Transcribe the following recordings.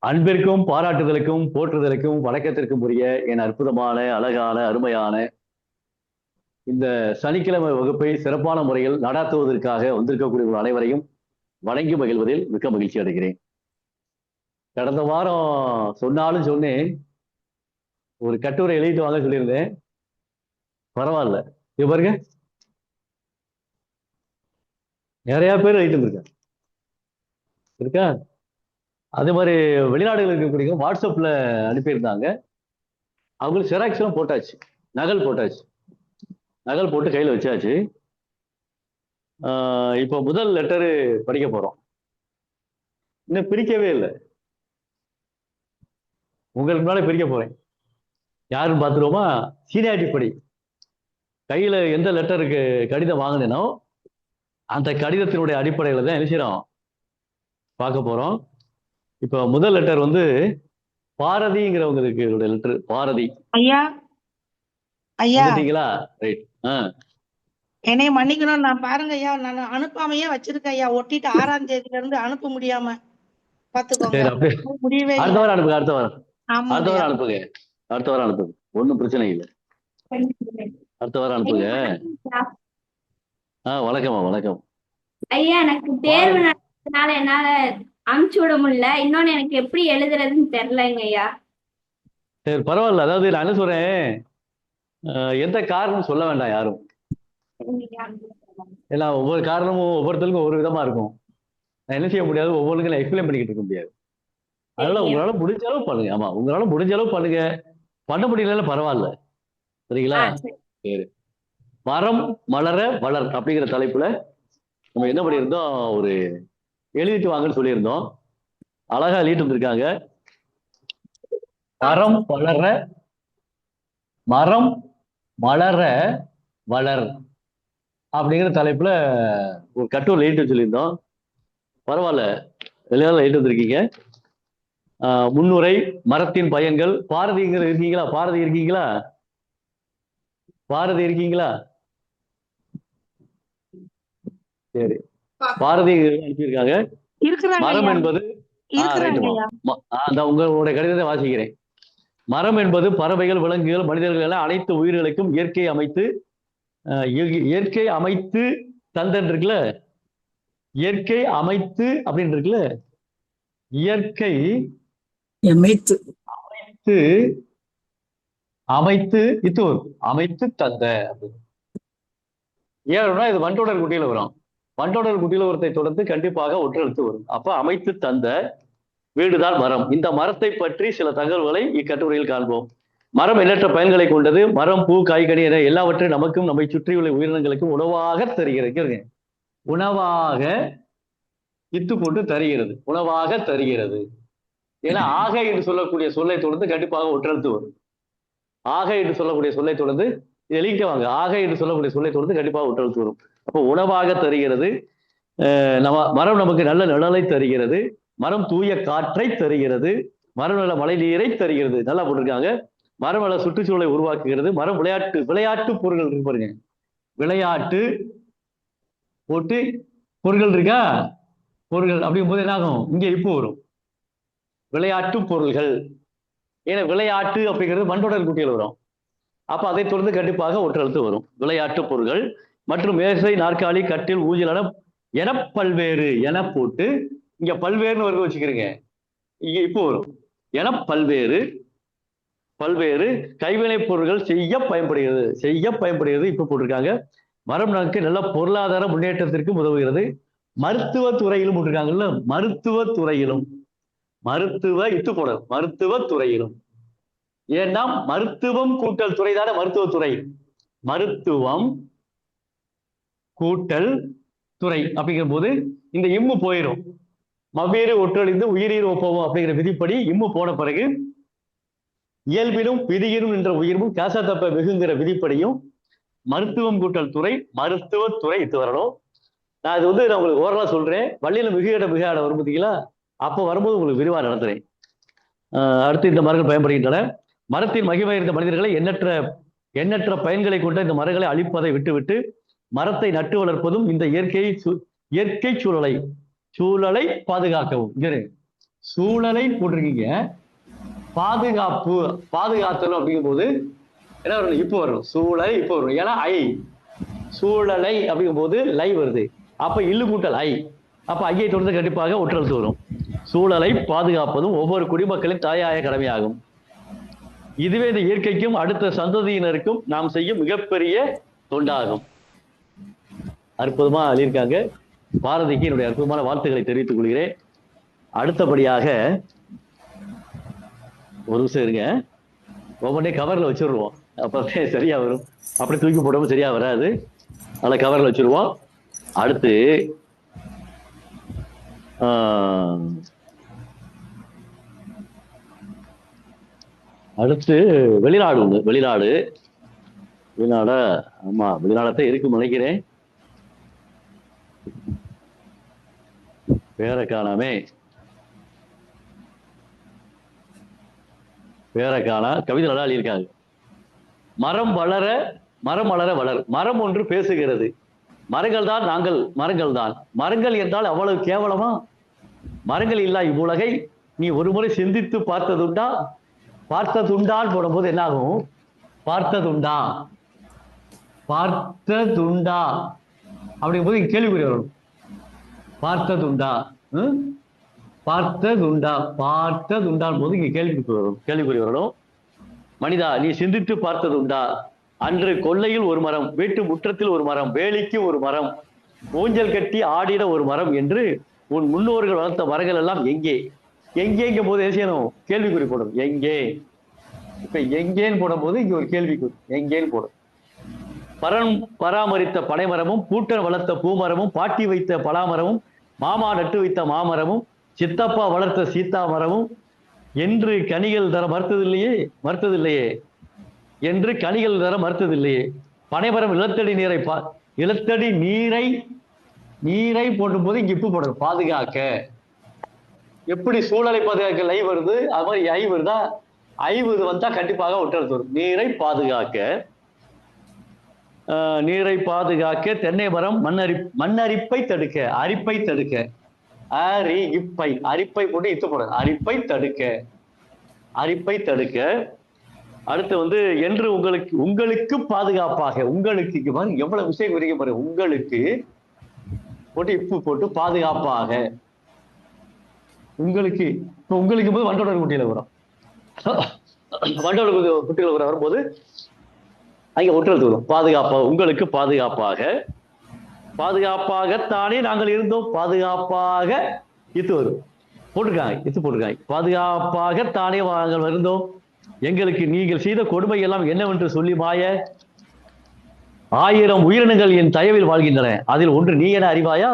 அன்பிற்கும் பாராட்டுதலுக்கும் போற்றுதலுக்கும் வணக்கத்திற்கும் உரிய என் அற்புதமான அழகான அருமையான இந்த சனிக்கிழமை வகுப்பை சிறப்பான முறையில் நடாத்துவதற்காக வந்திருக்கக்கூடிய உங்கள் அனைவரையும் வணங்கி மகிழ்வதில் மிக்க மகிழ்ச்சி அடைகிறேன். கடந்த வாரம் சொன்னாலும் சொன்னேன், ஒரு கட்டுரை எழுதிட்டு வாங்க சொல்லியிருந்தேன். பரவாயில்ல, இது பாருங்க, நிறைய பேர் எழுதிட்டு இருக்கா. அதே மாதிரி வெளிநாடுகள் இருக்கக்கூடிய வாட்ஸ்அப்ல அனுப்பியிருந்தாங்க. அவங்களுக்கு செராக்ஸ்லாம் போட்டாச்சு, நகல் போட்டாச்சு, நகல் போட்டு கையில் வச்சாச்சு. இப்போ முதல் லெட்டரு படிக்க போறோம். இன்னும் பிரிக்கவே இல்லை, உங்களுக்கு முன்னாலே பிரிக்க போறேன். யாருன்னு பார்த்துருவோமா? சீனியாரிட்டி படி கையில் எந்த லெட்டருக்கு கடிதம் வாங்கினேனோ அந்த கடிதத்தினுடைய அடிப்படையில் தான் நினைச்சிடும் பார்க்க போறோம். இப்போ முதல் லெட்டர் வந்து பாரதிங்கிறவங்களுக்கு லெட்டர். பாரதி ஐயா, ஐயா ரைட். என்னைய மன்னிக்கணும், நான் பாருங்க ஐயா, நான் அனுப்பாமையே வச்சிருக்கேன் ஐயா. ஒட்டிட்டு 6ஆம் தேதியில இருந்து அனுப்ப முடியாம பாத்துக்கோங்க. முடியவே அடுத்த வாரம் அனுப்புங்க, அடுத்த வாரம் அனுப்புங்க, அடுத்த வாரம் அனுப்புங்க, ஒன்றும் பிரச்சனை இல்லை. அடுத்த வாரம் அனுப்புங்க. வணக்கம்மா, வணக்கம் ஐயா. எனக்கு தேர்வு நடந்ததுனால என்னால அனுப்பிச்சு விட முடியல. இன்னொன்னு எனக்கு எப்படி எழுதுறதுன்னு தெரியலங்க ஐயா. சரி, பரவாயில்ல. அதாவது நான் என்ன சொல்றேன், எந்த காரணமும் சொல்ல வேண்டாம் யாரும். ஏன்னா ஒவ்வொரு காரணமும் ஒவ்வொருத்தருக்கும் ஒரு விதமா இருக்கும். நான் என்ன செய்ய முடியாது, ஒவ்வொருக்கும் எக்ஸ்பிளைன் பண்ணிக்கிட்டு இருக்க முடியாது. அதனால உங்களால முடிஞ்ச அளவு பண்ணுங்க. ஆமா, உங்களால முடிஞ்ச அளவு பண்ணுங்க. பண்ண முடியல பரவாயில்ல, சரிங்களா? சரி. மரம் மலர வளர் அப்படிங்கிற தலைப்புல நம்ம என்ன பண்ணியிருந்தோம், ஒரு எழுதிட்டு வாங்கன்னு சொல்லியிருந்தோம். அழகா எழுதிட்டு வந்திருக்காங்க. மரம் வளர, மரம் மலர வளர் அப்படிங்கிற தலைப்புல ஒரு கட்டுரை எழுதிட்டு சொல்லியிருந்தோம். பரவாயில்ல, வெளியால எழுதிட்டு வந்திருக்கீங்க. முன்னுரை, மரத்தின் பயன்கள். பாரதிங்கிற இருக்கீங்களா? பாரதி இருக்கீங்களா? பாரதி இருக்கீங்களா? சரி, பாரதி அனுப்பியிருக்காங்க. மரம் என்பது, உங்களுடைய கடிதத்தை வாசிக்கிறேன். மரம் என்பது பறவைகள், விலங்குகள், மனிதர்கள் என அனைத்து உயிர்களுக்கும் இயற்கை அமைத்து தந்தன் இருக்குல்ல, இயற்கை அமைத்து அப்படின்னு இருக்குல்ல, இயற்கை அமைத்து தந்த. ஏன்னா இது வண்டோடர் குட்டியில வரும். வண்டோடர் குட்டியில ஒருத்தை தொடர்ந்து கண்டிப்பாக ஒற்றெழுத்து வரும். அப்ப அமைத்து தந்த வீடுதான் மரம். இந்த மரத்தை பற்றி சில தகவல்களை இக்கட்டுரையில் காண்போம். மரம் எண்ணற்ற பயன்களை கொண்டது. மரம் பூ காய்கனி என எல்லாவற்றையும் நமக்கும் நம்மை சுற்றியுள்ள உயிரினங்களுக்கும் உணவாக தருகிறது. உணவாக இத்து போட்டு தருகிறது, உணவாக தருகிறது. ஏன்னா ஆக என்று சொல்லக்கூடிய சொல்லை தொடர்ந்து கண்டிப்பாக ஒற்றெழுத்து வரும். ஆக என்று சொல்லக்கூடிய சொல்லை தொடர்ந்து எழுதிக்கவாங்க. ஆக என்று சொல்லக்கூடிய சொல்லை தொடர்ந்து கண்டிப்பாக ஒற்றெழுத்து வரும். அப்போ உணவாக தருகிறது. மரம் நமக்கு நல்ல நிழலை தருகிறது. மரம் தூய காற்றை தருகிறது. மரம் நல்ல மழை நீரை தருகிறது. நல்லா போட்டிருக்காங்க. மரம் நல்ல சுற்றுச்சூழலை உருவாக்குகிறது. மரம் விளையாட்டு பொருட்கள் இருக்கு பாருங்க. விளையாட்டு போட்டு பொருட்கள் இருக்கா, பொருட்கள் அப்படிங்கும் போது என்ன ஆகும், இங்கே இப்போ வரும் விளையாட்டு பொருள்கள். ஏன்னா விளையாட்டு அப்படிங்கிறது மண்டோடர் குட்டியில் வரும். அப்ப அதை தொடர்ந்து கண்டிப்பாக ஒற்றெழுத்து வரும். விளையாட்டு பொருட்கள் மற்றும் மேசை, நாற்காலி, கட்டில், ஊஞ்சல் என பல்வேறு என போட்டு இங்க பல்வேறுனு வருது வச்சுக்கிறீங்க. இங்க இப்போ வரும் என பல்வேறு கைவினை பொருட்கள் செய்ய பயன்படுகிறது இப்ப போட்டிருக்காங்க. மரம் நமக்கு நல்ல பொருளாதார முன்னேற்றத்திற்கு உதவுகிறது. மருத்துவத்துறையிலும் போட்டிருக்காங்கல்ல, மருத்துவத்துறையிலும் ஏன்னா மருத்துவம் கூட்டல் துறை தானே மருத்துவத்துறை. மருத்துவம் கூட்டல் துறை அப்படிங்கிற போது இந்த இம்மு போயிடும். மவ்வேறு ஒற்றழிந்து உயிரீர் ஒப்பவும் அப்படிங்கிற விதிப்படி இம்மு போன பிறகு இயல்பிலும் விதியிலும் என்ற உயிர்வும் கேசத்தப்ப வெகுங்கிற விதிப்படியும் மருத்துவம் கூட்டல் துறை, மருத்துவத்துறை இது வரணும். நான் இது வந்து நான் உங்களுக்கு ஓரளவு சொல்றேன். வள்ளியில மிகாட வரும் பார்த்தீங்களா, அப்போ வரும்போது உங்களுக்கு விரிவா நடத்துறேன். அடுத்து இந்த மரங்கள் பயன்படுகின்றன. மரத்தின் மகிமை இருந்த மனிதர்களை எண்ணற்ற பயன்களை கொண்ட இந்த மரங்களை அழிப்பதை விட்டுவிட்டு மரத்தை நட்டு வளர்ப்பதும் இந்த இயற்கை சூழலை பாதுகாக்கவும். சூழலை போட்டிருக்கீங்க. பாதுகாப்பு, பாதுகாத்தல் அப்படிங்கும் போது என்ன வரணும்? இப்போ வரணும். சூழலை இப்போ வரணும். ஏன்னா ஐ, சூழலை அப்படிங்கும் போது லை வருது. அப்ப இல்லு கூட்டல் ஐ. அப்ப ஐயை தொடர்ந்து கண்டிப்பாக ஒற்றெழுத்து வரும். சூழலை பாதுகாப்பதும் ஒவ்வொரு குடிமக்களின் தாயாய கடமையாகும். இதுவே இந்த இயற்கைக்கும் அடுத்த சந்ததியினருக்கும் நாம் செய்யும் மிகப்பெரிய தொண்டாகும். அற்புதமா எழுதியிருக்காங்க. பாரதிக்கு என்னுடைய அற்புதமான வாழ்த்துக்களை தெரிவித்துக் கொள்கிறேன். அடுத்தபடியாக ஒரு நிமிஷம் இருங்க, ஒவ்வொன்றே கவர்ல வச்சிருவோம், அப்ப சரியா வரும். அப்படி தூக்கி போடாம சரியா வராது, அதனால கவர்ல வச்சிருவோம். அடுத்து அடுத்து வெளிநாடு ஒண்ணு. வெளிநாடு, வெளிநாட, ஆமா வெளிநாடத்தான் இருக்குன்னு நினைக்கிறேன். பேரை காணாமே, பேரை காணா. கவிதை நல்லா எழுதியிருக்காங்க. மரம் வளர, மரம் வளர வளர். மரம் ஒன்று பேசுகிறது. மரங்கள் தான் நாங்கள், மரங்கள் தான். மரங்கள் என்றால் அவ்வளவு கேவலமா? மரங்கள் இல்லா இவ்வுலகை நீ ஒருமுறை சிந்தித்து பார்த்ததுண்டா? பார்த்ததுண்டான்னு போடும்போது என்ன ஆகும்? பார்த்ததுண்டா, பார்த்ததுண்டா அப்படிங்கும் போது கேள்விக்குறி வரணும். பார்த்ததுண்டா, பார்த்ததுண்டா, பார்த்ததுண்டான் போது இங்க கேள்விக்குறி வரும், கேள்விக்குறி வரணும். மனிதா, நீ சிந்தித்து பார்த்ததுண்டா? அன்று கொல்லையில் ஒரு மரம், வீட்டு முற்றத்தில் ஒரு மரம், வேலிக்கு ஒரு மரம், ஊஞ்சல் கட்டி ஆடிட ஒரு மரம் என்று உன் முன்னோர்கள் வளர்த்த மரங்கள் எல்லாம் எங்கே? எங்கேங்கும் போது என்ன செய்யணும்? கேள்விக்குறி போடணும். எங்கே? இப்ப எங்கேன்னு போடும் போது இங்க ஒரு கேள்விக்குறி, எங்கேன்னு போடும். பராமரித்த பனைமரமும், பூட்டன் வளர்த்த பூமரமும், பாட்டி வைத்த பலாமரமும், மாமா நட்டு வைத்த மாமரமும், சித்தப்பா வளர்த்த சீத்தா மரமும் என்று கனிகள் தர மறுத்ததில்லையே, மறுத்ததில்லையே என்று கனிகள் தர மறுத்ததில்லையே. பனைமரம் நிலத்தடி நீரை நிலத்தடி நீரை, நீரை போடும் போது இங்க இப்பு போடணும். பாதுகாக்க. எப்படி சூழலை பாதுகாக்க லை வருது, அது மாதிரி ஐ வருதா? ஐ வந்தா கண்டிப்பாக ஒற்றெழுத்து வரும். நீரை பாதுகாக்க, நீரை பாதுகாக்க. தென்னை மரம் மண்ணரிப்பை தடுக்க, அரிப்பை தடுக்க. அரி இப்பை, அரிப்பை போட்டு இத்து போடணும். அரிப்பை தடுக்க, அரிப்பை தடுக்க. அடுத்து என்று உங்களுக்கு, உங்களுக்கு பாதுகாப்பாக. உங்களுக்கு எவ்வளவு விஷயம் குறிக்க பாருங்க. உங்களுக்கு போட்டு இப்பு போட்டு பாதுகாப்பாக. உங்களுக்கு, இப்ப உங்களுக்கு போது வண்டோடர் குட்டியில வரும். வண்டோடர் குட்டியில வரும்போது அங்க ஒற்றெழுத்து வரும். பாதுகாப்பாக, உங்களுக்கு பாதுகாப்பாக. பாதுகாப்பாகத்தானே நாங்கள் இருந்தோம். பாதுகாப்பாக இத்து வரும், போட்டிருக்காங்க, இத்து போட்டிருக்காங்க. பாதுகாப்பாகத்தானே நாங்கள் இருந்தோம். எங்களுக்கு நீங்கள் செய்த கொடுமை எல்லாம் என்னவென்று சொல்லி மாய. 1000 உயிரினங்கள் என் தயவில் வாழ்கின்றன, அதில் ஒன்று நீ என அறிவாயா?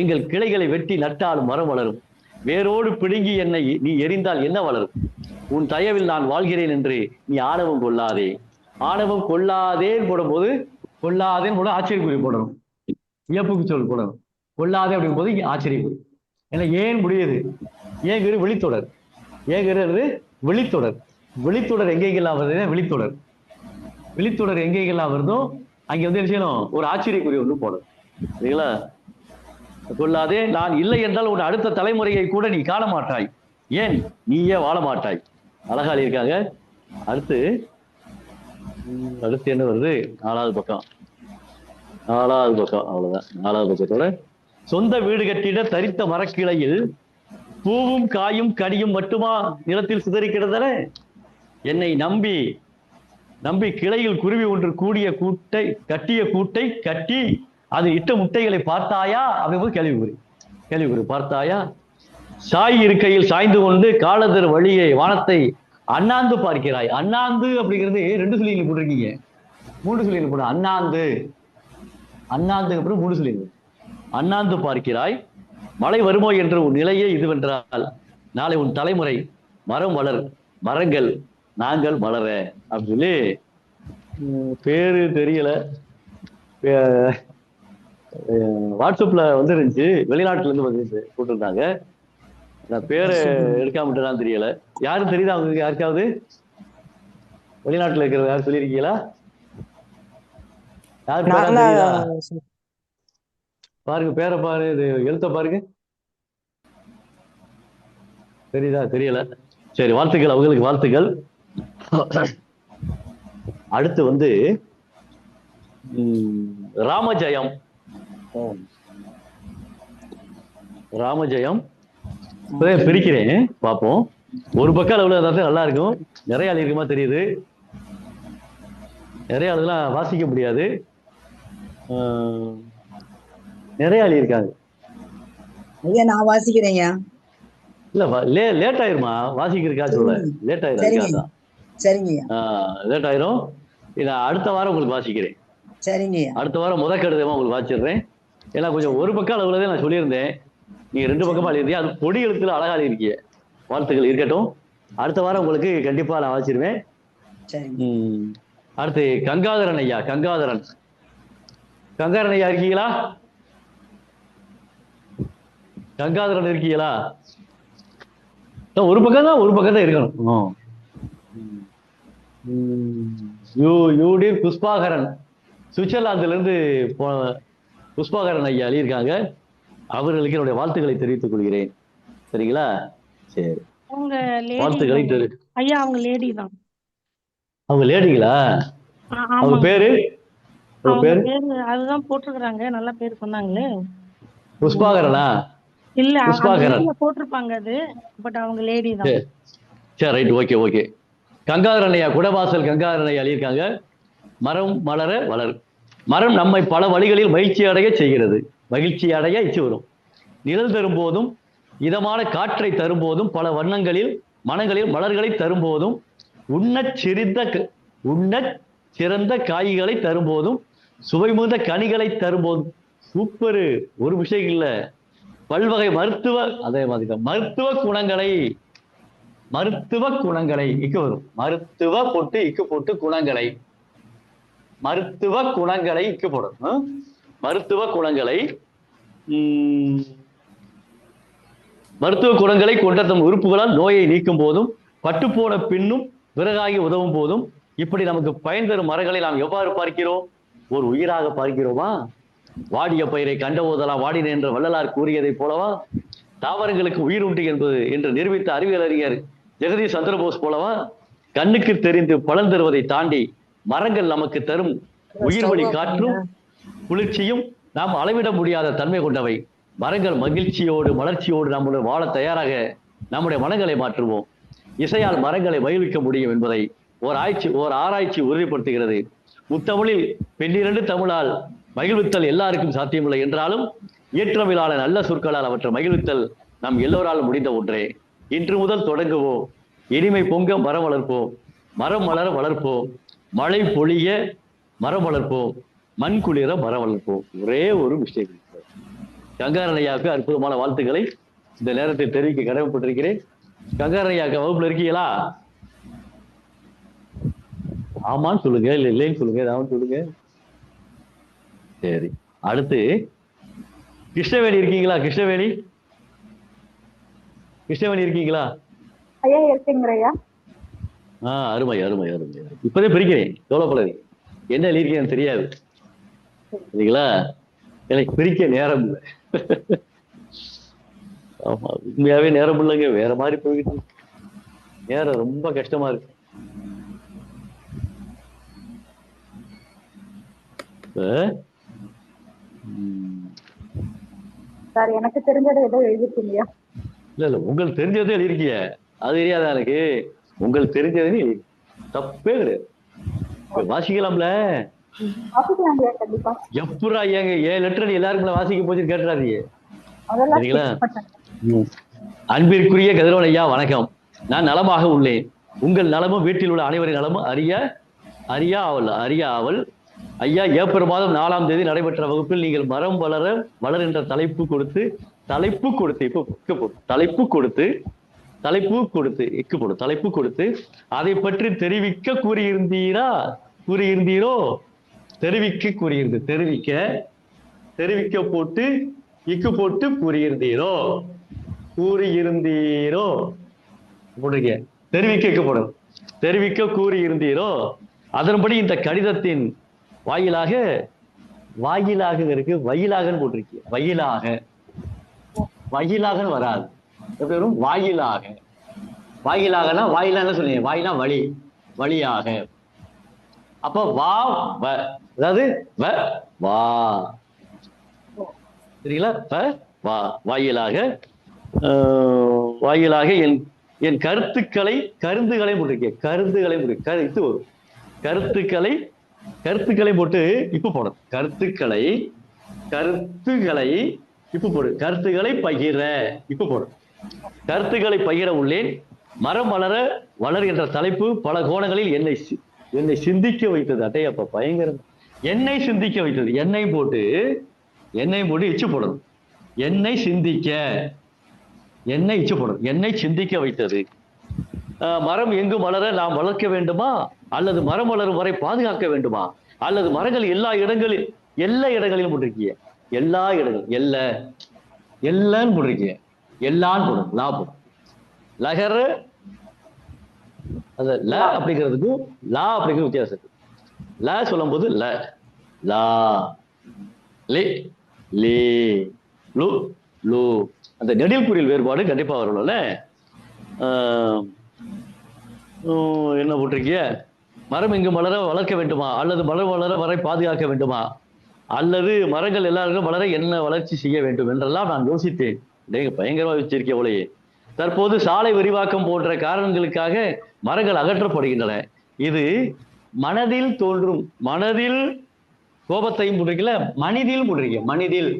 எங்கள் கிளைகளை வெட்டி நட்டாலும் மரம் வளரும், வேரோடு பிடுங்கி என்னை நீ எரிந்தால் என்ன வளரும்? உன் தயவில் நான் வாழ்கிறேன் என்று நீ ஆணவம் கொள்ளாதே. ஆணவம் கொள்ளாதேன்னு போடும்போது, கொள்ளாதேன்னு போட ஆச்சரியக்குறி போடணும், வியப்புக்கு சொல் போடணும். கொள்ளாதே அப்படிங்கும் போது ஆச்சரியக்குறி. ஏன்னா ஏன் முடியுது? ஏங்கிறது வெளித்தொடர், ஏங்கிறது வெளித்தொடர். வெளித்தொடர் எங்கெங்கெல்லாம் வருது? வெளித்தொடர், வெளித்தொடர் எங்கெங்கெல்லாம் வருதோ அங்க என்ன செய்யணும்? ஒரு ஆச்சரியக்குறி ஒன்று போடணும். சரிங்களா? கொள்ளாதே, நான் இல்லை என்றால் உன் அடுத்த தலைமுறையை கூட நீ காண மாட்டாய், ஏன் நீயே வாழ மாட்டாய். அழகா இருக்காங்க. அடுத்து அடுத்து என்ன வருது? 4வது பக்கம், 4வது பக்கம். அவ்வளவுதான். 4வது பக்கத்தோட சொந்த வீடு கட்டிட தரித்த மரக்கிளையில் பூவும் காயும் கனியும் மட்டுமா நிலத்தில் சிதறி கிடந்தன? என்னை நம்பி நம்பி கிளையில் குருவி ஒன்று கூடிய கூட்டை, கட்டிய கூட்டை கட்டி அது இட்ட முட்டைகளை பார்த்தாயா? அப்படிங்கும்போது கேள்விக்குறி, கேள்விக்குறி. பார்த்தாயா? சாய் இருக்கையில் சாய்ந்து கொண்டு காலதர் வழியை வானத்தை அண்ணாந்து பார்க்கிறாய். அண்ணாந்து அப்படிங்கிறது 2 சொல்லிங்க போட்டிருக்கீங்க, 3 சொல்லிங்க போட. அண்ணாந்து, அண்ணாந்துக்கு அப்புறம் 3 சொல்லிங்க. அண்ணாந்து பார்க்கிறாய். மழை வருமோ என்று உன் நிலையே இதுவென்றால் நாளை உன் தலைமுறை மரம் வளர், மரங்கள் நாங்கள் வளர அப்படின்னு சொல்லி, பேரு தெரியல, வாட்ஸ்அப்ல வந்துருந்துச்சு, வெளிநாட்டுல இருந்து வந்து போட்டிருந்தாங்க. நான் பேரை எடுக்காம விட்டுதான் தெரியல. யாரும் தெரியுதா உங்களுக்கு? யாருக்காவது வெளிநாட்டுல இருக்கிறது யாரும் சொல்லியிருக்கீங்களா? யாரு பேரா தெரியுதா? பாருங்க, பேரை பாரு, இது எழுத்த பாருங்க. தெரியுதா? தெரியல. சரி, வாழ்த்துக்கள், அவங்களுக்கு வாழ்த்துக்கள். அடுத்து வந்து ராமஜெயம். ராமஜெயம் பிரிக்கிறேன், பார்ப்போம். ஒரு பக்கம் அளவுல ஏதாவது நல்லா இருக்கும். நிறைய ஆள் இருக்குமா தெரியுது. நிறைய ஆளுலாம் வாசிக்க முடியாது. நிறைய ஆள் இருக்காங்க. ஐயா நான் வாசிக்கிறேன்யா. இல்ல லேட் ஆயிருமா வாசிக்கிறதுக்கா? சொல்ல லேட் ஆயிரும். சரிங்கய்யா. லேட் ஆயிரும். அடுத்த வாரம் உங்களுக்கு வாசிக்கிறேன். சரிங்கய்யா. அடுத்த வாரம் கடிதமா உங்களுக்கு வாசிடுறேன். ஏன்னா கொஞ்சம் ஒரு பக்கம் அளவுலதான் நான் சொல்லியிருந்தேன். நீங்க 2 பக்கமா எழுதியா, அது பொடி எழுத்துல அழகா இருக்கீங்க. வாழ்த்துக்கள் இருக்கட்டும். அடுத்த வாரம் உங்களுக்கு கண்டிப்பா நான் வாசிடுவேன். அடுத்து கங்காதரன் ஐயா. கங்காதரன் ஐயா இருக்கீங்களா? கங்காதரன் இருக்கீங்களா? ஒரு பக்கம் தான் இருக்கணும். புஷ்பாகரன் சுவிட்சர்லாந்துல இருந்து புஷ்பாகரன் ஐயா எழுதியிருக்காங்க. அவர்களுக்கு என்னுடைய வாழ்த்துக்களை தெரிவித்துக் கொள்கிறேன். சரிங்களா? சரி, வாழ்த்துக்களை ஐயா. அவங்க லேடி தான். அவங்க லேடிங்களா? அவங்க பேரு அதுதான் போட்டிருக்காங்க. நல்ல பேர் சொன்னாங்களே. புஷ்பாகரனா? இல்ல, புஷ்பாகரன் போட்டிருப்பாங்க அது. பட் அவங்க லேடி தான். சரி, ரைட், ஓகே. கங்காதரன் ஐயா, குடவாசல் கங்காதரன் ஐயா எழுதியிருக்காங்க. மரம் மலர வளர். மரம் நம்மை பல வழிகளில் மகிழ்ச்சி அடைய செய்கிறது. மகிழ்ச்சி அடைய இச்சு வரும். நிழல் தரும் போதும், இதமான காற்றை தரும் போதும், பல வண்ணங்களில் மனங்களில் மலர்களை தரும் போதும், உண்ணச் சிறந்த காய்களை தரும் போதும், சுவை மிகுந்த கனிகளை தரும் போதும். சூப்பரு. ஒரு விஷயம் இல்ல, பல்வகை அதே மாதிரி மருத்துவ குணங்களை இக்கு வரும். மருத்துவ போட்டு இக்கு போட்டு குணங்களை, மருத்துவ குணங்களை இக்கு போடும். மருத்துவ குணங்களை கொண்ட தம் உறுப்புகளால் நோயை நீக்கும் போதும், பட்டுப்போன பின்னும் விறகாகி உதவும் போதும், இப்படி நமக்கு பயன் தரும் மரங்களை நாம் எவ்வாறு பார்க்கிறோம்? ஒரு உயிராக பார்க்கிறோமா? வாடிய பயிரை கண்டபோதெல்லாம் வாடின என்ற வள்ளலார் கூறியதை போலவா? தாவரங்களுக்கு உயிர் உண்டு என்று நிரூபித்த அறிவியல் அறிஞர் ஜெகதீஷ் சந்திரபோஸ் போலவா? கண்ணுக்கு தெரிந்து பலன் தருவதை தாண்டி மரங்கள் நமக்கு தரும் உயிர் வழி காற்றும் குளிர்ச்சியும் நாம் அளவிட முடியாத தன்மை கொண்டவை. மரங்கள் மகிழ்ச்சியோடு மலர்ச்சியோடு நம்முடைய வாழ தயாராக நம்முடைய மனங்களை மாற்றுவோம். இசையால் மரங்களை மகிழ்விக்க முடியும் என்பதை ஓர் ஆராய்ச்சி உறுதிப்படுத்துகிறது. முத்தமிழில் 12 தமிழால் மகிழ்வித்தல் எல்லாருக்கும் சாத்தியமில்லை என்றாலும், இயற்றமிழான நல்ல சொற்களால் அவற்றை மகிழ்வித்தல் நாம் எல்லோராலும் முடிந்த ஒன்றே. இன்று முதல் தொடங்குவோம். இனிமை பொங்க மரம் வளர்ப்போம். மரம் மலர வளர்ப்போம். மழை பொழிய மரம் வளர்ப்போம். மண் குளிர மரம் வளர்ப்போம். ஒரே ஒரு மிஸ்டேக். கங்காரன் ஐயாவுக்கு அற்புதமான வாழ்த்துக்களை இந்த நேரத்தில் தெரிவிக்க கடமைப்பட்டிருக்கிறேன். கங்காரன் ஐயாவுக்கு வகுப்புல இருக்கீங்களா? ஆமான்னு சொல்லுங்க, இல்ல இல்லைன்னு சொல்லுங்க, ஏதாவது சொல்லுங்க. சரி, அடுத்து கிருஷ்ணவேணி இருக்கீங்களா? கிருஷ்ணவேணி இருக்கீங்களா? ஐயா இருக்கீங்கய்யா. அருமை. இப்பதே பிரிக்கிறேன், கவலைப்படாதீங்க. என்ன எழுதியிருக்கேன்னு தெரியாது, சரிங்களா? எனக்கு பிரிக்க நேரம் இல்லை. ஆமா, உண்மையாவே நேரம் இல்லைங்க. வேற மாதிரி போயிட்டு நேரம் ரொம்ப கஷ்டமா இருக்கு. சார், எனக்கு தெரிஞ்சதை ஏதோ எழுதிருக்கீங்க. இல்ல உங்களுக்கு தெரிஞ்சதே எழுதிருக்கீங்க, அது தெரியாதா எனக்கு? உங்களுக்கு தெரிஞ்சதுன்னு தப்பே கிடையாது. வாசிக்கலாம்ல? எப்படா ஏங்க 7 லெட்டர் எல்லாருக்கும் வாசிக்க போச்சு கேட்டுறாதீங்க, சரிங்களா? அன்பிற்குரிய கதிரவன் ஐயா வணக்கம். நான் நலமாக உள்ளேன். உங்கள் நலமும் வீட்டில் உள்ள அனைவரின் நலமும் அறியா ஆவல். ஐயா, ஏப்ரல் மாதம் 4ஆம் தேதி நடைபெற்ற வகுப்பில் நீங்கள் மரம் வளர் என்ற தலைப்பு கொடுத்து அதை பற்றி தெரிவிக்க கூறியிருந்தீரோ? தெரிவிக்க போட்டு இக்கு போட்டு கூறியிருந்தீரோ போட்டிருக்கீங்க. தெரிவிக்க கூறியிருந்தீரோ? அதன்படி இந்த கடிதத்தின் வாயிலாக இருக்கு, வயிலாகன்னு போட்டிருக்கீங்க. வயிலாக வராது, எப்படி வரும்? வாயிலாக. வாயிலாகனா வாயிலா என்ன சொன்னீங்க? வாயினா வழி, வழியாக. அப்ப வா வ, அதாவது வ வா, சரிங்களா? வ வா, வாயிலாக. வாயிலாக என் என் கருத்துக்களை கருந்துகளை போட்டிருக்கேன். கருந்துகளை இது வரும். கருத்துக்களை கருத்துக்களை போட்டு இப்ப போடும். கருத்துக்களை கருத்துக்களை இப்ப போடு. கருத்துக்களை பகிர இப்ப போடும். கருத்துக்களை பகிர உள்ளேன். மரம் வளர வளர் என்ற தலைப்பு பல கோணங்களில் என்னை சிந்திக்க வைத்தது. அட்டையப்ப பயங்கரம். என்னை சிந்திக்க வைத்தது. என்னை போட்டு இச்சு போடணும். என்னை சிந்திக்க, என்னை இச்சு போடணும். என்னை சிந்திக்க வைத்தது. மரம் எங்கும் வளர நாம் வளர்க்க வேண்டுமா, அல்லது மரம் வளரும் வரை பாதுகாக்க வேண்டுமா, அல்லது மரங்கள் எல்லா இடங்களிலும் போட்டிருக்கீங்க. எல்லா இடங்கள் எல்லான்னு போட்டிருக்கீங்க. எல்லான்னு போடும். லா போடும். லகர அந்த ல அப்படிங்கிறதுக்கும் லா அப்படிங்கிற வித்தியாசம் இருக்கு. ல சொல்லும் போது ல லா லே லே லு லு, அந்த நெடில் குறில் வேறுபாடு கண்டிப்பா வரணும்ல. என்ன போட்டிருக்கிய? மரம் இங்கு வளர்க்க வேண்டுமா, அல்லது மரம் வளர வரை பாதுகாக்க வேண்டுமா, அல்லது மரங்கள் எல்லாருக்கும் வளர என்ன வளர்ச்சி செய்ய வேண்டும் என்றெல்லாம் நான் யோசித்தேன். பயங்கரமா வச்சிருக்கேன் அவளையே. தற்போது சாலை விரிவாக்கம் போன்ற காரணங்களுக்காக மரங்கள் அகற்றப்படுகின்றன. இது மனதில் தோன்றும், மனதில் கோபத்தையும் போட்டிருக்கல, மனிதில் போட்டிருக்கேன். மனிதில்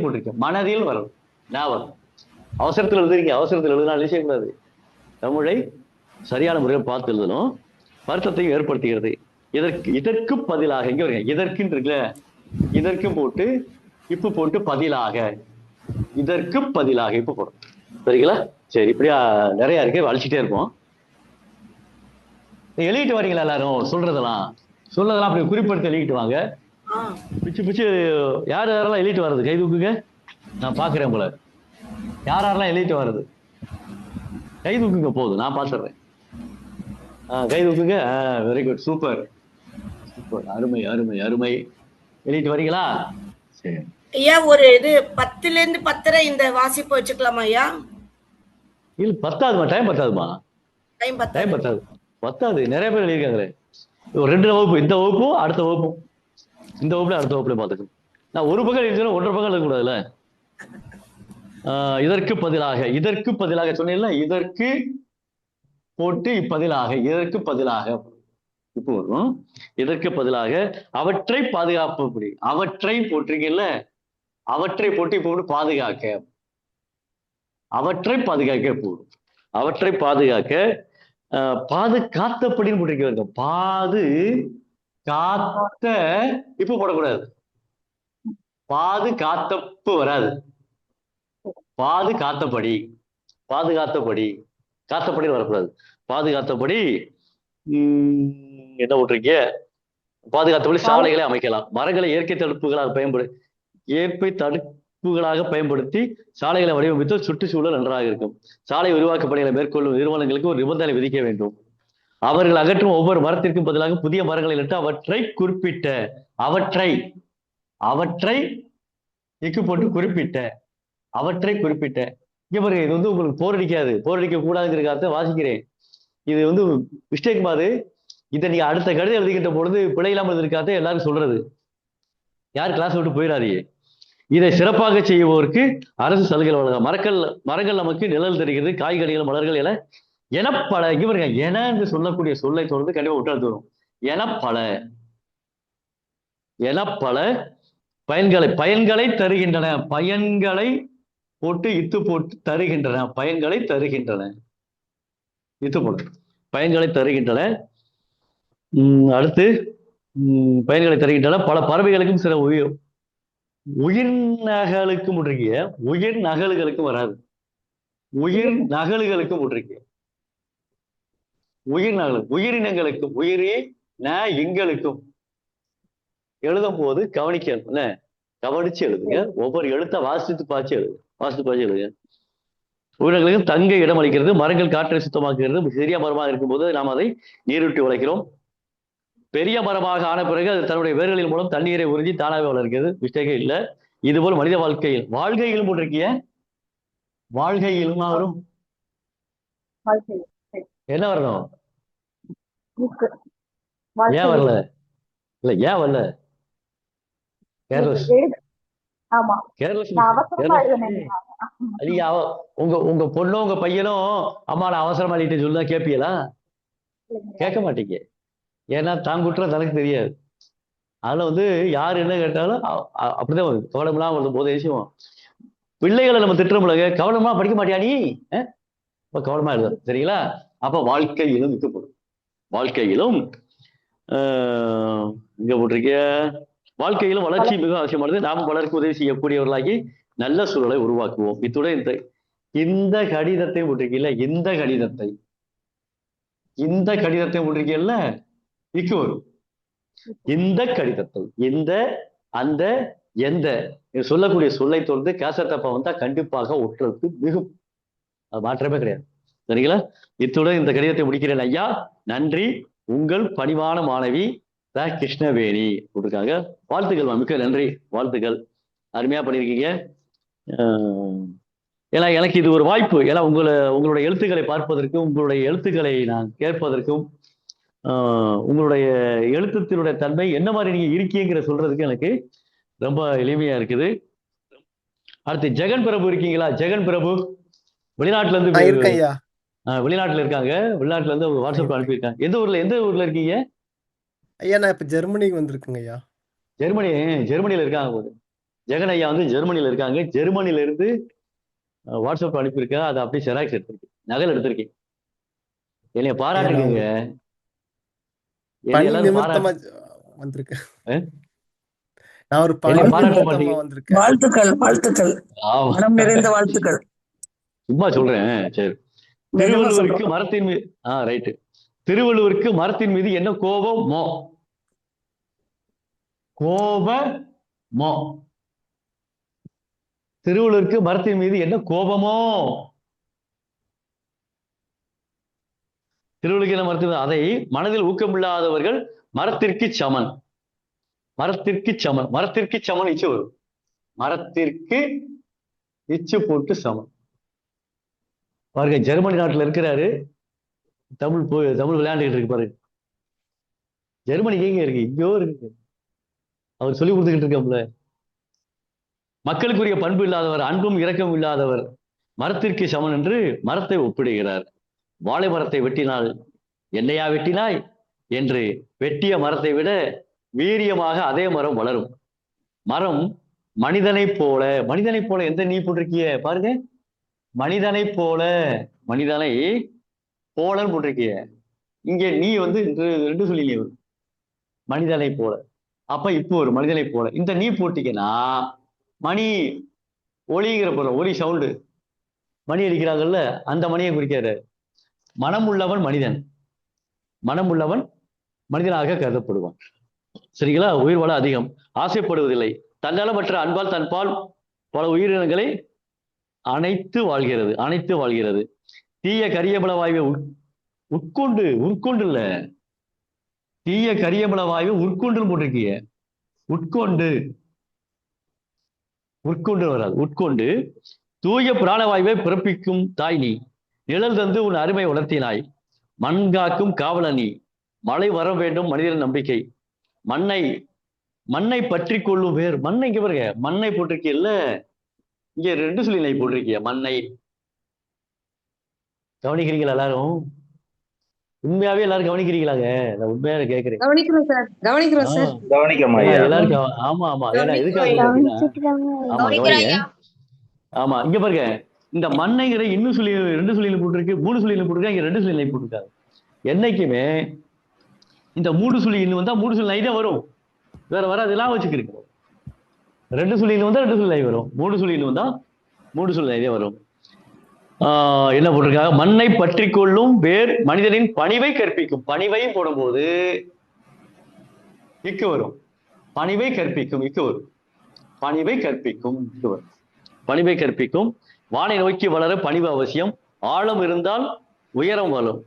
போட்டிருக்கேன். மனதில் வரும். நான் வரும். அவசரத்தில் எழுதுறீங்க. அவசரத்தில் எழுதினால் செய்யக்கூடாது. தமிழை சரியான முறையில் பார்த்து எழுதணும். வருத்தத்தையும் ஏற்படுத்துகிறது. இதற்கு பதிலாக இங்க வருங்க. இதற்குன்னு இருக்குல்ல, இதற்கு போட்டு இப்பு போட்டு பதிலாக, இதற்கு பதிலாக இப்பு போடும். சரிங்களா? சரி, இப்படியா நிறைய இருக்கு, அழிச்சிட்டே இருப்போம். எழுதிட்டு வரீங்களா எல்லாரும்? சொல்றதெல்லாம் அப்படி குறிப்பிடுத்து எழுதிட்டு வாங்க. பிச்சு யாரெல்லாம் எழுதிட்டு வர்றது கை தூக்குங்க. நான் பாக்குறேன் போல. யாரெல்லாம் எழுதிட்டு வர்றது கை தூக்குங்க. போதும், நான் பாத்துறேன். கை தூக்குங்க. வெரி குட், சூப்பர் சூப்பர், அருமை அருமை அருமை. எழுதிட்டு வரீங்களா? சரி ஐயா, ஒரு இது 10ல இருந்து 10:30 இந்த வாசிப்பு வச்சுக்கலாமா ஐயா? இல்ல, பத்தாதுமா. டைம் பத்தாதுமா. டைம் பத்தாது. நிறைய பேர் எழுதியிருக்காங்களே. ஒரு 2 வகுப்பு, இந்த வகுப்பும் அடுத்த வகுப்பும், இந்த வகுப்புல அடுத்த வகுப்புல பாத்துக்கணும். நான் ஒரு பக்கம் எழுதினா 1.5 பக்கம் எழுதக்கூடாதுல்ல. இதற்கு பதிலாக சொன்னீங்கல்ல, இதற்கு போட்டு இப்பதிலாக, இதற்கு பதிலாக இப்போ வரும். இதற்கு பதிலாக அவற்றை பாதுகாப்பு, அவற்றை போட்டிருக்கீங்கல்ல, அவற்றை போட்டு இப்போ பாதுகாக்க, அவற்றை பாதுகாக்க போடும். அவற்றை பாதுகாக்க, பாதுகாத்தபடின்னு போட்டிருக்க. பாது காத்த இப்ப போடக்கூடாது. பாதுகாத்தப்பு வராது. பாதுகாத்தபடி வரக்கூடாது. பாதுகாத்தபடி என்ன போட்டிருக்கீங்க? பாதுகாத்தபடி சாலைகளை அமைக்கலாம். மரங்களை இயற்கை தடுப்புகளாக பயன்படுத்தி சாலைகளை வடிவமைத்து சுற்றுச்சூழல் நன்றாக இருக்கும். சாலை விரிவாக்க பணிகளை மேற்கொள்ளும் நிறுவனங்களுக்கு ஒரு நிபந்தனை விதிக்க வேண்டும். அவர்கள் அகற்றும் ஒவ்வொரு மரத்திற்கும் பதிலாக புதிய மரங்களை நட்டு அவற்றை போட்டு குறிப்பிட்ட இங்க பாருங்க. இது உங்களுக்கு போரடிக்க கூடாதுங்கிறத வாசிக்கிறேன். இது மிஸ்டேக் மாதிரி. இதை நீங்க அடுத்த கடிதம் எழுதிக்கிட்ட பொழுது பிழை இல்லாமல் இருக்காத எல்லாரும் சொல்றது. யார் கிளாஸ் விட்டு போயிடாதீங்க. இதை சிறப்பாக செய்வோருக்கு அரசு சலுகை வழங்க. மரங்கள் நமக்கு நிழல் தருகிறது. காய்கறிகள், மலர்கள் எனப்பல இங்க பாருங்க. என என்று சொல்லக்கூடிய சொல்லை தொடர்ந்து கண்டிப்பா விட்டு வரும். எனப்பல பயன்களை தருகின்றன. பயன்களை போட்டு இத்து போட்டு தருகின்றன. பயன்களை தருகின்றன. இத்து போட்டு பயன்களை தருகின்றன. அடுத்து பயன்களை தருகின்றன. பல பறவைகளுக்கும் சில உயிர் நகலுக்கும் முற்றிருக்கிய. உயிர் நகல்களுக்கும் வராது. உயிர் நகல்களுக்கும் முற்றிருக்கிய. உயிர் நகல் உயிரினங்களுக்கும் எங்களுக்கும் எழுதும் போது கவனிக்கணும். கவனிச்சு எழுதுங்க. ஒவ்வொரு எழுத்த வாசித்து பாய்ச்சி எழுதுங்க. உயிரினங்களுக்கு தங்க இடம் அளிக்கிறது. மரங்கள் காற்றை சுத்தமாக்குகிறது. சிறிய மரமாக இருக்கும்போது நாம் அதை நீரூற்றி வளர்க்கிறோம். பெரிய மரமாக ஆன பிறகு அது தன்னுடைய வேர்களின் மூலம் தண்ணீரை உறிஞ்சி தானாகவே வளர்க்கிறது. மிஸ்டேக்கே இல்லை. இதுபோல் மனித வாழ்க்கையிலும் போட்டிருக்கிய வாழ்கையிலுமா வரும்? வாழ்க்கை. சரி. என்ன வரணும்? இருக்கு. ஏன் வாழ்க்கையில். வரல? இல்ல ஏன் வரல? கேர்லெஸ். எழுது. ஆமா. கேர்லெஸ் நான் அவசரமா கேர்லெஸ் எழுதுனேன். ஐயா, உங்க உங்க பொண்ணும் உங்க பையனும் அம்மா நான் அவசரமா எழுதிட்டு சொல்லுதா கேட்பீங்களா? கேட்க மாட்டீங்க. ஏன்னா தான் குற்றம் தனக்கு தெரியாது. அதுல வந்து யார் என்ன கேட்டாலும் அப்படிதான் வருது. கவனம்லாம் வருது போதே விஷயம். பிள்ளைகளை நம்ம திட்டமில்லைங்க, கவனமா படிக்க மாட்டியா நீ? இப்ப கவனமா எழுத சரிங்களா? அப்ப வாழ்க்கையிலும் விற்கப்படும். வாழ்க்கையிலும் இங்க போட்டிருக்க வாழ்க்கையிலும் வளர்ச்சி மிக அவசியமானது. நாம் வளர்க்க உதவி செய்யக்கூடியவர்களாகி நல்ல சூழலை உருவாக்குவோம். இத்துடன் இந்த கடிதத்தை போட்டிருக்கீல்ல, இந்த கடிதத்தை போட்டிருக்கீல்ல, இக்கு வரும். இந்த கடிதத்தை, இந்த, அந்த, எந்த சொல்லக்கூடிய சொல்லை தொடர்ந்து கேசத்தப்ப வந்தா கண்டிப்பாக ஒட்டுறதுக்கு மிகும். அது மாற்றமே கிடையாது. சரிங்களா? இத்துடன் இந்த கடிதத்தை முடிக்கிறேன் ஐயா. நன்றி. உங்கள் பணிவான மாணவி கிருஷ்ணவேணி போட்டிருக்காங்க. வாழ்த்துக்கள், மிக்க நன்றி, வாழ்த்துக்கள். அருமையா பண்ணியிருக்கீங்க. ஏன்னா எனக்கு இது ஒரு வாய்ப்பு. ஏன்னா உங்களுடைய எழுத்துக்களை பார்ப்பதற்கும், உங்களுடைய எழுத்துக்களை நான் கேட்பதற்கும், உங்களுடைய எழுத்துத்தினுடைய தன்மை என்ன மாதிரி நீங்க இருக்கீங்கிற சொல்றதுக்கு எனக்கு ரொம்ப எளிமையா இருக்குது. அடுத்து ஜெகன் பிரபு இருக்கீங்களா? ஜெகன் பிரபு வெளிநாட்டுல இருந்து வெளிநாட்டுல இருக்காங்க. வெளிநாட்டுல இருந்து அவங்க வாட்ஸ்அப்ல அனுப்பியிருக்காங்க. எந்த ஊர்ல இருக்கீங்க ஐயா? நான் இப்ப ஜெர்மனிக்கு வந்திருக்கேங்க ஐயா. ஜெர்மனியில இருக்காங்க போது. ஜெகன் ஐயா வந்து ஜெர்மனியில இருக்காங்க. ஜெர்மனியில இருந்து வாட்ஸ்அப் அனுப்பியிருக்கேன். அதை அப்படியே செராக்ஸ் எடுத்திருக்கேன், நகல் எடுத்திருக்கேன். என்னைய பாராட்டுங்க. வாழ்த்துக்கள், வாழ்த்துக்கள், மனம் நிறைந்த வாழ்த்துக்கள். சும்மா சொல்றேன். சரி. திருவள்ளுவருக்கு மரத்தின் மீது ரைட்டு. திருவள்ளுவருக்கு மரத்தின் மீது என்ன கோபமோ? திருவள்ளுவருக்கு மரத்தின் மீது என்ன கோபமோ? திருவள்ளுவருக்கு என்ன மரத்தின் மீது? அதை மனதில் ஊக்கமில்லாதவர்கள் மரத்திற்கு சமன். மரத்திற்கு சமன் இச்சு வரும். மரத்திற்கு இச்சு போட்டு சமன். பாருங்க, ஜெர்மனி நாட்டுல இருக்கிறாரு. தமிழ் விளையாண்டுகிட்டு இருக்கு பாருங்க. ஜெர்மனிக்கு எங்க இருக்கு? இங்கோ இருக்கு. அவர் சொல்லி கொடுத்துக்கிட்டு இருக்கோம்ல. மக்களுக்குரிய பண்பு இல்லாதவர், அன்பும் இரக்கம் இல்லாதவர் மரத்திற்கு சமன் என்று மரத்தை ஒப்பிடுகிறார். வாழை மரத்தை வெட்டினால் என்னையா வெட்டினாய் என்று வெட்டிய மரத்தை விட வீரியமாக அதே மரம் வளரும். மரம் மனிதனை போல எந்த நீ போட்டிருக்கிய பாருங்க. மனிதனை போலன்னு போட்டிருக்கிய. இங்க நீ வந்து ரெண்டு சொல்லிங்க. மனிதனை போல. அப்ப இப்போ ஒரு மனிதனை போல இந்த நீ போட்டிங்கன்னா மணி ஒளிங்கிற போற ஒலி சவுண்டு, மணி அடிக்கிறாங்கல்ல, அந்த மணியை குறிக்கிறாரு. மனம் உள்ளவன் மனிதனாக கருதப்படுவான். சரிங்களா? உயிர் வாழ அதிகம் ஆசைப்படுவதில்லை. தன்னலமற்ற அன்பால் தன்பால் பல உயிரினங்களை அனைத்து வாழ்கிறது. தீய கரியமல வாயுவை உட்கொண்டு இல்ல, தீய கரியமல வாயு உட்கொண்டு போட்டிருக்கீங்க. உட்கொண்டு வராது. உட்கொண்டு தூய பிராணவாயுவை பிறப்பிக்கும் தாய் நீ. நிழல் தந்து உன் அருமை உணர்த்தினாய். மண் காக்கும் காவலனி. மழை வர வேண்டும் மனிதன் நம்பிக்கை. மண்ணை பற்றி கொள்ளும் பேர். மண்ணை இங்க பாருங்க, மண்ணை போட்டிருக்கீல்ல, இங்க ரெண்டு சொல்லி போட்டிருக்கிய. மண்ணை கவனிக்கிறீங்களா எல்லாரும்? உண்மையாவே எல்லாரும் கவனிக்கிறீங்களாங்க? நான் உண்மையா கேட்கிறேன். எல்லாரும் ஆமா. ஏன்னா எதுக்காக கவனிங்க. ஆமா, இங்க பாருங்க, இந்த மண்ணைங்கிற இன்னும் சொல்லி ரெண்டு சொல்லியில போட்டிருக்கு, மூணு சொல்லியில போட்டிருக்கா, இங்க ரெண்டு சொல்லியில போட்டிருக்காங்க. என்னைக்குமே இந்த மூணு சொல்லி இன்னும் வந்தா மூணு சொல்லி தான் வரும், வேற அதெல்லாம் வச்சுக்கிருக்கு. ரெண்டு சொல்லியில வந்தா ரெண்டு சொல்லி வரும், மூணு சொல்லியில வந்தா மூணு சொல்லி வரும். என்ன போட்டிருக்காங்க? மண்ணை பற்றி கொள்ளும் வேர் மனிதனின் பணிவை கற்பிக்கும். பணிவையும் போடும்போது இக்கு வரும். பணிவை கற்பிக்கும் இக்கு வரும். பணிவை கற்பிக்கும். வானை நோக்கி வளர பணிவு அவசியம். ஆழம் இருந்தால் உயரம் வரும்.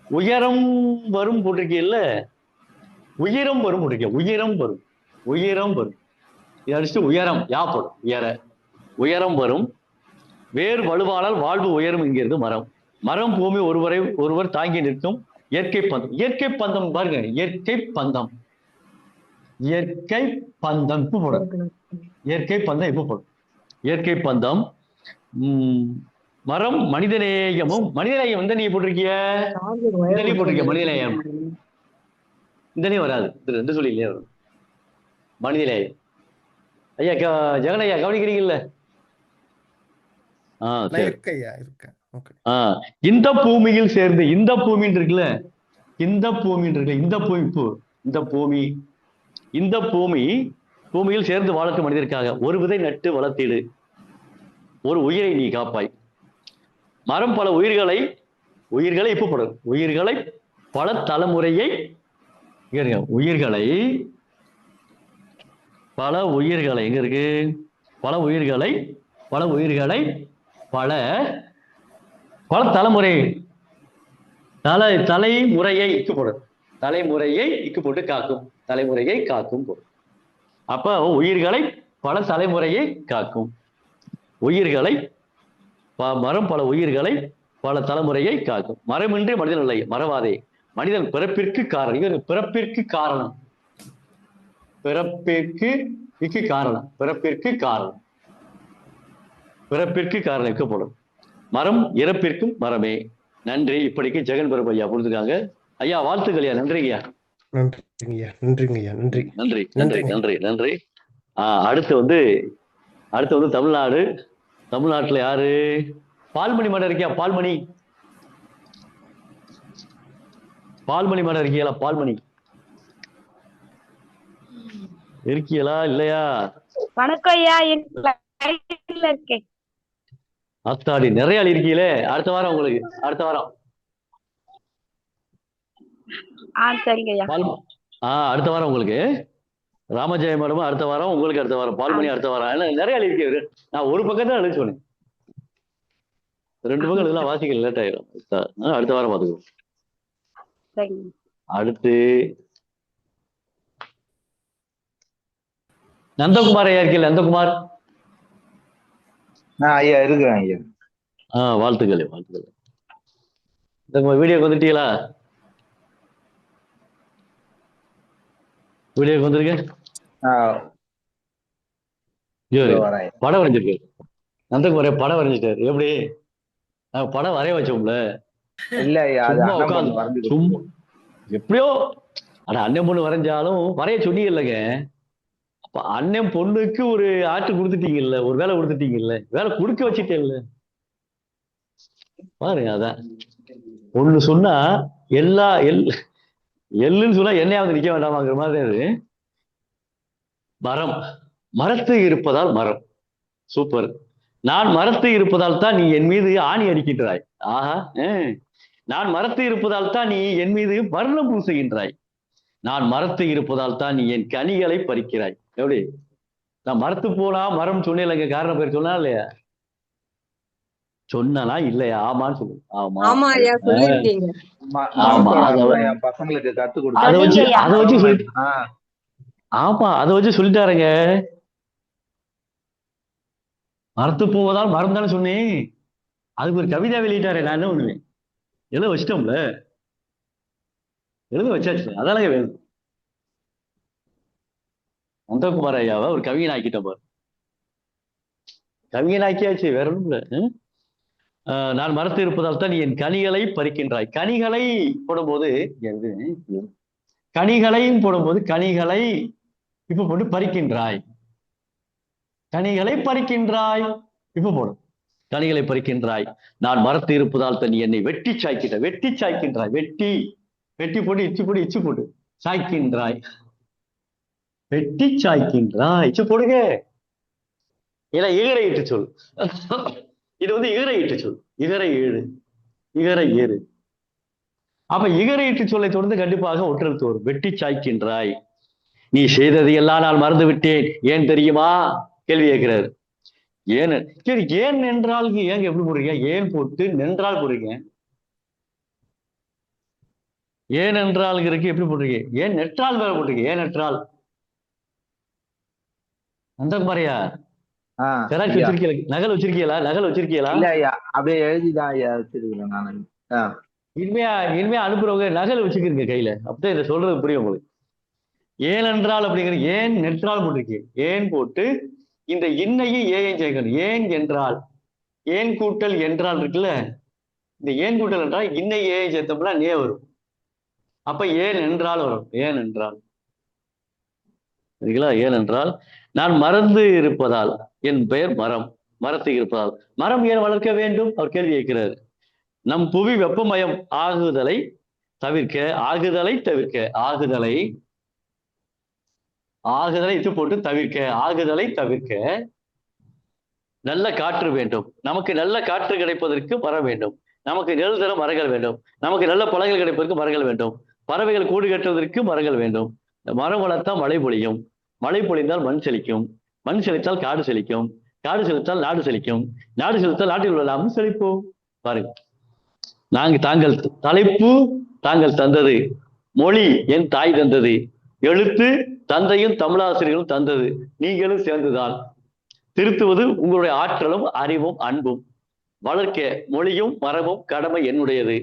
உயரம் வரும் போட்டிருக்கீல்ல, உயரம் வரும் போட்டிருக்க. உயரம் வரும். இதை அடிச்சுட்டு உயரம் யாப்படும். உயரம் வரும். வேறு வலுவானால் வாழ்வு உயரும் என்கிறது மரம். மரம் பூமி ஒருவர் தாங்கி நிற்கும் இயற்கை பந்தம். இயற்கை பந்தம் பாருங்க, இயற்கை பந்தம். இயற்கை பந்தம் இப்ப போடும். இயற்கை பந்தம் இப்ப போடும். இயற்கை பந்தம். மரம் மனிதநேயமும். மனிதநேயம் எந்த நீ போட்டிருக்கிய? இந்த நீ போட்டிருக்கிய மனிதநேயம். இந்த நீ வராது. ரெண்டு சொல்லி இல்லையா வரும் மனிதநேயம். ஐயா ஜெகன் ஐயா கவனிக்கிறீங்கல்ல? இந்த பூமியில் சேர்ந்து, இந்த பூமின்னு இருக்குல்ல, இந்த பூமின்னு இருக்குல்ல, இந்த பூமியில் சேர்ந்து வாழட்டும் மனிதருக்காக ஒரு விதை நட்டு வளர்த்திடு, ஒரு உயிரை நீ காப்பாய். மரம் பல உயிர்களை இப்ப போடும். உயிர்களை பல தலைமுறையை பல உயிர்களை எங்க இருக்கு? பல உயிர்களை பல தலைமுறை தலைமுறையை இக்கு போடும். தலைமுறையை இக்கு போட்டு காக்கும். தலைமுறையை காக்கும் போடும். அப்ப உயிர்களை பல தலைமுறையை காக்கும். உயிர்களை மரம் பல உயிர்களை பல தலைமுறையை காக்கும். மரமின்றி மனிதன் இல்லை, மறவாதே. மனிதன் பிறப்பிற்கு காரணம். இவர் பிறப்பிற்கு காரணம். பிறப்பிற்கு காரணம் இருக்கப்படும். மரம் இறப்பிற்கும் மரமே. நன்றி. இப்படிக்கு ஜெகன் பிரபு ஐயா கொடுத்துருக்காங்க. ஐயா வாழ்த்துக்கள் ஐயா. நன்றிங்கய்யா. நன்றி. அடுத்து வந்து தமிழ்நாடு. தமிழ்நாட்டுல யாரு? பால்மணி மடம் இருக்கியா? பால்மணி மடம் இருக்கியா? பால்மணி இருக்கியலா இல்லையா? வணக்கம் ஐயா. அத்தாடி நிறைய ஆள் இருக்கீங்களே. அடுத்த வாரம் உங்களுக்கு. அடுத்த வாரம் உங்களுக்கு ராமஜெய மேடம் அடுத்த வாரம், உங்களுக்கு அடுத்த வாரம், பால்மணி அடுத்த வாரம். நிறைய ஆள் இருக்கீங்க. நான் ஒரு பக்கம் தான் எழுதி சொன்னேன். 2 பக்கம் இதெல்லாம் வாசிக்க லேட் ஆயிடும். அடுத்த வாரம் பாத்துக்கோ. அடுத்து நந்தகுமார் ஐயா இருக்கீங்க? நந்தகுமார் ஐயா இருக்கிறேன் ஐயா. வாழ்த்துக்கள். வீடியோக்கு வந்துட்டீங்களா? வீடியோக்கு வந்துருங்க. படம் வரைஞ்சிருக்கு நந்தகுமார். படம் வரைஞ்சிட்டாரு. எப்படி படம் வரைய வச்சோம்ல? இல்ல சும்மா எப்படியோ அண்ணன் பொண்ணு வரைஞ்சாலும் வரைய சொன்னீங்க இல்லைங்க. அண்ணன் பொண்ணுக்கு ஒரு ஆட்டு கொடுத்துட்டீங்கல்ல, ஒரு வேலை கொடுத்துட்டீங்கல்ல, வேலை கொடுக்க வச்சுட்டேன்ல பாருங்க. அதான் ஒண்ணு சொன்னா எள்ளுன்னு சொன்னா என்னையாவது நிக்க வேண்டாமாங்கிற மாதிரி. அது மரத்து இருப்பதால் மரம். சூப்பர். நான் மரத்து இருப்பதால் தான் நீ என் மீது ஆணி அடிக்கின்றாய். ஆஹா. நான் மரத்து இருப்பதால் தான் நீ என் மீது வர்ணம் பூசுகின்றாய். நான் மரத்து இருப்பதால் தான் நீ என் கனிகளை பறிக்கிறாய். எப்படி நான் மரத்து போனா மரம் சொன்னேன். காரணம் பேர் சொன்னா இல்லையா? சொன்னா இல்லையா? ஆமான்னு சொல்லு. பசங்களுக்கு கத்து கொடுத்து அதை வச்சு சொல்லிட்டாருங்க. மரத்து போவதால் மரம் தானே சொன்னேன். அதுக்கு ஒரு கவிதை வெளியிட்டாரு. நான் என்ன பண்ணுவேன்? எழுத வச்சிட்டோம்ல, எழுத வச்சாச்சு. அதானங்க வேணும். நந்தகுமார் ஐயாவை ஒரு கவிஞன் ஆக்கிட்டோம் பாரு. கவிஞன் ஆக்கியாச்சு, வேற ஒன்றும் இல்லை. நான் மரத்து இருப்பதால் தான் நீ என் கனிகளை பறிக்கின்றாய். கனிகளை போடும்போது கனிகளை இப்ப போட்டு பறிக்கின்றாய். கனிகளை பறிக்கின்றாய் இப்ப போடும். கனிகளை பறிக்கின்றாய். நான் மரத்து இருப்பதால் தான் நீ என்னை வெட்டி சாய்க்கின்றாய். வெட்டி போட்டு இச்சு போட்டு சாய்க்கின்றாய். வெட்டி சாய்க்கின்றாய். இச்சு போடுங்க. ஏன்னா ஈகரை இட்டு சொல். இது வந்து இகரை இட்டு சொல். இகரை ஏறு. அப்ப இகரை இட்டு சொல்லை தொடர்ந்து கண்டிப்பாக ஒற்றெழுத்து வரும். வெட்டி சாய்க்கின்றாய். நீ செய்தது எல்லாம் நான் மறந்து விட்டேன். ஏன் தெரியுமா? கேள்வி கேட்கிறாரு. ஏன் என்றால் ஏங்க எப்படி போடுறீங்க? ஏன் போட்டு நின்றால் போடுறீங்க. ஏன் என்றால் இருக்கு எப்படி போடுறீங்க? ஏன் நெற்றால் வேற போட்டுருக்கீங்க. ஏன் நெற்றால்? நந்தகுமாரியா ஜெராக்ஸ் ஐயா வச்சிருக்கீங்களா? நகல் வச்சிருக்கீங்களா? நகல் வச்சிருக்கீங்களா? இல்ல ஐயா அப்படியே எழுதிதான் ஐயா வச்சிருக்கிறேன் நான். ஆ, இனிமையா அனுப்புறவங்க நகல் வச்சுக்கிறீங்க கையில, அப்பதான் இதை சொல்றது புரியும் உங்களுக்கு. ஏனென்றால் அப்படிங்கிறது ஏன் நெற்றால் போட்டிருக்கு. ஏன் போட்டு இந்த இன்னையும் ஏன் சேர்க்கணும். ஏன் என்றால், ஏன் கூட்டல் என்றால் இருக்குல்ல, இந்த ஏன் கூட்டல் என்றால் இன்னை ஏன் சேர்த்தோம்னா நே வரும். அப்ப ஏன் என்றால் வரும். ஏன் என்றால் சரிங்களா? ஏனென்றால் நான் மறந்து இருப்பதால் என் பெயர் மரம். மரத்தை இருப்பதால் மரம் ஏன் வளர்க்க வேண்டும் அவர் கேள்வி கேட்கிறார். நம் புவி வெப்பமயம் ஆகுதலை தவிர்க்க, ஆகுதலை இது போட்டு தவிர்க்க, ஆகுதலை தவிர்க்க நல்ல காற்று வேண்டும். நமக்கு நல்ல காற்று கிடைப்பதற்கு மரம் வேண்டும். நமக்கு நிழல் தர மரங்கள் வேண்டும். நமக்கு நல்ல பழங்கள் கிடைப்பதற்கு மரங்கள் வேண்டும். பறவைகள் கூடு கட்டுவதற்கு மரங்கள் வேண்டும். மரம் வளர்த்தால் மழை பொழியும். மழை பொழிந்தால் மண் செழிக்கும். மண் செழித்தால் காடு செழிக்கும். காடு செழித்தால் நாடு செழிக்கும். நாடு செழித்தால் நாட்டில் உள்ள நாமும் செழிப்போம். பாருங்க, தாங்கள் தலைப்பு தாங்கள் தந்தது, மொழி என் தாய் தந்தது, எழுத்து தந்தையும் தமிழாசிரியர்களும் தந்தது, நீங்களும் சேர்ந்துதான். திருத்துவது உங்களுடைய ஆற்றலும் அறிவும் அன்பும். வளர்க்க மொழியும் மரபும் கடமை என்னுடையது.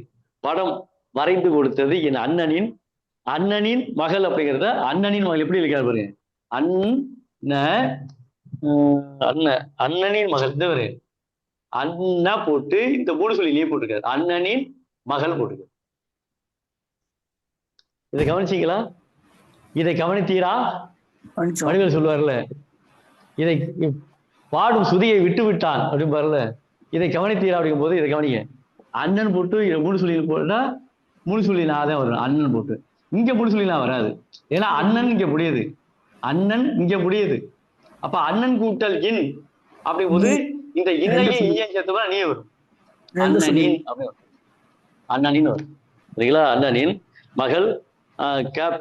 படம் வரைந்து கொடுத்தது என் அண்ணனின் மகள். அப்படிங்கிறத அண்ணனின் மகள் எப்படி இருக்காரு பாருங்க. அண்ணனின் மகள். இந்த அண்ணா போட்டு இந்த மூணு சொல்லிலேயே போட்டிருக்காரு. அண்ணனின் மகள் போட்டுக்க. இதை கவனிச்சீங்களா? இதை கவனித்தீரா? வடிவேல் சொல்லுவார்ல, இதை பாடும் சுதியை விட்டு விட்டான் அப்படின்னு பாருல. இதை கவனித்தீரா அப்படிங்கும் போது இதை கவனிங்க. அண்ணன் போட்டு மூணு சொல்லியில் போட்டா மூணு சொல்லி நான் தான் வரும். அண்ணன் போட்டு இங்க மூணு சொல்லி நான் வராது. ஏன்னா அண்ணன் இங்க முடியுது, அண்ணன் இங்க முடியுது. அப்ப அண்ணன் கூட்டல் இன் அப்படிங்கும் போது இந்த இன்னையே ஈயன் சேர்த்தா நீ வரும். அண்ணனின் அண்ணனின் வரும். சரிங்களா? அண்ணனின் மகள்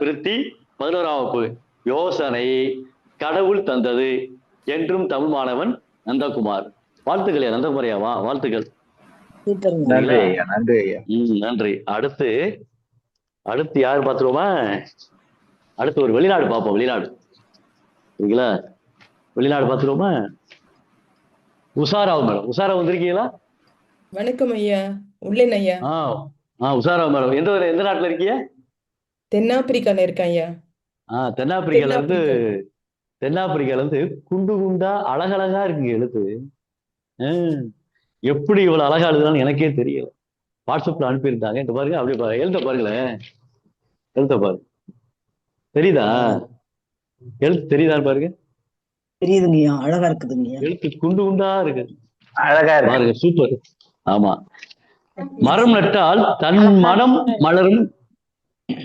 பிரித்தி 11ஆம் வகுப்பு. யோசனை கடவுள் தந்தது என்றும் தமிழ் மாணவன் நந்தகுமார். வாழ்த்துக்கள் நந்தகுமாரியாவா, வாழ்த்துக்கள். நன்றி ஐயா, நன்றி ஐயா. நன்றி. அடுத்து யாரு பார்த்துருவோமா? அடுத்து ஒரு வெளிநாடு பார்ப்போம். வெளிநாடு சரிங்களா? வெளிநாடு பார்த்துருவோமா? உஷாராவ் மேடம். உஷாராவ் வந்திருக்கீங்களா? வணக்கம் ஐயா. உள்ளேன் ஐயா. உஷாராவ் மேடம் எந்த நாட்டுல இருக்கீங்க? தென்னாப்பிரிக்கால இருக்கேன் ஐயா. தென்னாப்பிரிக்கால இருந்து குண்டு குண்டா அழகழகா இருக்குங்க எழுத்து. எப்படி இவ்வளவு அழகா எழுதுனாலும் எனக்கே தெரியல. வாட்ஸ்அப்ல அனுப்பியிருந்தாங்க. இந்த பாருங்க, அப்படி பாருங்க, எழுத பாருங்களேன். எழுத பாருங்க, தெரியுதா? எழுத்து தெரியுதான்னு பாருங்க. தெரியுதுங்கய்யா, அழகா இருக்குதுங்கய்யா. எழுத்து குண்டு குண்டா இருக்கு, அழகா இருக்கு பாருங்க, சூப்பர். ஆமா. மரம் நட்டால் தன் மனம் மலரும்.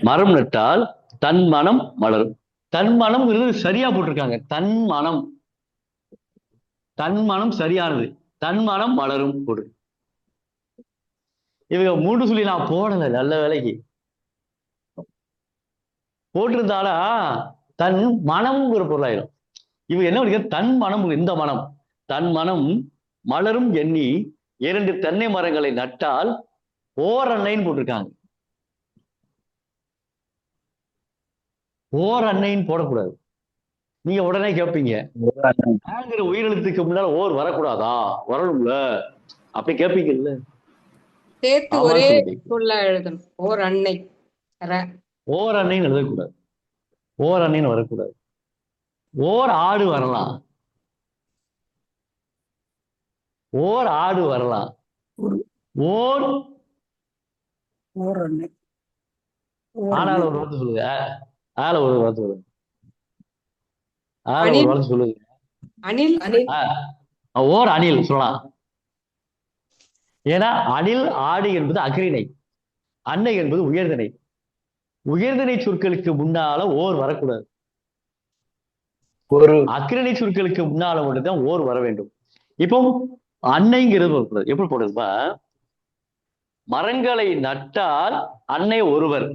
மரம் நட்டால் தன் மனம் மலரும். தன் மனம் சரியா போட்டிருக்காங்க. தன் மனம் சரியானது. தன் மனம் மலரும் போடு. இவங்க மூன்று சொல்லி நான் போடல, நல்ல வேலைக்கு போட்டிருந்தாலா தன் மனம் ஒரு பொருளாயிரும். இவங்க என்ன படிக்க, தன் மனம், இந்த மனம் தன் மனம் மலரும் எண்ணி 2 தென்னை மரங்களை நட்டால் ஓர் அன்னைன்னு போட்டிருக்காங்க. ஓர் அன்னைன்னு போடக்கூடாது. நீங்க உடனே கேட்பீங்க, உயிரெழுத்துக்கு முன்னால ஓர் வரக்கூடாதா? வரணும்ல அப்படி கேட்பீங்கல்ல. சேர்த்து ஒரே சொல்ல எழுதணும். ஓர் அன்னை. ஓர் அன்னைன்னு எழுதக்கூடாது. ஓர் அன்னைன்னு வரக்கூடாது. ஓர் ஆடு வரலாம். ஓர் ஆடு வரலாம். ஓர் அன்னை. ஆனால ஒரு வார்த்தை சொல்லுங்க. ஆல ஒரு வார்த்தை சொல்லுங்க. ஆல ஒரு வார்த்தை சொல்லுங்க. அணில். ஓர் அணில் சொல்லலாம். ஏன்னா அணில் ஆடு என்பது அக்ரிணை, அன்னை என்பது உயர்திணை. உயர்திணை சொற்களுக்கு முன்னால ஓர் வரக்கூடாது. ஒரு அக்ரிணை சொற்களுக்கு முன்னால மட்டும்தான் ஓர் வர வேண்டும். இப்போ அன்னைங்கிறது வரக்கூடாது. எப்படி போடுறதுப்பா? மரங்களை நட்டால் அன்னை ஒருவர்.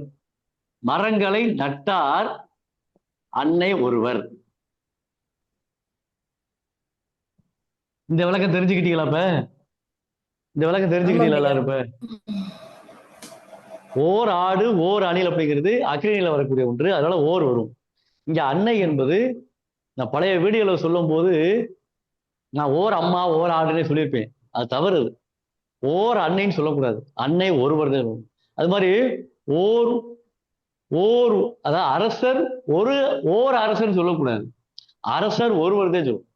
மரங்களை நட்டார் அன்னை ஒருவர். இந்த விளக்கம் தெரிஞ்சுக்கிட்டீங்களா? இப்ப இந்த விளக்கம் தெரிஞ்சுக்கிட்டீங்களா எல்லாரும்? இப்ப ஓர் ஆடு ஓர் அணில் அப்படிங்கிறது அக்ரிணையில வரக்கூடிய ஒன்று, அதனால ஓர் வரும். இங்க அன்னை என்பது நான் பழைய வீடியோல சொல்லும் போது நான் ஓர் அம்மா ஓர் ஆடுன்னு சொல்லியிருப்பேன், அது தவறு. அது ஓர் அன்னைன்னு சொல்லக்கூடாது, அன்னை ஒருவர் தான். அது மாதிரி ஓர் ஓர் அதாவது அரசர் ஓர் அரசர் சொல்லக்கூடாது, அரசர் ஒருவர் தான் சொல்லும்.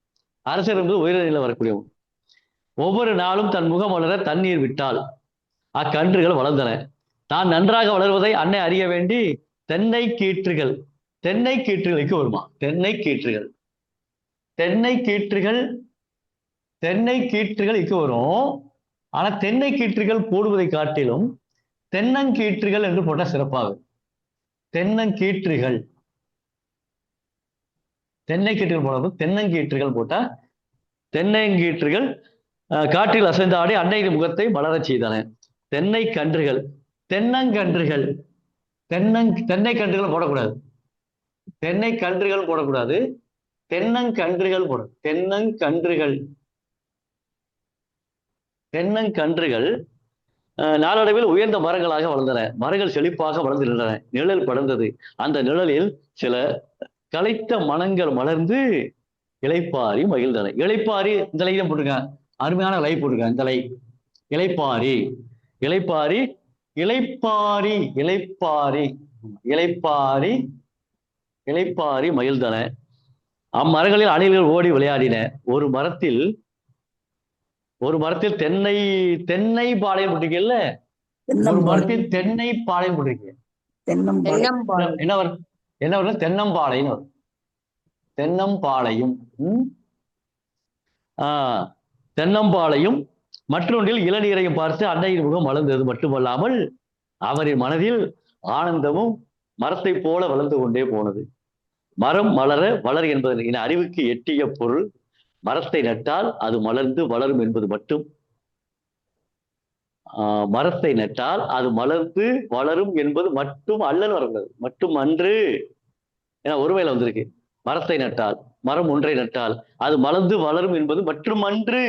அரசர் என்பது உயர்நிலையில் வரக்கூடியவன். ஒவ்வொரு நாளும் தன் முகம் வளர தண்ணீர் விட்டால் அக்கன்றுகள் வளர்ந்தன. தான் நன்றாக வளர்வதை அன்னை அறிய வேண்டி தென்னை கீற்றுகள் வருமா? தென்னை கீற்றுகள் இக்கு வரும். ஆனா தென்னை கீற்றுகள் போடுவதை காட்டிலும் தென்னங்கீற்றுகள் என்று போட்டா சிறப்பாகும். தென்னங்கீற்றுகள் போடாது, தென்னங்கீற்றுகள் போட்டா தென்னங்கீற்றுகள் காற்றில் அசைந்தாடி அன்னையின் முகத்தை மலரச் செய்தன. தென்னை கன்றுகள் தென்னங்கன்றுகள் போடக்கூடாது, தென்னங்கன்றுகள் போடும். தென்னங்கன்றுகள் நாளடைவில் உயர்ந்த மரங்களாக வளர்ந்தன. மரங்கள் செழிப்பாக வளர்ந்து நின்றன. நிழல் படர்ந்தது. அந்த நிழலில் சில களைத்த மனங்கள் மலர்ந்து இளைப்பாரி மகிழ்ந்தன. இளைப்பாரி இந்த லை தான் போட்டிருக்கேன், அருமையான லை போட்டிருக்கேன். இந்த லை இளைப்பாரி மகிழ்ந்தன. அம்மரங்களில் அணில்கள் ஓடி விளையாடின. ஒரு மரத்தில் தென்னை பாளையம் போட்டிருக்கீங்கல்ல, ஒரு மரத்தில் தென்னை பாளையம் போட்டிருக்கீங்க. என்ன வரும்? தென்னம்பாளையம் வரும். தென்னம்பாளையும். மற்றொன்றில் இளநீரையும் பார்த்து அன்னையின் முகம் வளர்ந்தது மட்டுமல்லாமல் அவரின் மனதில் ஆனந்தமும் மரத்தை போல வளர்ந்து கொண்டே போனது. மரம் வளர் என்பதன் அறிவுக்கு எட்டிய பொருள். மரத்தை நட்டால் அது மலர்ந்து வளரும் என்பது மட்டும். மரத்தை நட்டால் அது மலர்ந்து வளரும் என்பது மட்டும் அல்லன்னு வரக்கூடாது, மட்டும் அன்று. ஏன்னா ஒருமையில வந்திருக்கு. மரத்தை நட்டால், மரம் ஒன்றை நட்டால் அது மலர்ந்து வளரும் என்பது மட்டுமன்று.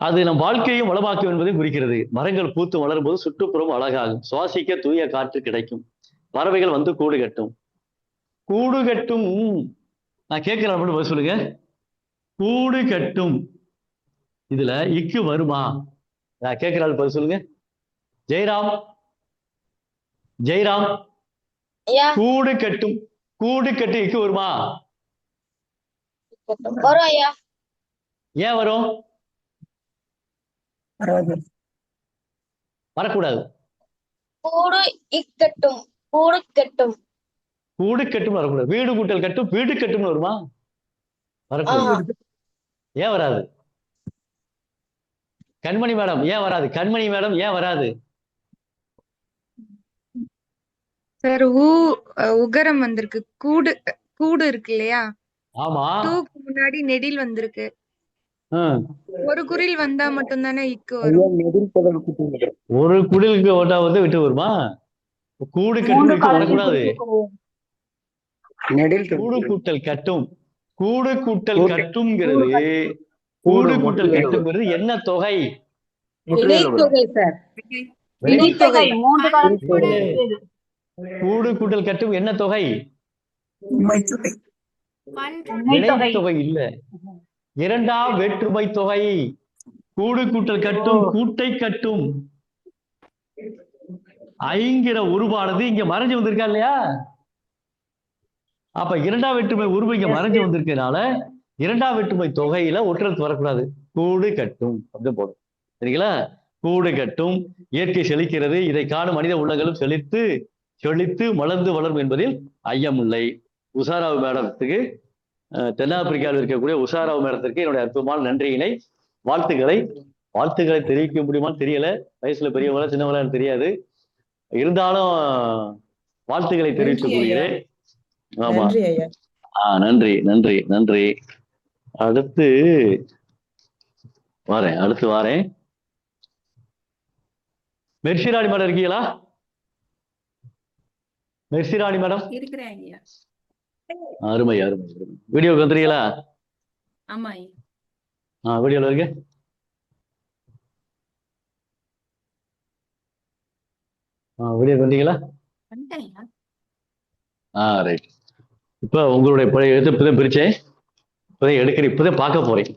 அது நம் வாழ்க்கையும் வளமாக்கும் என்பதை குறிக்கிறது. மரங்கள் பூத்து வளரும் போது சுற்றுப்புறம் அழகாகும். சுவாசிக்க தூய காற்று கிடைக்கும். பறவைகள் வந்து கூடு கட்டும். நான் கேட்கிறேன், மட்டும் பதில் சொல்லுங்க. கூடு கட்டும், இதுல இக்கு வருமா? நான் கேட்கிறாள், பதில் சொல்லுங்க. ஜெயராம் கூடு கட்டும் இக்கு வருமா? ஏன் வரும்? வரக்கூடாது. கூடு கட்டும் வரக்கூடாது. வீடு கூட்டல் கட்டும் வீடு கட்டும் வருமா? வரக்கூடாது. ஏன் வராது? கண்மணி மேடம் ஏன் வராது? சார் உகரம் வந்திருக்கு. கூடு இருக்கு இல்லையா? ஆமா. டூக்கு முன்னாடி நெடில் வந்திருக்கு. ஒரு குரில் வந்தா மட்டும்தானே இக்கு வரும். ஒரு குடிலுக்கு ஓட்டா வந்து விட்டு வருமா? கூடு கட்டும் வரக்கூடாது. கூடு கூட்டல் கட்டும்ங்கிறது என்ன தொகை? கூடு கூட்டல் கட்டும் என்ன தொகை? தொகை இல்ல, இரண்டாம் வேற்றுமை தொகை. கூடு கூட்டல் கட்டும் கூட்டை கட்டும். ஐங்கிற உருவானது இங்க மறைஞ்சு வந்திருக்கா இல்லையா? அப்ப இரண்டாம் வேற்றுமை உருவு இங்க மறைஞ்சு வந்திருக்கனால இரண்டாம் வேற்றுமை தொகையில ஒற்றெழுத்து வரக்கூடாது. கூடு கட்டும் அப்படி போடும். சரிங்களா? கூடு கட்டும். இயற்கை செழிக்கிறது. இதை காணும் மனித உள்ளங்களும் செழித்து மலர்ந்து வளரும் என்பதில் ஐயமில்லை. உஷாராவ் மேடத்துக்கு, தென்னாப்பிரிக்காவில் இருக்கக்கூடிய உஷாராவ் மேடத்திற்கு என்னுடைய அற்புதமான நன்றியினை, வாழ்த்துக்களை தெரிவிக்க முடியுமான்னு தெரியல. வயசுல பெரியவங்களா சின்னவங்களா தெரியாது. இருந்தாலும் வாழ்த்துக்களை தெரிவித்துக் கொள்கிறேன். ஆமா, நன்றி. அடுத்து வாரேன். மெர்சிராணி மேடம் இருக்கீங்களா? மெர்சிராணி மேடம் அருமை. வீடியோக்கு வந்துறீங்களா? வீடியோல இருக்கு. வீடியோ வந்தீங்களா? ரைட். இப்போ உங்களுடைய இது இப்பதான் பிரிச்சேன், இப்பதான் எடுக்கிறேன், இப்பதான் பார்க்க போறேன்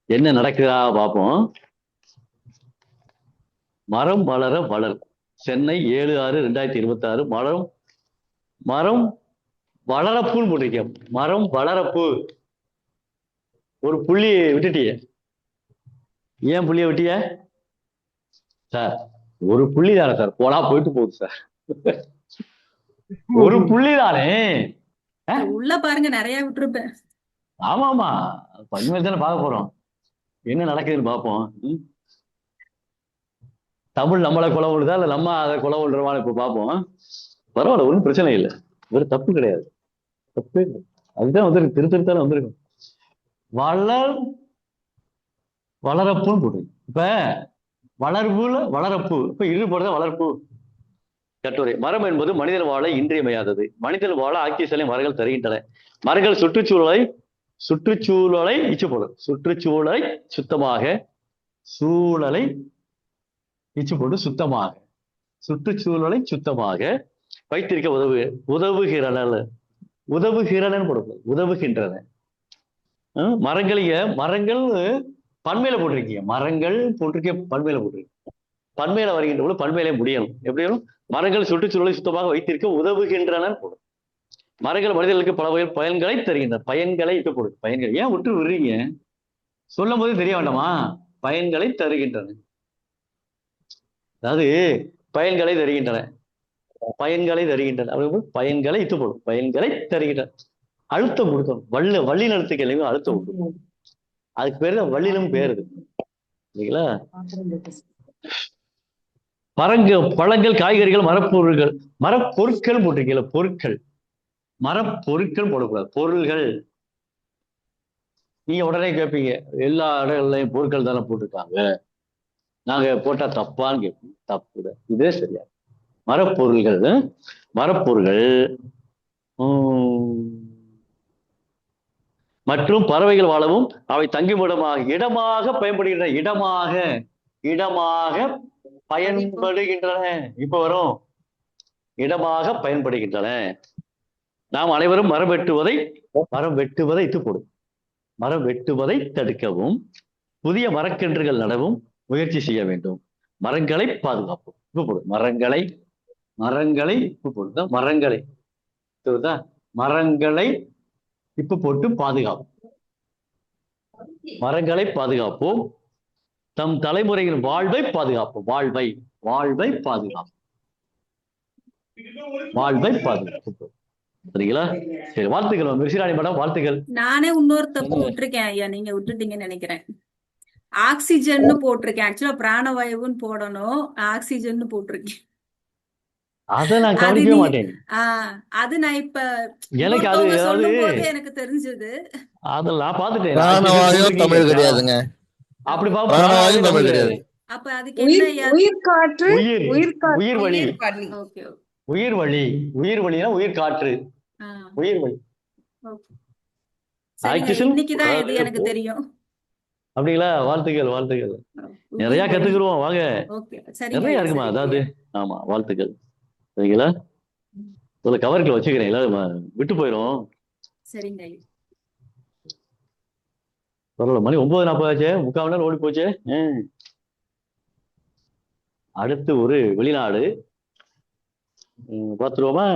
என்ன நடக்குதா பார்ப்போம். மரம் வளர வளர், சென்னை 7/6/2026. மரம் வளரப்புன்னு போட்டிருக்கேன். மரம் வளரப்பு. ஒரு புள்ளி விட்டுட்டிய, ஏன் புள்ளிய விட்டிய சார்? ஒரு புள்ளி தானே சார், போனா போயிட்டு போகுது சார். ஒரு புள்ளி தானே, உள்ள பாருங்க, நிறைய விட்டுருப்பேன். ஆமாமா, பன்மேல் தானே பார்க்க போறோம், என்ன நடக்குதுன்னு பார்ப்போம். தமிழ் நம்மளை கொலை விடுதா இல்ல நம்ம அதை கொலை விடுறோமான்னு இப்ப பார்ப்போம். பரவாயில்ல, ஒன்றும் பிரச்சனை இல்லை, வேறு தப்பு கிடையாது, தப்பே கிடையாது. அதுதான் வந்து திருத்தாலும் வந்திருக்கும். வளரப்புன்னு போட்டு இப்ப வளர்வுல வளரப்பு, இப்ப ஈடுபடுறத வளர்ப்பு. கட்டுரை. மரம் என்பது மனிதன் வாழ இன்றியமையாதது. மனிதன் வாழ ஆக்சிஜனை மரங்கள் தருகின்றன. மரங்கள் சுற்றுச்சூழலை இச்சுப்படும். சுற்றுச்சூழலை சுத்தமாக வைத்திருக்க உதவுகின்றன. மரங்கள் பன்மையில போட்டிருக்கீங்க, பன்மையில வருகின்ற போது பன்மையில முடியணும். எப்படி மரங்கள் சுற்றுச்சூழலை சுத்தமாக வைத்திருக்க உதவுகின்றன போடும். மரங்கள் மனிதர்களுக்கு பல வகை பயன்களை தருகின்றன. பயன்களை இப்ப போடு. பயன்கள் ஏன் விட்டு விடுறீங்க? சொல்லும் போது தெரிய வேண்டாமா? பயன்களை தருகின்றன, அதாவது பயன்களை தருகின்றன. பயன்களை இட்டு போடும். பயன்களை தருகின்றன. அழுத்தம் கொடுக்கணும். வள்ளின எழுத்துக்கு எல்லாமே அழுத்தம் கொடுக்கணும். அதுக்கு பேரு வள்ளினம் பேருது இல்லைங்களா? பழங்கள், காய்கறிகள், மரப்பொருட்கள் போட்டிருக்கீங்களா? மரப்பொருட்கள் போடக்கூடாது, பொருள்கள். நீங்க உடனே கேட்பீங்க, எல்லா இடங்கள்லையும் பொருட்கள் தானே போட்டிருக்காங்க, நாங்க போட்டா தப்பான்னு கேட்பீங்க. தப்பு, இதே சரியா. மரப்பொருள்கள் மற்றும் பறவைகள் வாழவும் அவை தங்கும் இடமாக பயன்படுகின்றன. இடமாக பயன்படுகின்றன. இப்ப வரும், இடமாக பயன்படுகின்றன. நாம் அனைவரும் மரம் வெட்டுவதை இட்டு போடும். மரம் வெட்டுவதை தடுக்கவும் புதிய மரக்கன்றுகள் நடவும் முயற்சி செய்ய வேண்டும். மரங்களை பாதுகாப்போம். இப்ப போடும். மரங்களை இப்ப போடுதா? மரங்களை இப்ப போட்டு பாதுகாப்போம். மரங்களை பாதுகாப்போம். தம் தலைமுறையின் வாழ்வை பாதுகாப்போம். வாழ்வை பாதுகாப்போம். சரிங்களா? சரி, வாழ்த்துக்கள் மிர்சிராணி மேடம், வாழ்த்துக்கள். நானே இன்னொரு தப்பு விட்டுருக்கேன் ஐயா, நீங்க விட்டுட்டீங்கன்னு நினைக்கிறேன். ஆக்சிஜன் போட்டிருக்கேன், ஆக்சுவலா பிராணவாயுன்னு போடணும், ஆக்சிஜன் போட்டிருக்கேன். அத நான் கவனிக்கவே மாட்டேன். அது நான் இப்ப எனக்கு அது சொல்லும்போது எனக்கு தெரிஞ்சது. அதெல்லாம் பாத்துட்டேன். பிராணவாயு தமிழ் கிடையாதுங்க. அப்படி பிராணவாயு தமிழ் கிடையாது. அப்ப அதுக்கு என்ன ஐயா? உயிர் காற்று, உயிர் வழி. ஓகே, உயிர் வழினா உயிர் காற்று, உயிர் வழி. இன்னைக்குதான் இது எனக்கு தெரியும். அப்படிங்களா? வாழ்த்துக்கள். நிறைய கத்துக்குருவோம் வாங்க, நிறைய இருக்குமா. அதாவது ஆமா, வாழ்த்துக்கள். சரிங்களா? ஒரு கவர்ல வச்சுக்கிறேன், விட்டு போயிடும். சரிங்க. பரவாயில்ல, மணி 9:40 ஆச்சு, 3/4 மணி நேரம் ஓடி போச்சு. அடுத்து ஒரு வெளிநாடு பார்த்துருவோமா?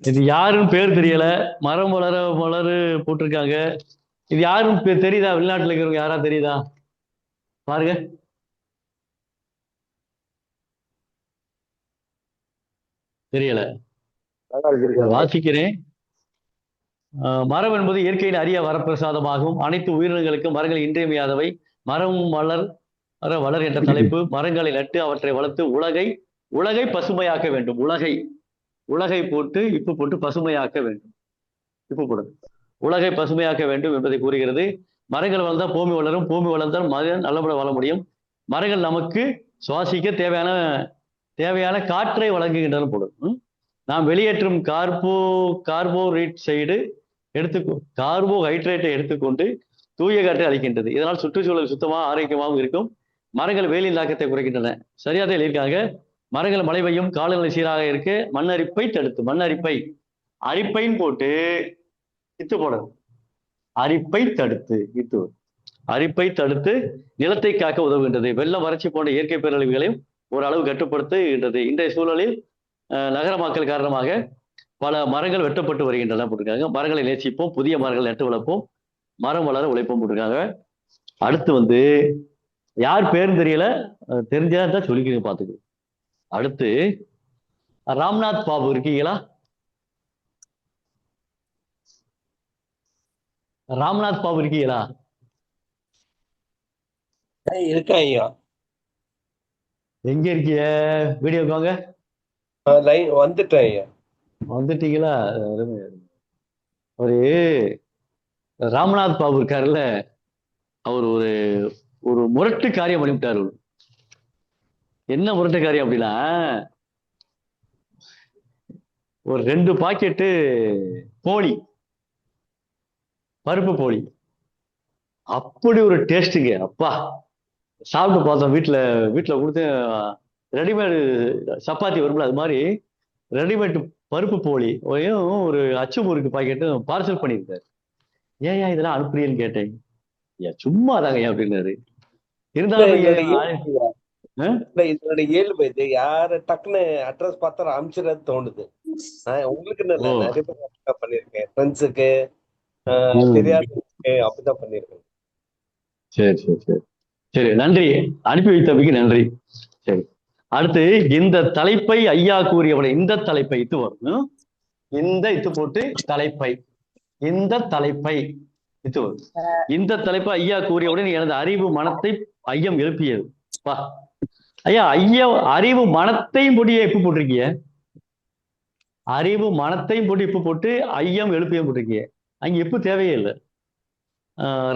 இது யாருன்னு பேர் தெரியல. மரம் வளரு போட்டிருக்காங்க. இது யாருன்னு தெரியுதா? வெளிநாட்டுல இருக்கிறவங்க யாரா தெரியுதா? பாருங்க. தெரியல, வாசிக்கிறேன். மரம் என்பது இயற்கையின் அரிய வரப்பிரசாதமாகும். அனைத்து உயிரினங்களுக்கும் மரங்கள் இன்றியமையாதவை. மரம் வளர் என்ற தலைப்பு. மரங்களை நட்டு அவற்றை வளர்த்து உலகை பசுமையாக்க வேண்டும். உலகை போட்டு பசுமையாக்க வேண்டும். உலகை பசுமையாக்க வேண்டும் என்பதை கூறுகிறது. மரங்கள் வளர்ந்தால் பூமி வளரும், பூமி வளர்ந்தால் மனிதன் நல்லபடியாக வாழ முடியும். மரங்கள் நமக்கு சுவாசிக்க தேவையான காற்றை வழங்குகின்றன போடும். நாம் வெளியேற்றும் கார்போஹைட்ரேட்டை எடுத்துக்கொண்டு தூய காற்றை அளிக்கின்றது. இதனால் சுற்றுச்சூழல் சுத்தமாக ஆரோக்கியமாகவும் இருக்கும். மரங்கள் வெயிலின் தாக்கத்தை குறைக்கின்றன. சரியாதான் எழுதியிருக்காங்க. மரங்கள் மழை பெய்யும், காலநிலை சீராக இருக்கு, மண் அரிப்பை தடுத்து, மண் அரிப்பை அரிப்பைன்னு போட்டு இத்து போடணும். அரிப்பை தடுத்து இத்து, அரிப்பை தடுத்து நிலத்தை காக்க உதவுகின்றது. வெள்ளம், வறட்சி போன்ற இயற்கை பேரழிவுகளையும் ஓரளவு கட்டுப்படுத்துகின்றது. இன்றைய சூழலில் நகரமாக்கல் காரணமாக பல மரங்கள் வெட்டப்பட்டு வருகின்றன போட்டிருக்காங்க. மரங்களை நேசிப்போம், புதிய மரங்கள் நட்டு வளர்ப்போம், மரம் வளர உழைப்போம் போட்டிருக்காங்க. அடுத்து யார் பேரும் தெரியல, தெரிஞ்சாதான் சொல்லிக்கிறீங்க பார்த்துக்கு. அடுத்து ராம்நாத் பாபு இருக்கீங்களா? ராம்நாத் பாபு இருக்கீங்களா? இருக்கேன் ஐயா. எங்க இருக்கீங்க? வீடியோக்கு வாங்க. லைன் வந்துட்டேன் ஐயா. வந்துட்டீங்களா? ஒரு ராம்நாத் பாபு இருக்காருல்ல, அவர் ஒரு ஒரு முரட்டு காரியம் பண்ணிவிட்டாரு. என்ன முரட்டு காரியம் அப்படின்னா, ஒரு 2 பாக்கெட்டு போலி, பருப்பு போலி, அப்படி ஒரு டேஸ்ட்டுங்க. அப்பா, சாப்பிட்டு பார்த்தோம். வீட்டில் கொடுத்து ரெடிமேடு சப்பாத்தி வரும்ல, அது மாதிரி ரெடிமேட் பருப்பு போலி ஒரு அச்சு முறுக்கு பாக்கெட்டும் பார்சல் பண்ணியிருக்காரு. ஏன் இதெல்லாம் அனுப்புறீன்னு கேட்டேன். ஏன் சும்மா தாங்க ஏன் அப்படின்னாரு. இருந்தாலும் இதோட இயல்பு இது. யாரு டக்குன்னு அட்ரஸ் பார்த்தா அனுப்பிச்சிடறது தோணுது. உங்களுக்குன்னு இல்லை, நிறைய பேர் பண்ணிருக்கேன், ஃப்ரெண்ட்ஸுக்கு தெரியாத அப்படிதான் பண்ணிருக்கேன். சரி சரி சரி சரி, நன்றி. அனுப்பி வைத்தமைக்கு நன்றி. சரி, அடுத்து இந்த தலைப்பை ஐயா கூறியவனை, இந்த தலைப்பை இத்து வரும், இந்த இத்து போட்டு தலைப்பை, இந்த தலைப்பை இத்து வரும். இந்த தலைப்பை ஐயா கூறியவுடன் எனது அறிவு மனத்தை ஐயம் எழுப்பியது. வா ஐயா, அறிவு மனத்தையும் போட்டு எப்ப போட்டிருக்கீங்க? அறிவு மனத்தையும் போட்டு இப்ப போட்டு ஐயம் எழுப்பியும் போட்டிருக்கீங்க. அங்க எப்ப தேவையே இல்லை.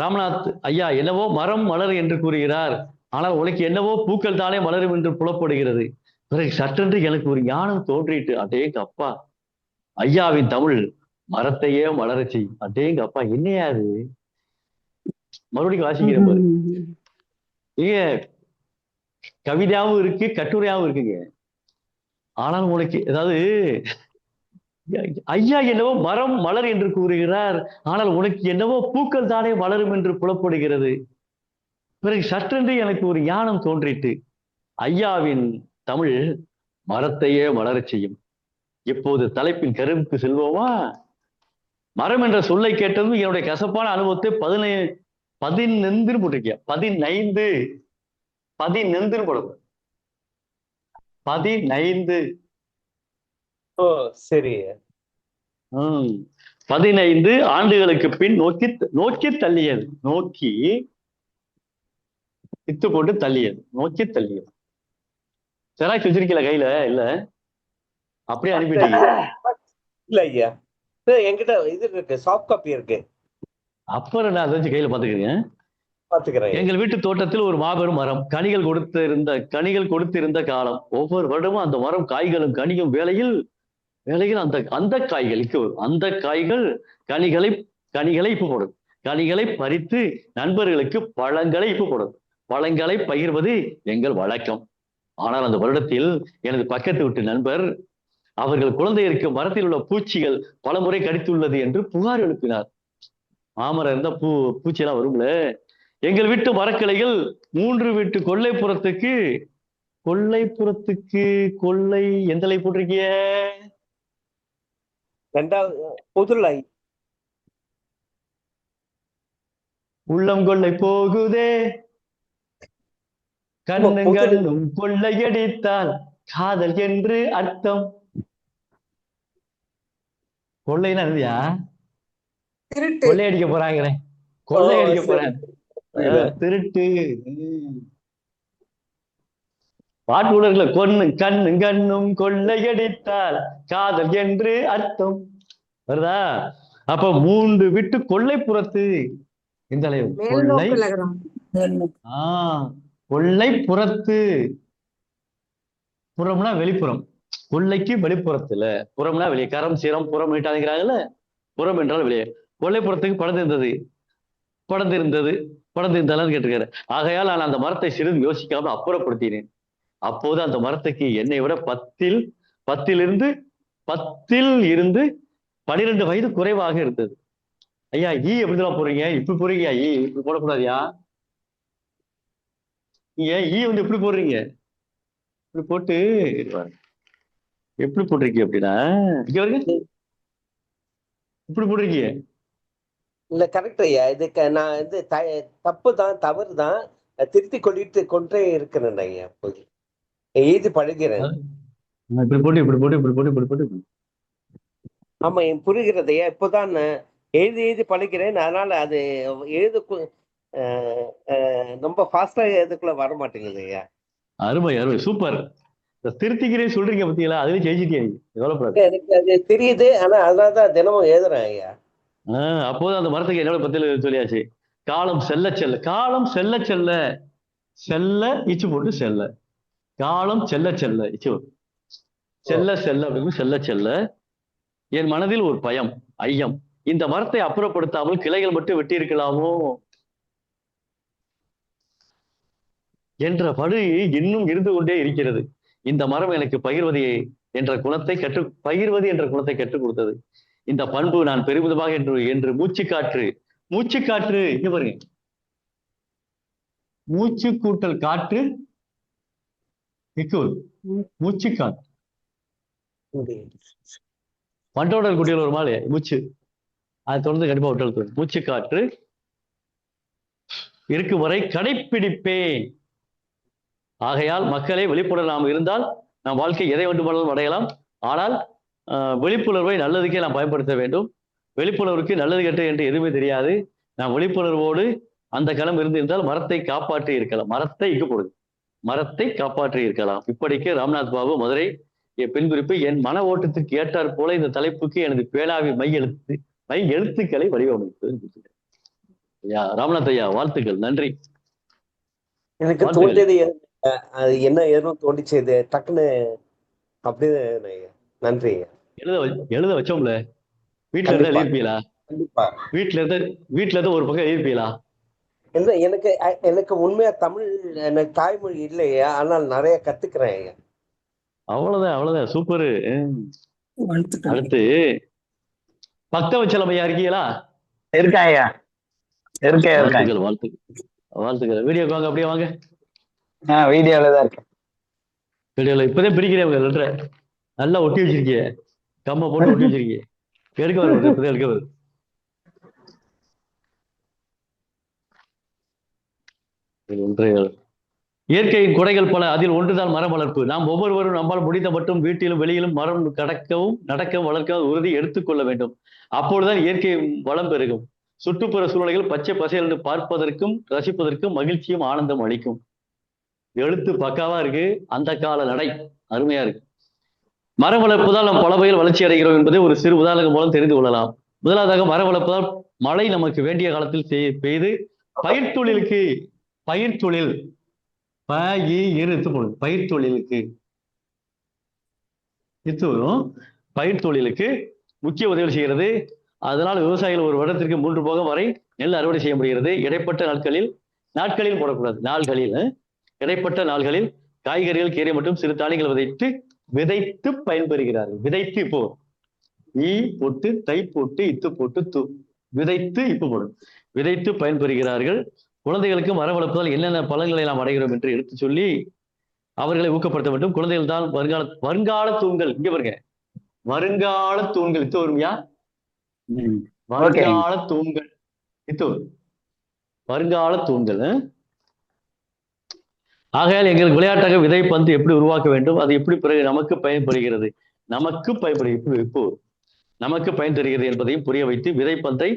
ராமநாத் ஐயா என்னவோ மரம் மலர் என்று கூறுகிறார், ஆனால் உனக்கு என்னவோ பூக்கள் தானே மலரும் என்று புலப்படுகிறது. பிறகு சற்றென்று எனக்கு ஒரு ஞானம் தோன்றிட்டு, அடேங்க அப்பா, ஐயாவின் தமிழ் மரத்தையே மலர செய்யும். அடேங்க அப்பா, என்னையாது மறுபடியும் வாசிக்கிற பாரு. ஏங்க கவிதையாவும் இருக்கு, கட்டுரையாவும் இருக்குங்க. ஆனால் உனக்கு ஏதாவது, ஐயா என்னவோ மரம் மலர் என்று கூறுகிறார், ஆனால் உனக்கு என்னவோ பூக்கள் தானே மலரும் என்று புலப்படுகிறது. பிறகு சற்றென்று எனக்கு ஒரு ஞானம் தோன்றிட்டு, ஐயாவின் தமிழ் மரத்தையே மலரச் செய்யும். இப்போது தலைப்பின் கருவுக்கு செல்வோமா? மரம் என்ற சொல்லை கேட்டதும் என்னுடைய கசப்பான அனுபவத்தை 15 போட்டிருக்கேன். 15 போடுங்க. 15. ஓ சரி. 15 ஆண்டுகளுக்கு பின் நோக்கி தள்ளியது, நோக்கி இத்து போட்டு தள்ளியது, நோக்கி தள்ளியது. ஜெராக்ஸ் வச்சிருக்கீங்களா கையில? இல்ல அப்படியே அனுப்பிட்டீங்க? இல்ல ஐயா, என்கிட்ட இது இருக்கு, சாஃப்ட் காப்பி இருக்கு. அப்புறம் நான் அதை வச்சு கையில பாத்துக்கிறேன். எங்கள் வீட்டு தோட்டத்தில் ஒரு மாபெரும் மரம் கனிகள் கொடுத்திருந்த காலம். ஒவ்வொரு வருடமும் அந்த மரம் காய்களும் கனியும் வேளையில் அந்த காய்களுக்கு அந்த காய்கள் கனிகளை இப்ப போடும். கனிகளை பறித்து நண்பர்களுக்கு பழங்களை இப்ப போடும். பழங்களை பகிர்வது எங்கள் வழக்கம். ஆனால் அந்த வருடத்தில் எனது பக்கத்து வீட்டு நண்பர் அவர்கள் குழந்தை இருக்கும் மரத்தில் உள்ள பூச்சிகள் பலமுறை கடித்துள்ளது என்று புகார் எழுப்பினார். மாமரம் இருந்தா பூச்சியெல்லாம் வரும்ல. எங்கள் வீட்டு மரக்கிளைகள் 3 வீட்டு கொல்லைப்புறத்துக்கு கொல்லை எந்த லை போட்டிருக்கிய? 2வது புதுலை. உள்ளம் கொள்ளை போகுதே, கண்ணும் கொள்ளையடித்தால் காதல் என்று அர்த்தம். கொள்ளைன்னா இல்லையா? கொள்ளையடிக்க போறாங்களே, கொள்ளையடிக்க போறேன், திருட்டு. பாட்டுலர்ல கண்ணும் கொள்ளையடித்தால் காதல் என்று அர்த்தம் வருதா? அப்ப 3 வீட்டு கொள்ளைப்புறத்து இந்த கொள்ளைப்புறத்து, புறம்னா வெளிப்புறம், கொள்ளைக்கு வெளிப்புறத்துல, புறம்னா வெளியே, கரம் சீரம் புறம் நீட்டாங்கிறாங்கல்ல, புறம் என்றால் வெளியே. கொள்ளைப்புறத்துக்கு படுத்திருந்தது. படர்ந்திருந்தாலும் கேட்டிருக்காரு. ஆகையால் நான் அந்த மரத்தை சிறிது யோசிக்காம அப்புறப்படுத்தினேன். அப்போது அந்த மரத்துக்கு என்னை விட பத்தில் இருந்து 12 வயது குறைவாக இருந்தது. ஐயா எப்படிதான் போறீங்க? இப்படி போறீங்க இப்படி போடக்கூடாதியா. நீங்க வந்து எப்படி போடுறீங்க? இப்படி போட்டு எப்படி போட்டிருக்கீங்க அப்படின்னா இங்க வருங்க, இப்படி போட்டிருக்கீங்க. இல்ல கரெக்ட் ஐயா. இதுக்கு நான் தப்பு தான், தவறு தான், திருத்தி கொண்டே இருக்கிறேன் ஐயா. இப்போது எழுதி பழகிறேன். இப்படி போட்டு ஆமா, என் புரிகிறது ஐயா. இப்போதான் எழுதி பழகிறேன். அதனால அது எழுத ரொம்ப ஃபாஸ்டா எழுதுக்குள்ள வர மாட்டேங்குது ஐயா. அருமை சூப்பர். திருத்திக்கிறேன் சொல்றீங்க பத்தியா, அதுவே ஜெயிச்சிட்டீங்க. எனக்கு அது தெரியுது. ஆனா அதனாலதான் தினமும் எழுதுறேன் ஐயா. அப்போது அந்த மரத்துக்கு என்னோட பத்தியில சொல்லியாச்சு. காலம் செல்ல இச்சு போட்டு செல்ல, காலம் செல்ல இச்சு செல்ல என் மனதில் ஒரு பயம், ஐயம். இந்த மரத்தை அப்புறப்படுத்தாமல் கிளைகள் மட்டும் வெட்டி இருக்கலாமோ என்ற படு இன்னும் இருந்து கொண்டே இருக்கிறது. இந்த மரம் எனக்கு பகிர்வது என்ற குணத்தை கற்றுக் கொடுத்தது. இந்த பண்பு நான் பெருமிதமாக என்று மூச்சுக்காற்று இங்க பாருங்க, மூச்சு கூட்டல் காற்று மூச்சுக்காற்று. பண்டோடர் குட்டியில் ஒரு மாலை மூச்சு, அதை தொடர்ந்து கண்டிப்பா விட்டு மூச்சு காற்று இருக்கும் வரை கடைப்பிடிப்பேன். ஆகையால் மக்களே, விழிப்புணர்வு நாம் இருந்தால் நம் வாழ்க்கை எதை வேண்டுமானாலும் அடையலாம். ஆனால் விழிப்புணர்வை நல்லதுக்கே நாம் பயன்படுத்த வேண்டும். விழிப்புணர்வுக்கு நல்லது கெட்ட என்று எதுவுமே தெரியாது. நாம் விழிப்புணர்வோடு அந்த களம் இருந்திருந்தால் மரத்தை காப்பாற்றி இருக்கலாம். மரத்தை காப்பாற்றி இருக்கலாம். இப்படிக்கு ராம்நாத் பாபு, மதுரை. பின்குறிப்பு: என் மன ஓட்டத்துக்கு ஏற்றாற் போல இந்த தலைப்புக்கு எனது பேனாவி மை எழுத்துக்களை வடிவமைத்தது. ராம்நாத் ஐயா, வாழ்த்துக்கள், நன்றி. எனக்கு தோன்றியது அது என்ன ஏதும் தோண்டிச்சது டக்குன்னு அப்படியே. நன்றி. எழுத வச்சோம்ல, வீட்டுல இருந்தா எழுதிருப்பீங்களா? கண்டிப்பா வீட்டுல இருந்து ஒரு பக்கம் எழுதிருப்பீங்களா? எனக்கு உண்மையா தமிழ் எனக்கு தாய்மொழி இல்லையா, ஆனால் நிறைய கத்துக்கிறேன். அவ்வளவுதான் சூப்பரு. அடுத்து பக்தவச்சலம் ஐயா இருக்கீங்களா? இருக்கேன் ஐயா, இருக்கேன். வாழ்த்துக்கள். வீடியோக்கு வாங்க, அப்படியே வாங்க. வீடியோல தான் இருக்கேன். வீடியோல இப்பதான் பிரிக்கிறேன் லெட்டரை. நல்லா ஒட்டி வச்சிருக்கீங்க, கம்மை போட்டு ஒட்டி வச்சிருக்கீங்க. எடுக்க வருது. இயற்கையின் குறைகள் பல, அதில் ஒன்றுதான் மரம் வளர்ப்பு. நாம் ஒவ்வொருவரும் நம்மால் முடிந்த மட்டும் வீட்டிலும் வெளியிலும் மரம் நடக்கவும் வளர்க்கவும் உறுதி எடுத்துக்கொள்ள வேண்டும். அப்பொழுதுதான் இயற்கை வளம் பெருகும். சுற்றுப்புற சூழ்நிலைகள் பச்சை பசைகள் என்று பார்ப்பதற்கும் ரசிப்பதற்கும் மகிழ்ச்சியும் ஆனந்தம் அளிக்கும். எழுத்து பக்காவா இருக்கு. அந்த கால நடை அருமையா இருக்கு. மரம் வளர்ப்பதால் நாம் பல வகையில் வளர்ச்சி அடைகிறோம் என்பதை ஒரு சிறு உதாரணம் மூலம் தெரிந்து கொள்ளலாம். முதலாவதாக, மரம் வளர்ப்பதால் மழை நமக்கு வேண்டிய காலத்தில் பெய்து பயிர் தொழிலுக்கு முக்கிய உதவி செய்கிறது. அதனால் விவசாயிகள் ஒரு வருடத்திற்கு 3 போகம் வரை நெல் அறுவடை செய்ய முடிகிறது. இடைப்பட்ட நாட்களில் போடக்கூடாது, இடைப்பட்ட நாள்களில் காய்கறிகள், கீரை மற்றும் சிறு தானியங்கள் விதைத்து பயன்பெறுகிறார்கள். விதைத்து, இப்போ ஈ போட்டு தை போட்டு இத்து போட்டு விதைத்து இப்போ போடும், விதைத்து பயன்பெறுகிறார்கள். குழந்தைகளுக்கு மரம் வளர்ப்பதால் என்னென்ன பலன்களை நாம் அடைகிறோம் என்று எடுத்து சொல்லி அவர்களை ஊக்கப்படுத்த வேண்டும். குழந்தைகள் தான் வருங்கால தூண்கள். இங்க பாருங்க, வருங்கால தூண்கள். இத்து வருமையா? வருங்கால தூண்கள். வருங்கால தூண்கள். ஆகையால் எங்களுக்கு விளையாட்டாக விதை பந்து எப்படி உருவாக்க வேண்டும், அது எப்படி பிறகு நமக்கு பயன்படுகிறது என்பதையும் புரிய வைத்து விதைப்பந்தை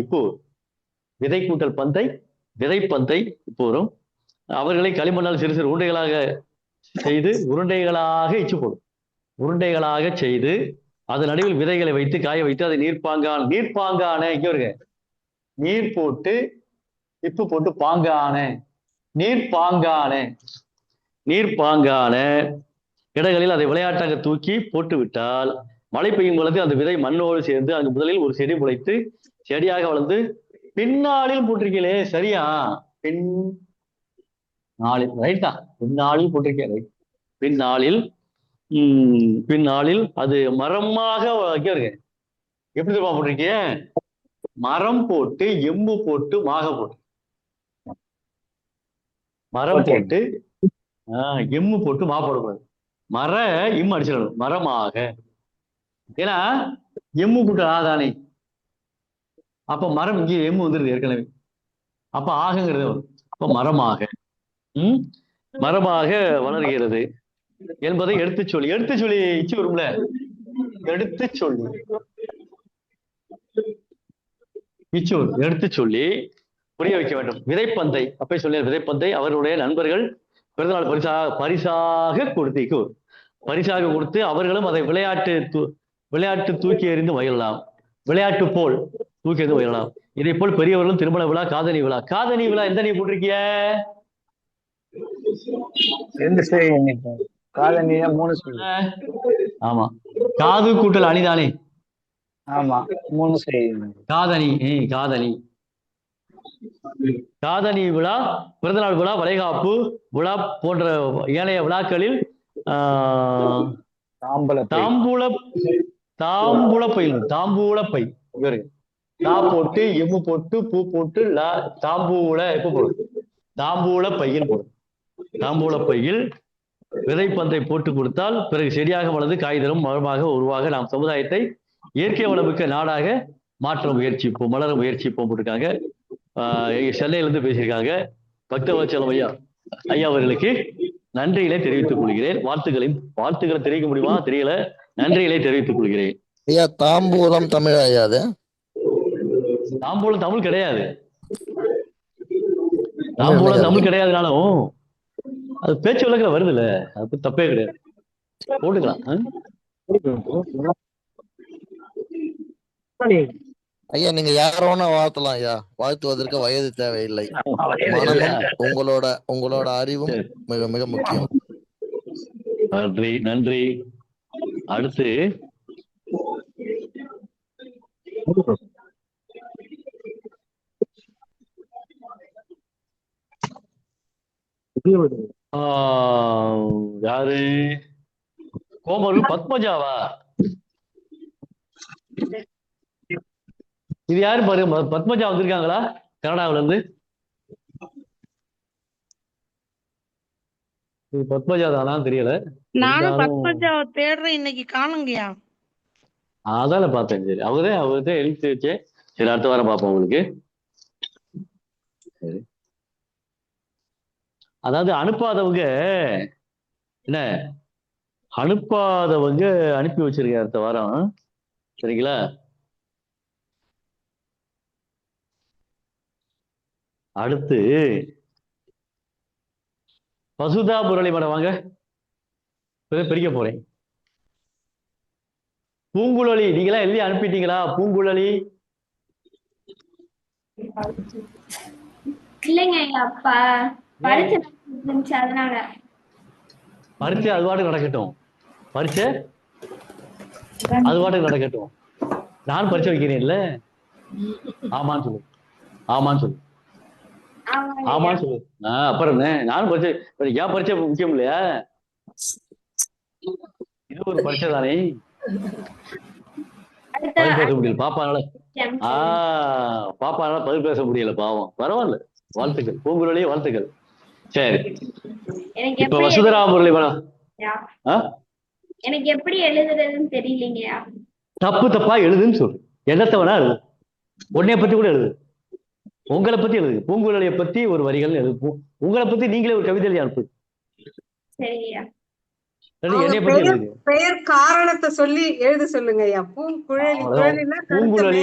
இப்போ விதை கூட்டல் பந்தை விதைப்பந்தை இப்போ வரும். அவர்களை களிமண்ணால் சிறு சிறு உருண்டைகளாக செய்து அதன் நடுவில் விதைகளை வைத்து காய வைத்து அதை நீர்ப்பாங்கான இங்க வருங்க, நீர் போட்டு இப்பு போட்டு நீர்ப்பாங்கான இடங்களில் அதை விளையாட்டாக தூக்கி போட்டு விட்டால் மழை பெய்யும் பொழுது அந்த விதை மண்ணோடு சேர்ந்து அங்கு முதலில் ஒரு செடி முளைத்து செடியாக வளர்ந்து பின்னாளில் போட்டிருக்கீங்களே, சரியா? பின் நாளில், ரைட் தான். பின்னாளில் போட்டிருக்கேன், ரைட். பின்னாளில், பின்னாளில் அது மரமாக வைக்க இருக்கு. எப்படி தெரியுமா போட்டிருக்கீங்க? மரம் போட்டு எம்பு போட்டு மாக போட்டு, மரம் போட்டு எம்மு போட்டு மா போடக்கூடாது. மர இம்மு அடிச்சிடணும், மரமாக. ஏன்னா எம்மு போட்டு ஆதானே, அப்ப மரம் இங்கே எம்மு வந்துருது ஏற்கனவே, அப்ப ஆகங்கிறது வரும். அப்ப மரமாக, மரமாக வளர்கிறது என்பதை எடுத்து சொல்லி, எடுத்து சொல்லி இச்சு வரும்ல, எடுத்து சொல்லி இச்சு வரும், எடுத்து சொல்லி புரிய வைக்க வேண்டும். விதைப்பந்தை, அப்ப சொல்லிய விதைப்பந்தை அவருடைய நண்பர்கள் பிறந்தநாள் பரிசாக கொடுத்து, பரிசாக கொடுத்து அவர்களும் அதை விளையாட்டு தூக்கி எறிந்து மகிழலாம், விளையாட்டு போல் தூக்கி எறிந்து மகிழலாம். இதை போல் பெரியவர்களும் திருமண விழா, காதணி விழா. காதணி விழா எந்த நீ போட்டிருக்கிய? ஆமா, காது கூட்டல் அணிதானே. ஆமா, 3 காதணி, காதணி, காதணி விழா, பிறந்தநாள் விழா, வளைகாப்பு விழா போன்ற ஏனைய விழாக்களில் தாம்பூல பை தா போட்டு எம்மு போட்டு பூ போட்டு தாம்பூல எப்ப போடும்? தாம்பூல பையில் போடும். தாம்பூல பையில் விதைப்பந்தை போட்டு கொடுத்தால் பிறகு செடியாக வளர்ந்து காய் தரும் மரமாக உருவாக நாம் சமுதாயத்தை இயற்கை வளமிக்க நாடாக மாற்ற முயற்சிப்போம், மலர முயற்சிப்போம் போட்டிருக்காங்க. சென்னையிலிருந்து பேசியிருக்காங்க. பக்தவத்சலம் ஐயா அவர்களுக்கு நன்றிகளை தெரிவித்துக் கொள்கிறேன். வாழ்த்துக்களை தெரிவிக்க முடியுமா தெரியல, நன்றிகளை தெரிவித்துக் கொள்கிறேன். ஐயா, தாம்பூலம் தமிழ் ஐயா? அது தாம்பூலம் தமிழ் கிடையாது, தாம்பூலம் தமிழ் கிடையாதுனாலும் அது பேச்சு வழக்கில் வருது இல்ல, அது தப்பே கிடையாது, போட்டுக்கலாம். ஐயா, நீங்க யாரோனா வாழ்த்தலாம் ஐயா, வாழ்த்துவதற்கு வயது தேவையில்லை, மனமும் உங்களோட அறிவும் மிக மிக முக்கியம். நன்றி, நன்றி. அடுத்து யாரு? கோமரு பத்மஜாவா? இது யாரு பாரு, பத்மஜா வந்திருக்காங்களா கனடாவில இருந்து? இது பத்மஜா தானா தெரியல. நானும் பத்மஜாவை தேடுறேன், இன்னைக்கு காணுங்கயா. அதான பார்த்தேன். சரி, அவர்கிட்ட எழுதி வச்சேன். சரி, அடுத்த வாரம் பார்ப்போம் உங்களுக்கு. சரி, அதாவது அனுப்பாதவங்க என்ன, அனுப்பாதவங்க அனுப்பி வச்சிருக்கேன் அடுத்த வாரம். சரிங்களா? அடுத்து பசுதா முரளி மேடம் வாங்க, பிரிக்க போறேன். பூங்குழலி, நீங்களா எழுதி அனுப்பிட்டீங்களா? பூங்குழலி இல்லைங்க, அப்பா பரீட்சை இருந்துச்சு, அதனால. பரீட்சை அது பாட்டுக்கு நடக்கட்டும், பரீட்சை அது பாட்டுக்கு நடக்கட்டும். நான் பரீட்சை வைக்கிறேன் இல்ல? ஆமான்னு சொல்லு, ஆமான்னு சொல்லு, ஆமான்னு சொல்லு. அப்புறம் என்ன, நானும் பரீட்சை, ஏன் பரீட்சை முக்கியம் இல்லையா? இது ஒரு பரீட்சை தானே. பதில் பேச முடியல பாப்பானால, பாப்பானால பதில் பேச முடியல, பாவம். பரவாயில்ல, வாழ்த்துக்கள் பூங்குழலி, வாழ்த்துக்கள். சரி, இப்ப வசுதரா முரளி மேடம், எனக்கு எப்படி எழுதுறதுன்னு தெரியலங்கயா. தப்பா எழுதுன்னு சொல்லு, என்னத்தை வேணா எழுது, உன்னைய பத்தி கூட எழுது, உங்களை பத்தி எழுது, பூங்குழலியை பத்தி ஒரு வரிகள் எழுது, உங்களை பத்தி நீங்களே ஒரு கவிதை அனுப்பு. சரிங்கய்யா. பெயர் காரணத்தை சொல்லி எழுத சொல்லுங்க ஐயா. பூங்குழலி, பூங்குழலி,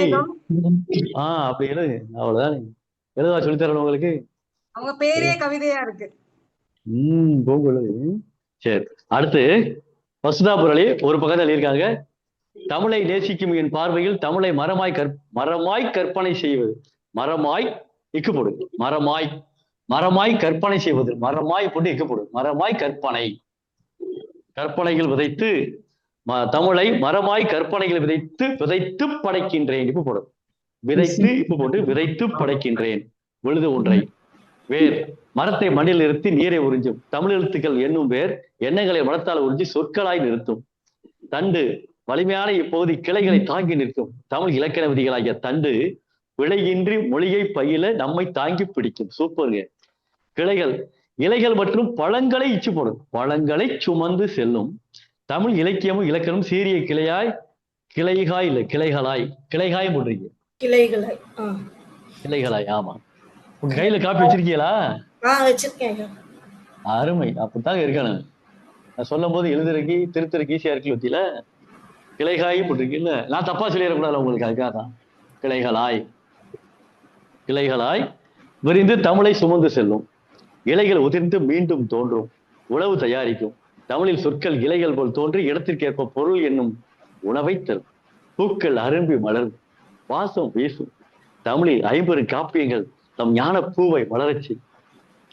அப்படி எழுது, அவ்வளவுதான். எழுதா சொல்லி தரணும் உங்களுக்கு, அவங்க பேரே கவிதையா இருக்கு. பூங்குழலி. சரி, அடுத்து வசுதா முரளி ஒரு பக்கத்தில் இருக்காங்க. தமிழை நேசிக்கும் என் பார்வையில் தமிழை மரமாய் கற்பனை செய்வது, மரமாய் இக்கு போடு, மரமாய் கற்பனை செய்வது, மரமாய் போட்டு இக்கு போடு, மரமாய் கற்பனைகள் விதைத்து தமிழை மரமாய் கற்பனைகள் விதைத்து படைக்கின்றேன். இப்ப போடும் விதைத்து இப்ப போட்டு விதைத்து படைக்கின்றேன். விழுது ஒன்றை. வேர் மரத்தை மண்ணில் நிறுத்தி நீரை உறிஞ்சும். தமிழ் எழுத்துக்கள் என்னும் வேர் எண்ணங்களை மனத்தால் உறிஞ்சி சொற்களாய் நிறுத்தும். தண்டு வலிமையான இப்பகுதி கிளைகளை தாங்கி நிற்கும். தமிழ் இலக்கண விதிகளாகிய தண்டு விலையின்றி மொழியை பயில நம்மை தாங்கி பிடிக்கும். சூப்பருங்க. கிளைகள் இலைகள் மற்றும் பழங்களை இச்சு போடும். பழங்களை சுமந்து செல்லும். தமிழ் இலக்கியமும் இலக்கணமும் சீரிய கிளையாய் கிளைகாய் இல்லை கிளைகளாய் கிளைகாய் போடுறீங்க. கிளைகளாய் கிளைகளாய். ஆமா. உங்க கையில காப்பி வச்சிருக்கீங்களா? வச்சிருக்கேன். அருமை. அப்படித்தாங்க இருக்கணும். நான் சொல்லும் போது எழுதுறதுக்கு திருத்தருக்கு ஈஸியா இருக்கு. வத்தியில கிளைகாய் போட்டிருக்கீங்கல்ல, நான் தப்பா சொல்லிடக்கூடாது உங்களுக்கு. அதுக்காக தான் கிளைகளாய் கிளைகளாய் விரிந்து தமிழை சுமந்து செல்லும். இலைகள் உதிர்ந்து மீண்டும் தோன்றும். உணவு தயாரிக்கும். தமிழில் சொற்கள் இலைகள் போல் தோன்றி இடத்திற்கேற்ப பொருள் என்னும் உணவை தரும். பூக்கள் அரும்பி மலரும். வாசம் வீசும். தமிழில் 50 காப்பியங்கள் தம் ஞான பூவை வளரச்சி.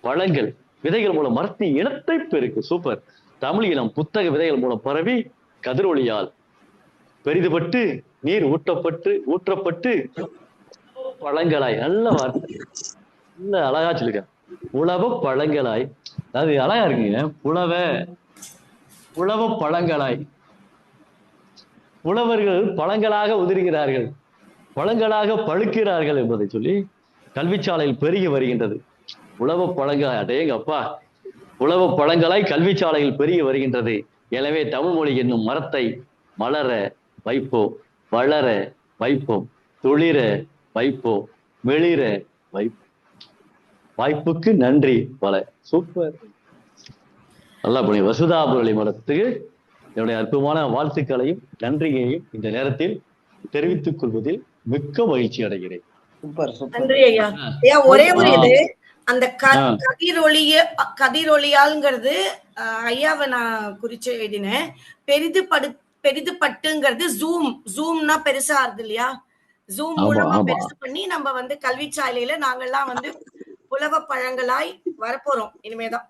பழங்கள் விதைகள் மூலம் மரத்தின் இனத்தை பெருக்கு. சூப்பர். தமிழ் இனம் புத்தக விதைகள் மூலம் பரவி கதிரொலியால் பெரிதுபட்டு நீர் ஊற்றப்பட்டு பழங்களாய். நல்ல வார்த்தை, நல்ல அழகா சொல்லுங்க. உழவ பழங்களாய். அது அழகா இருக்குங்க. உழவ பழங்களாய். உழவர்கள் பழங்களாக உதிர்கிறார்கள், பழங்களாக பழுக்கிறார்கள் என்பதை சொல்லி கல்விச்சாலையில் பெருகி வருகின்றது. உழவ பழங்களாய். அடேங்கப்பா. உழவ பழங்களாய் கல்விச்சாலையில் பெருகி வருகின்றது. எனவே தமிழ் மொழி என்னும் மரத்தை மலர வைப்போம், வளர வைப்போம், துளிர வைப்போம், வெளிர வைப்போம். வாய்ப்புக்கு நன்றி பல. சூப்பர். நல்லா பண்ணி. வசுதாபுரளி மரத்துக்கு என்னுடைய அற்புதமான வாழ்த்துக்களையும் நன்றியையும் இந்த நேரத்தில் தெரிவித்துக் கொள்வதில் மிக்க மகிழ்ச்சி அடைகிறேன். நன்றி ஐயா. ஐயா ஒரே ஒரு இது, அந்த கதிரொளியால்ங்கிறது ஐயாவை நான் குறிச்சு எழுதினேன். பெரிதுபட்டுங்கிறது ஜூம்னா பெருசா ஆகுது இல்லையா? ஜூம் மூலமா பெருசு பண்ணி நம்ம கல்விச்சாலையில நாங்கெல்லாம் உலக பழங்களாய் வரப்போறோம் இனிமேதான்.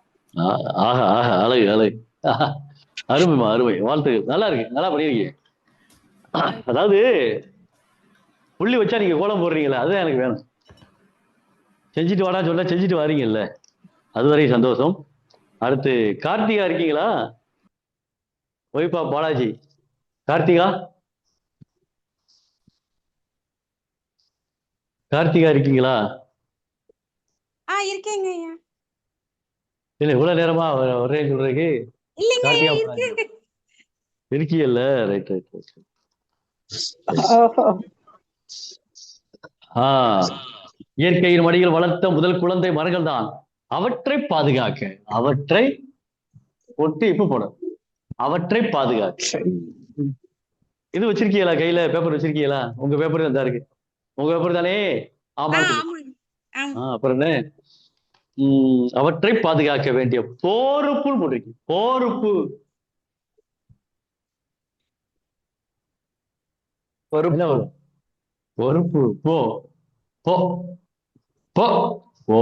அழகு அழகு. அருமைமா அருமை. வாழ்த்துக்கள். நல்லா இருக்கு. நல்லா பண்ணிருக்கீங்க. அதாவது புள்ளி வச்சா நீங்க கோலம் போடுறீங்களா, அதுதான் எனக்கு வேணும். செஞ்சுட்டு வாடா சொல்ல செஞ்சுட்டு வாரீங்கல்ல, அதுவரை சந்தோஷம். அடுத்து கார்த்திகா இருக்கீங்களா? ஒய்பா பாலாஜி. கார்த்திகா இருக்கீங்களா? இருக்கேங்க ஐயா. இல்ல இவ்வளவு நேரமா ஒரே சொல்றதுக்கு இருக்கீங்கல்ல. Right right right. இயற்கையின் மடியில் வளர்த்த முதல் குழந்தை மரங்கள் தான். அவற்றை பாதுகாக்க, அவற்றை ஒட்டி இப்ப போடும், அவற்றை பாதுகாக்க. இது வச்சிருக்கீங்களா? கையில பேப்பர் வச்சிருக்கீங்களா? உங்க பேப்பர் தான் இருக்கு. உங்க பேப்பர் தானே? ஆமா. அப்புறம் என்ன? அவற்றை பாதுகாக்க வேண்டிய பொறுப்புன்னு போட்டிருக்கு. பொறுப்பு பொறுப்பு. போ போ போ ஓ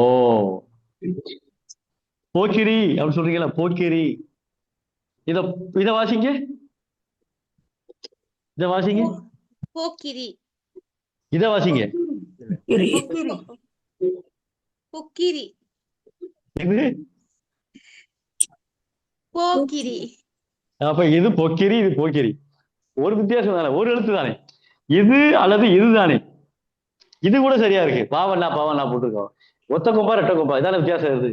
போக்கிரி அப்படின்னு சொல்றீங்களா? போக்கிரி. இத வாசிங்க. இத வாசிங்க. போக்கிரி. இத வாசிங்க. பொக்கிரி. இது போக்கிரி. அப்ப இது பொக்கிரி, இது போக்கிரி. ஒரு வித்தியாசம் தானே, ஒரு எழுத்து தானே. இது அல்லது இதுதானே. இது கூட சரியா இருக்கு. பாவண்ணா போட்டிருக்கோம். ஒத்த கொம்பா ரெட்ட கொம்பா, இதான வித்தியாசம் இருக்கு.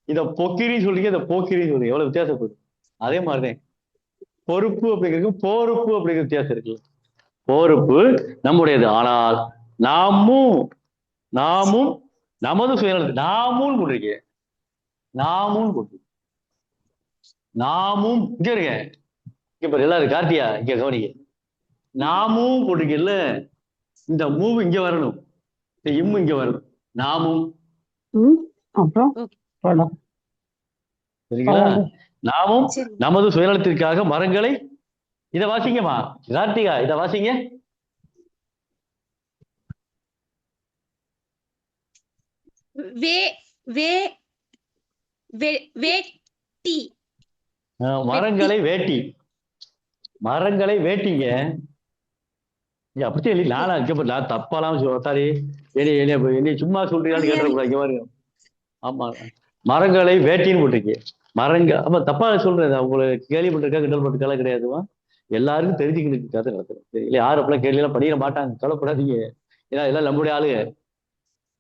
இத பொக்கிரி சொல்றீங்க, இத போக்கிரி சொல்றீங்க. எவ்வளவு வித்தியாசப்படுது. அதே மாதிரிதான் பொறுப்பு அப்படிங்கிறது போருப்பு அப்படிங்கிற வித்தியாசம் இருக்கு. பொறுப்பு நம்முடையது. ஆனால் நாமும் நமது சுயநலத்து நாமும் போட்டிருக்க. நாமும் இங்க இருக்க. இப்ப எல்லாரும் கார்த்தியா இங்க கவனிக்க. நாமும் போட்டிருக்கல. இந்த மூவு இங்க வரணும், இந்த இம்மு இங்க வரணும். நாமும் சரிங்களா? நாமும் நமது சுயநலத்திற்காக மரங்களை. இத வாசிங்கம்மா கார்த்திகா, இத வாசிங்க. மரங்களை வேட்டி. மரங்களை வேட்டிங்க. அப்படி இல்லை, நான் தப்பாலாம் சாரி, என்னை சும்மா சொல்றீங்கன்னு கேட்டுறக்கூடாது. இங்க பாருங்க. ஆமா, மரங்களை வேட்டின்னு போட்டிருக்கீங்க. ஆமா, தப்பா சொல்றேன். உங்களுக்கு கேள்விப்பட்டிருக்கா, கிண்டல் பட்டிருக்கா கிடையாதுமா. எல்லாருக்கும் தெரிஞ்சுக்கிட்டு கதை நடத்துறேன். இல்லை, யாரும் அப்பெல்லாம் கேள்வி எல்லாம் படிக்க மாட்டாங்க, கவலைப்படாதீங்க. ஏன்னா எல்லாம் நம்முடைய ஆளுங்க.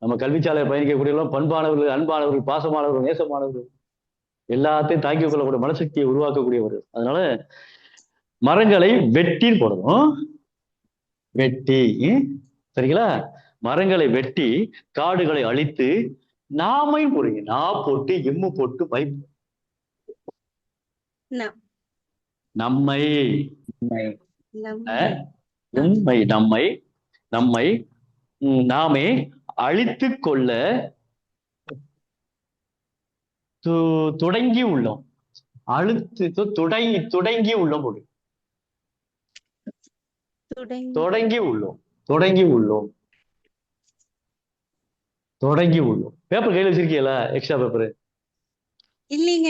நம்ம கல்விச்சாலையை பயணிக்கக்கூடியவர்களும் பண்பானவர்கள், அன்பானவர்கள், பாசமானவர்கள், நேசமானவர்கள், எல்லாத்தையும் தாங்கிக் கொள்ளக்கூடிய மனசக்தியை உருவாக்கக்கூடியவர்கள். அதனால மரங்களை வெட்டின்னு போடணும். வெட்டி, சரிங்களா? மரங்களை வெட்டி காடுகளை அழித்து நாமை போடுங்க. நா போட்டு எம்மு போட்டு நம்மை நம்மை நம்மை நம்மை நாமே அழித்து கொள்ள தொடங்கி உள்ளோம். அழுத்து தொடங்கி உள்ளோம் போடு. தொடங்கி உள்ளோம். தொடங்கி உள்ளோம். தொடங்கி உள்ளோம். பேப்பர் கையில வச்சிருக்கீங்களா? எக்ஸ்ட்ரா பேப்பர் இல்லைங்க,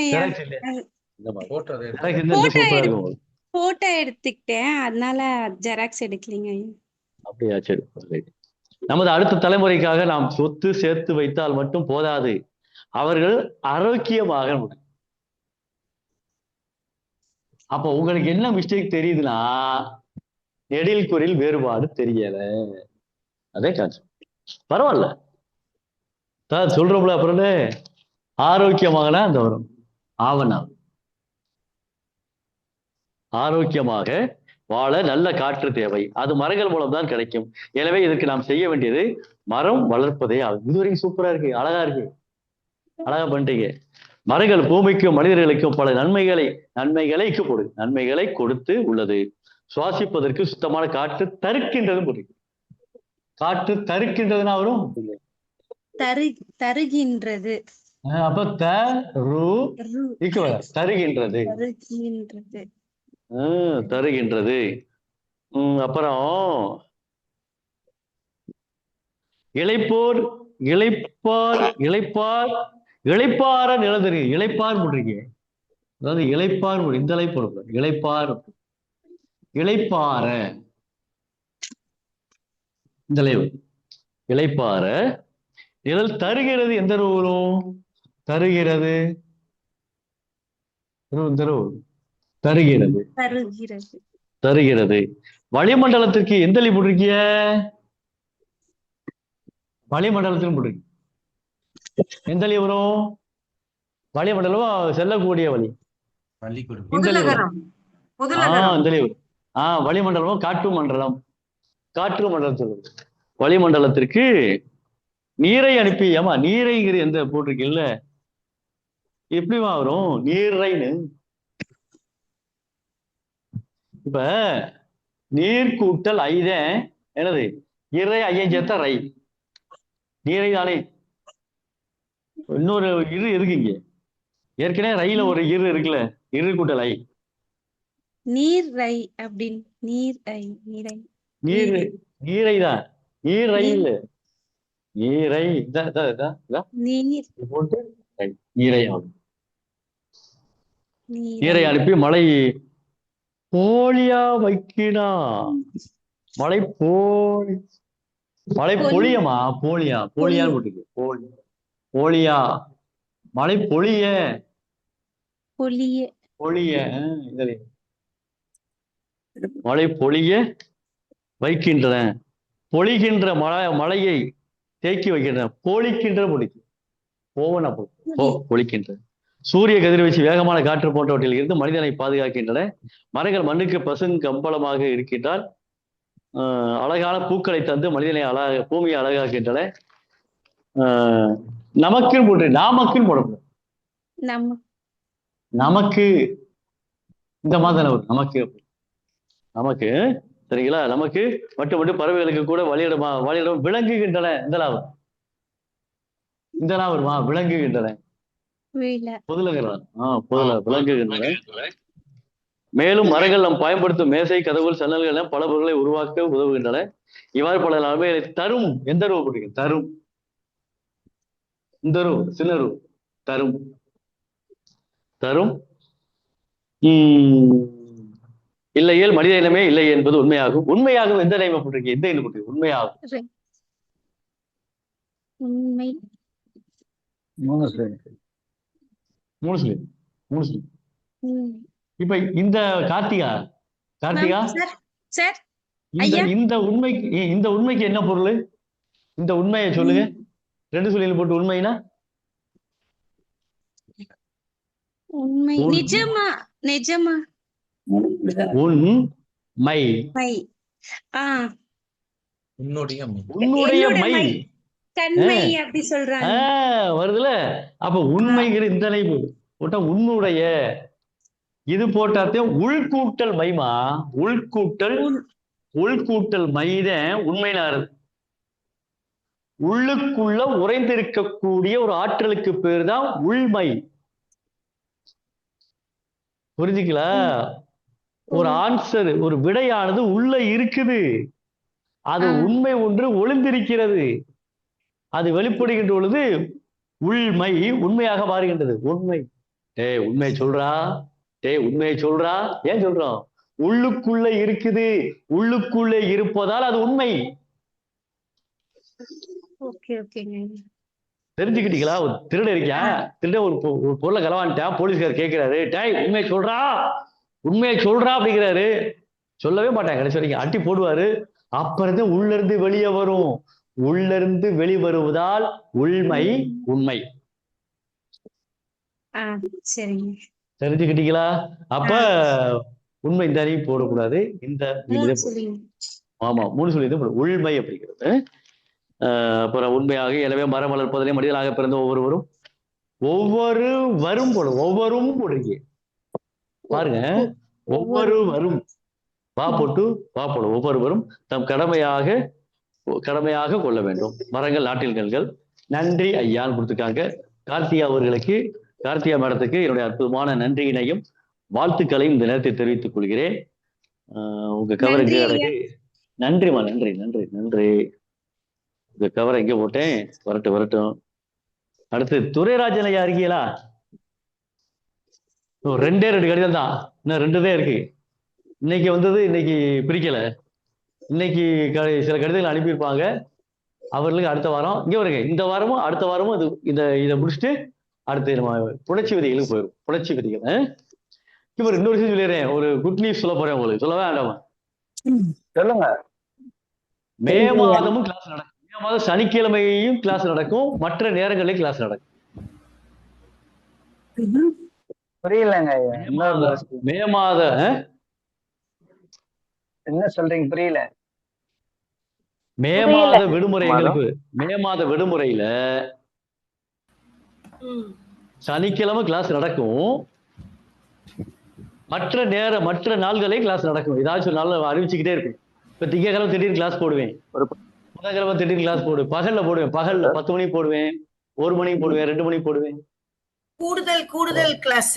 போட்டோ எடுத்துக்கிட்டேன், அதனால ஜெராக்ஸ் எடுக்கலீங்க. அப்படியா? சரி. நமது அடுத்த தலைமுறைக்காக நாம் சொத்து சேர்த்து வைத்தால் மட்டும் போதாது, அவர்கள் ஆரோக்கியமாக முடியும். அப்ப உங்களுக்கு என்ன மிஸ்டேக் தெரியுதுன்னா, நெடில் குரில் வேறுபாடு தெரியல. அதே கான்செப்ட். பரவாயில்ல, சொல்றோம்ல. அப்புறம் ஆரோக்கியமாகனா அந்த வரும் ஆவணா. ஆரோக்கியமாக வாழ நல்ல காற்று தேவை. அது மரங்கள் மூலம் தான் கிடைக்கும். எனவே இதற்கு நாம் செய்ய வேண்டியது மரம் வளர்ப்பதே ஆகும். இதுவரைக்கும் சூப்பரா இருக்கு, அழகா இருக்கு, அழகா பண்ணிட்டீங்க. மரங்கள் பூமிக்கும் மனிதர்களுக்கும் பல நன்மைகளை கொடுத்து உள்ளது. சுவாசிப்பதற்கு சுத்தமான காற்று தருக்கின்றது போட்டு. காற்று தருக்கின்றதுன்னா வரும் தருகின்றது. அப்ப தருகின்றது. தருகின்றது. அப்புறம் இளைப்பார நிலந்தரு. இளைப்பார் போட்டிருக்கீங்க. அதாவது இளைப்பார், இந்த இளைப்பார், இளைப்பார, இந்த இளைப்பார நிழல் தருகிறது. எந்த ஊரும் தருகிறது? தருகிறது. வளிமண்டலத்திற்கு எந்த லி போட்டிருக்கிய? வளிமண்டலத்திலும் போட்டிருக்கீங்க. எந்த லி வரும்? வளிமண்டலம் செல்லக்கூடிய வழி. இந்த லி வரும். வளிமண்டலம் காற்று மண்டலம். காற்று மண்டலம் சொல்லுது. வளிமண்டலத்திற்கு நீரை அனுப்பி, ஏமா நீரைங்கிற எந்த போட்டிருக்கீங்கல்ல, எப்படிமா வரும் நீரைன்னு? இப்ப நீர் கூட்டல் ஐதன் என்னது? இறை ஐயன் சேர்த்தா ரை. நீரை தானே. இன்னொரு இரு இருக்கு இங்க. ஏற்கனவே ரயில ஒரு இரு இருக்குல்ல, இரு கூட்டல் ஐ. நீர் ரை அப்படின்னு. நீரை தான். நீர் ரயில், நீரை போட்டு நீரை ஆகும். நீரை அனுப்பி மழை போலியா வைக்கினா. மழை பொழியமா? போலியான்னு போட்டுக்கு. போலியா மழை பொழிய மழை பொழிய வைக்கின்றன. பொழிகின்ற மழையை தேக்கி வைக்கின்றன. பொழிக்கின்ற பொழிக்கின்ற. சூரிய கதிர்வீச்சு, வேகமான காற்று போன்றவற்றில் இருந்து மனிதனை பாதுகாக்கின்றன. மரங்கள் மண்ணுக்கு பசுங்கம்பளமாக இருக்கின்றால் அழகான பூக்களை தந்து மனிதனை பூமியை அழகாக்கின்றன. நமக்குன்னு போட்டு நாமக்குன்னு போடணும். நமக்கு இந்த மாதிரி நமக்கு சரிங்களா? நமக்கு மட்டும் பறவைகளுக்கு கூட வழியிடம் விளங்குகின்றன. இந்த வருமா? விளங்குகின்றன. விளங்குகின்றன. மேலும் மரங்கள் நாம் பயன்படுத்தும் மேசை, கதவுகள், சன்னல்கள் என பல பொருட்களை உருவாக்க உதவுகின்றன. இவ்வாறு பல நன்மைகளை தரும். எந்த ரூபா போட்டீங்க? தரும். இந்த ரூ சின்ன ரூ தரும். இல்லையேல் மனித இனமே இல்லை என்பது உண்மையாகும். உண்மையாகும் எந்த லைன் போட்டிருக்கு? எந்த இனம் போட்டிருக்கு? உண்மையாகும். உண்மை. 3 சொல்லி. 3 சொல்லி. 3 சொல்லி. ம். இப்ப இந்த கார்த்திகா சார் சார் இந்த ஐயா இந்த உண்மைக்கு என்ன பொருள்? இந்த உண்மையை சொல்லுங்க. 2 சொல்லில போட்டு உண்மைனா உண்மை நிஜமா நிஜமா உண்மை. மை. ஆ உன்னுடைய உன்னுடைய என்னோட மை. மை கண்மை அப்படி சொல்றாங்க. வருதுல. அப்ப உண்மைங்கிற இந்த லைன் போட்டா உன்னுடைய இது போட்டாத்தே உள்கூட்டல் மைமா. உள்கூட்டல் மைதான் உண்மைனாரு. உள்ளுக்குள்ள உறைந்திருக்கக்கூடிய ஒரு ஆற்றலுக்கு பேர் தான் உள்மை. புரிஞ்சுக்கல? ஒரு ஆன்சர், ஒரு விடையானது உள்ள இருக்குது. அது உண்மை ஒன்று ஒளிந்திருக்கிறது. அது வெளிப்படுகின்ற பொழுது உள்மை உண்மையாக மாறுகின்றது. உண்மை. உண்மையை சொல்றா. உண்மையை சொல்றா. ஏன் சொல்றோம்? உள்ளுக்குள்ள இருக்குது. உள்ளுக்குள்ளே இருப்பதால் அது உண்மை. ஓகே ஓகேங்க. தெரிஞ்சுக்கிட்டீங்களா? ஒரு திருட இருக்கான். திருட ஒரு பொருளை களவான்ட்டான். போலீஸ்கார் கேட்கிறாரு, உண்மையை சொல்றா, உண்மையை சொல்றா அப்படிங்கிறாரு. சொல்லவே மாட்டாங்க. கடைசி வரைக்கும் அட்டி போடுவாரு. அப்புறம் உள்ள இருந்து வெளியே வரும். உள்ள இருந்து வெளிவருவதால் உள்மை உண்மை. சரிங்க. தெரிஞ்சுக்கிட்டீங்களா? அப்ப உண்மை இந்த அறிவு போடக்கூடாது. இந்த ஆமா 3 சொல்லி உள்மை அப்படிங்கிறது. அப்புறம் உண்மையாக எனவே மரம் வளர்ப்பதிலே மனிதனாக பிறந்த ஒவ்வொருவரும் போடும். ஒவ்வொரும் போடுங்க பாருங்க. ஒவ்வொருவரும் வா போடும். ஒவ்வொருவரும் தம் கடமையாக கொள்ள வேண்டும். மரங்கள் நாட்டில் கல்கள். நன்றி ஐயான்னு கொடுத்துருக்காங்க. கார்த்திகா அவர்களுக்கு, கார்த்திகா மேடத்துக்கு என்னுடைய அற்புதமான நன்றியினையும் வாழ்த்துக்களையும் இந்த நேரத்தை தெரிவித்துக் கொள்கிறேன். உங்க கவருக்கு எனக்கு நன்றிமா. நன்றி. இந்த கவரை எங்க போட்டேன்? வரட்டும். அடுத்து துரைராஜன் ஐயா இருக்கீங்களா? 2 கடிதம் தான், இன்னும் 2 தான் இருக்கு. இன்னைக்கு வந்தது, இன்னைக்கு பிரிக்கல. இன்னைக்கு சில கடிதங்கள் அனுப்பியிருப்பாங்க. அவர்களுக்கு அடுத்த வாரம் இங்க வருங்க. இந்த வாரமும் அடுத்த வாரமும் இதை முடிச்சுட்டு அடுத்து நம்ம புணர்ச்சி விதிகளுக்கு போயிடும். புணர்ச்சி விதிகள். இப்போ இன்னொரு விஷயம் சொல்லிடுறேன். ஒரு குட் நியூஸ் சொல்ல போறேன் உங்களுக்கு. சொல்லவே வேண்டாமா? சொல்லுங்க. மே மாதமும் கிளாஸ் நடக்கும். மே மாதம் சனிக்கிழமையும் கிளாஸ் நடக்கும். மற்ற நேரங்களிலும் கிளாஸ் நடக்கும். புரியலங்க. மே மாத என்ன சொல்றீங்க? புரியல. மே மாத விடுமுறை எங்களுக்கு. மே மாத விடுமுறையில சனிக்கிழமை கிளாஸ் நடக்கும். மற்ற நாள்களே கிளாஸ் நடக்கும். ஏதாச்சும் ஒரு நாள் அறிவிச்சுக்கிட்டே இருக்கும். இப்ப திங்கக்கிழமை திடீர்னு கிளாஸ் போடுவேன். புதன்கிழமை திடீர்னு கிளாஸ் போடுவேன். பகல்ல போடுவேன். பகல்ல 10 மணிக்கு போடுவேன், 1 மணிக்கு போடுவேன், 2 மணிக்கு போடுவேன். கூடுதல் கிளாஸ்.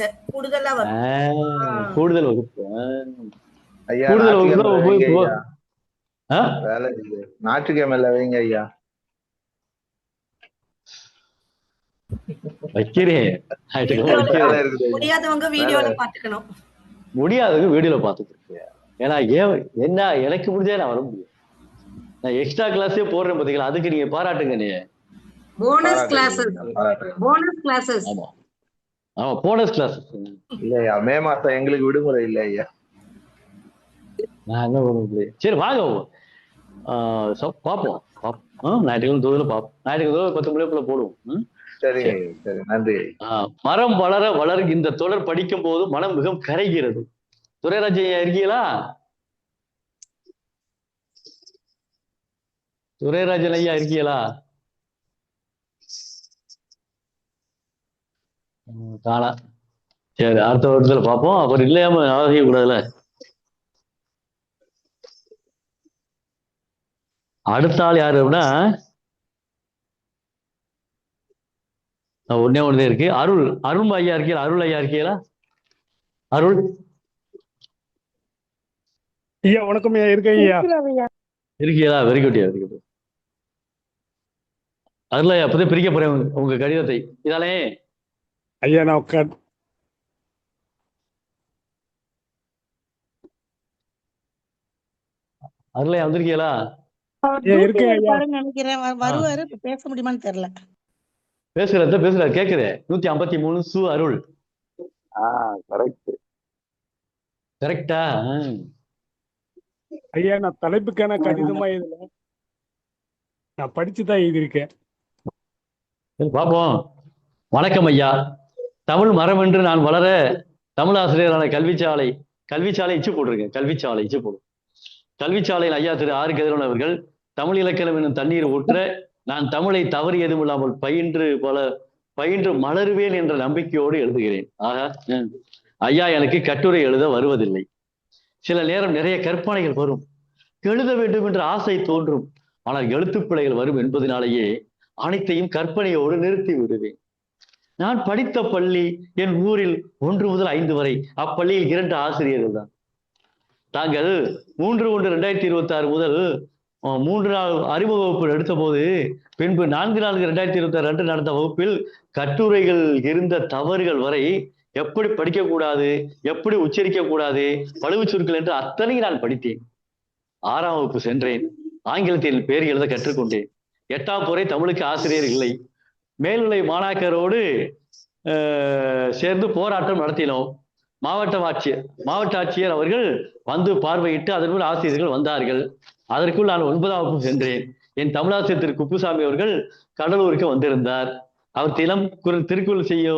கூடுதல் வகுப்பு. ஞாயிற்றுக்கிழமை வைங்க ஐயா. வைக்கிறேன். முடியாதவங்க வீடியோல பாத்துக்கணும். முடியாதவங்க வீடியோல பாத்துக்கிட்டு. ஏன்னா என்ன எனக்கு முடிஞ்சா நான் வர முடியும். நான் எக்ஸ்ட்ரா கிளாஸே போடுறேன் பாத்தீங்களா? அதுக்கு நீங்க பாராட்டுங்க. நீ போனஸ் கிளாஸஸ். ஆமா போனஸ் கிளாஸ் இல்லையா? மே மாசம் எங்களுக்கு விடுமுறை இல்லை ஐயா. நான் என்ன பண்ண முடியும்? சரி வாங்க பாப்போம். ஞாயிற்றுக்கிழமை தோதுல பாப்போம். ஞாயிற்றுக்கிழமை 10 மணிக்குள்ள போடுவோம். சரி நன்றி. மரம் வளர இந்த தொடர் படிக்கும் போது மனம் மிகவும் கரைகிறது. துரைராஜன் இருக்கீங்களா? துரைராஜன் ஐயா இருக்கீங்களா? காணா. சரி அடுத்த வருடத்துல பார்ப்போம். அப்புறம் இல்லையாம ஆகிய கூடாதுல. அடுத்த ஆள் யாரு அப்படின்னா ஒன்னே ஒண்ணுதான் இருக்கு. அருள் ஐயா இருக்கீங்களா? அருள் ஐயா இருக்கீங்களா? அருள் ஐயா வணக்கம் ஐயா. இருக்கேன் ஐயா. இருக்கீங்களா? வெரி குட் ஐயா, வெரி குட். அருள் ஐயா அப்பதான் பிரிக்க போறேன் உங்க கடிதத்தை. இதாலே ஐயா நான் அருளையா வந்திருக்கீங்களா? அவர் ஐயா டியூட்டில இருக்கேன் ஐயா. இருப்பாருன்னு நினைக்கிறேன். ஆ, வருவாரு. இப்ப பேச முடியுமான்னு தெரியல. பேசுறாரு கேக்குது. 153 சு அருள். கரெக்ட். கரெக்டா? ஐயா நான் தலைப்புக்கான கடிதமா எழுதல, நான் படிச்சுதான் எழுதியிருக்கேன். பாப்போம். வணக்கம் ஐயா. தமிழ் மரம் என்று நான் வளர தமிழ் ஆசிரியரான கல்விச்சாலை இச்சு போட்டிருக்கேன். கல்விச்சாலை இச்சு போடும். கல்விச்சாலையில் ஐயா திரு ஆர் கதிரவன் அவர்கள் தமிழ் இலக்கணம் என்னும் தண்ணீர் ஊற்ற நான் தமிழை தவறு எதுவும் இல்லாமல் பயின்று மலருவேன் என்ற நம்பிக்கையோடு எழுதுகிறேன். ஆக ஐயா எனக்கு கட்டுரை எழுத வருவதில்லை. சில நேரம் நிறைய கற்பனைகள் வரும், எழுத வேண்டும் என்ற ஆசை தோன்றும். ஆனால் எழுத்துப்பிழைகள் வரும் என்பதனாலேயே அனைத்தையும் கற்பனையோடு நிறுத்தி விடுவேன். நான் படித்த பள்ளி என் ஊரில் 1 முதல் 5 வரை. அப்பள்ளியில் 2 ஆசிரியர்கள் தான். தாங்கள் 3/1/2026 முதல் 3 நாள் அறிமுக வகுப்பு எடுத்த போது பின்பு 4/4/2026 அன்று நடந்த வகுப்பில் கட்டுரைகள் இருந்த தவறுகள் வரை எப்படி படிக்கக்கூடாது, எப்படி உச்சரிக்க கூடாது, பழுவு சுருக்கள் என்று அத்தனை நான் படித்தேன். 6ஆம் வகுப்பு சென்றேன். ஆங்கிலத்தில் பேர் எழுத கற்றுக்கொண்டேன். 8ஆம் முறை தமிழுக்கு ஆசிரியர் இல்லை. மேல்நிலை மாணாக்கரோடு சேர்ந்து போராட்டம் நடத்தினோம். மாவட்ட ஆட்சியர் அவர்கள் வந்து பார்வையிட்டு அதற்குள் ஆசிரியர்கள் வந்தார்கள். அதற்குள் நான் 9ஆம் வகுப்பு சென்றேன். என் தமிழாசிரியர் திரு குப்புசாமி அவர்கள் கடலூருக்கு வந்திருந்தார். அவர் திருக்குறள் செய்ய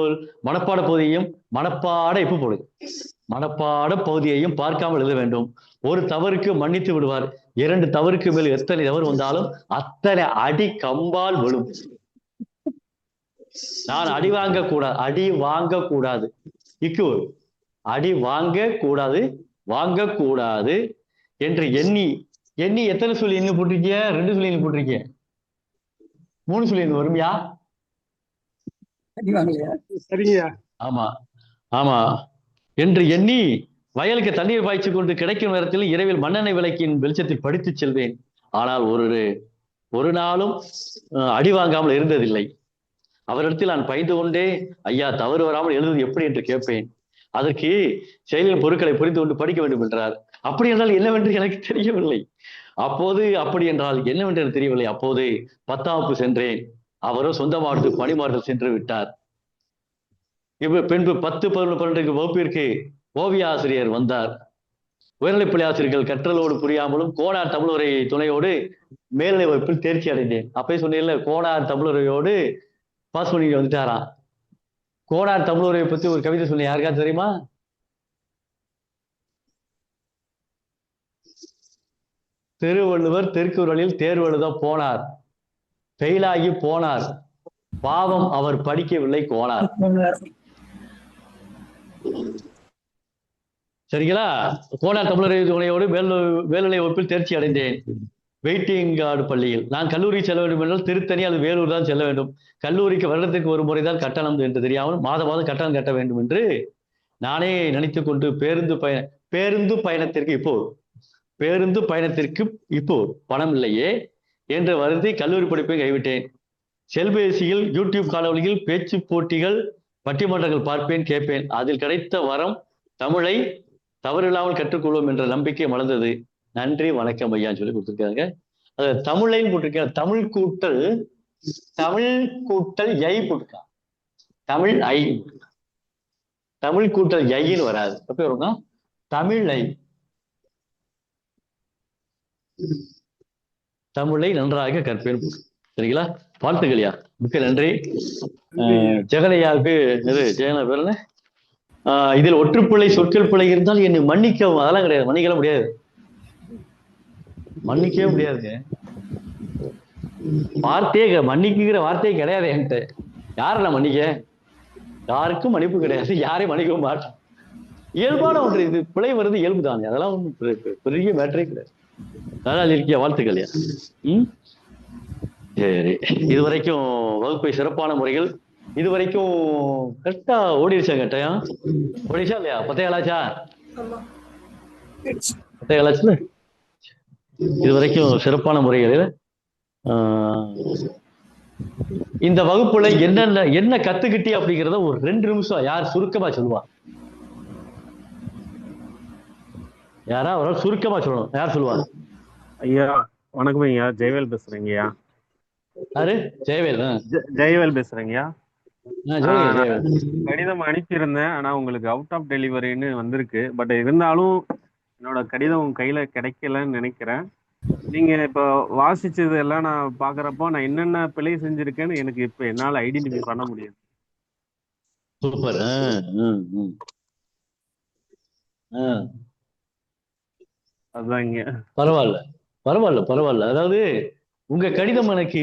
மனப்பாட பகுதியையும் பார்க்காமல் எழுத வேண்டும். ஒரு தவறுக்கு மன்னித்து விடுவார். 2 தவறுக்கு மேல் எத்தனை தவறு வந்தாலும் அத்தனை அடி கம்பால் விழும். நான் அடி வாங்கக்கூடாது. அடி வாங்கக்கூடாது என்று எண்ணி எத்தனை சொல்லி எண்ணி போட்டிருக்கீங்க? 2 சொல்லி எண்ணி போட்டிருக்கீங்க. 3 சொல்லி எண்ணி வருமியா? சரிங்கய்யா. ஆமா என்று எண்ணி வயலுக்கு தண்ணீர் பாய்ச்சி கொண்டு கிடைக்கும் நேரத்தில் இரவில் மண்ணெண்ணெய் விளக்கின் வெளிச்சத்தில் படித்து செல்வேன். ஆனால் ஒரு நாளும் அடி வாங்காமல் இருந்ததில்லை. அவரிடத்தில் நான் பயந்து கொண்டே ஐயா தவறு வராமல் எழுதுவது எப்படி என்று கேட்பேன். அதற்கு செயலின் பொருட்களை புரிந்து கொண்டு படிக்க வேண்டும் என்றார். அப்படி என்றால் என்னவென்று எனக்கு தெரியவில்லை. அப்போது 10ஆம் வகுப்பு சென்றேன். அவரோ சொந்த மாவட்டத்துக்கு பணிமாறுதல் சென்று விட்டார். பின்பு 10, 11, 12 வகுப்பிற்கு ஓவிய ஆசிரியர் வந்தார். உயர்நிலைப்பள்ளி ஆசிரியர்கள் கற்றலோடு புரியாமலும் கோனார் தமிழுரை துணையோடு மேல்நிலை வகுப்பில் தேர்ச்சி அடைந்தேன். அப்பயே சொன்னேன்ல, கோனார் தமிழுரையோடு பாஸ் பண்ணி வந்துட்டாராம். கோனார் தமிழுரையை பத்தி ஒரு கவிதை சொன்னேன், யாருக்கா தெரியுமா? திருவள்ளுவர் திருக்குறளில் தேர்வு எழுத போனார், ஃபெயிலாகி போனார், பாவம் அவர் படிக்கவில்லை கோனார். சரிங்களா? கோனார் தமிழரை துணையோடு மேல்நிலை வகுப்பில் தேர்ச்சி அடைந்தேன். வெயிட்டிங் கார்டு பள்ளியில். நான் கல்லூரி செல்ல வேண்டும் என்றால் திருத்தணி அது வேலூர் தான் செல்ல வேண்டும். கல்லூரிக்கு வருடத்துக்கு ஒரு முறைதான் கட்டணம் என்று தெரியாமல் மாதம் கட்டணம் கட்ட வேண்டும் என்று நானே நினைத்து கொண்டு பேருந்து பயணத்திற்கு இப்போ பணம் இல்லையே என்று வருந்தி கல்லூரி படிப்பை கைவிட்டேன். செல்பேசியில் யூடியூப் காணொலியில் பேச்சு போட்டிகள் பட்டிமன்றங்கள் பார்ப்பேன், கேட்பேன். அதில் கிடைத்த வரம் தமிழை தவறில்லாமல் கற்றுக்கொள்வோம் என்ற நம்பிக்கை மலர்ந்தது. நன்றி வணக்கம் ஐயான்னு சொல்லி கொடுத்துருக்காங்க. அது தமிழைன்னு போட்டிருக்காங்க. தமிழ் கூட்டல் ஐ போட்டிருக்காங்க. தமிழ் கூட்டல் ஐன்னு வராது. எப்படி வரும்னா தமிழை நன்றாக கற்பேன். சரிங்களா? வாழ்த்துக்கள்யா, மிக்க நன்றி. ஜெகனையாவுக்கு ஜெகனா பேர் என்ன? இதில் ஒற்றுப்பிழை சொற்கள் பிழை இருந்தால் என்னை மன்னிக்கவும், அதெல்லாம் கிடையாது, மன்னிக்கவே முடியாதுங்க. மன்னிக்கிற வார்த்தையே கிடையாது என்கிட்ட. யாரை நான் மன்னிக்க? யாருக்கும் மன்னிப்பு கிடையாது, யாரையும் மன்னிக்கவும் மாட்டேன். இயல்பான ஒன்று, இது பிழை வருது இயல்பு தானே, அதெல்லாம் ஒன்றும் பெரிய மேட்டரே கிடையாது. அதனால் இருக்கிய வாழ்த்துக்கள்யா. சரி, இதுவரைக்கும் வகுப்பை சிறப்பான முறைகள் இதுவரைக்கும் கரெக்டா ஓடிடுச்சா? கட்டாயம் ஓடிச்சா இல்லையா? 10 இது வரைக்கும் சிறப்பான முறைகளில் இந்த வகுப்புல என்ன கத்துக்கிட்டி அப்படிங்கிறத ஒரு 2 நிமிஷம் யார் சுருக்கமா சொல்லுவா? யாரா ஒரு சுருக்கமா சொல்லணும். யார் சொல்லுவாங்க? ஐயா வணக்கம் ஐயா, ஜெயவேல் பேசுறேங்கய்யா. யாரு? ஜெயவேல். ஜெயவேல் பேசுறேங்கய்யா. சொல்லுங்க நான் ஜெயவேல். கடிதம் அனுப்பியிருந்தேன், ஆனா உங்களுக்கு அவுட் ஆஃப் டெலிவரின்னு வந்திருக்கு. பட் இருந்தாலும் என்னோட கடிதம் உங்க கையில கிடைக்கலன்னு நினைக்கிறேன். நீங்க இப்போ வாசிச்சது எல்லாம் நான் பாக்குறப்போ நான் என்னென்ன பிழை செஞ்சிருக்கேன்னு எனக்கு இப்ப என்னால ஐடென்டிஃபை பண்ண முடியுது. சூப்பர். அதாங்க. பரவாயில்ல பரவாயில்ல பரவாயில்ல. அதாவது உங்க கடிதம் எனக்கு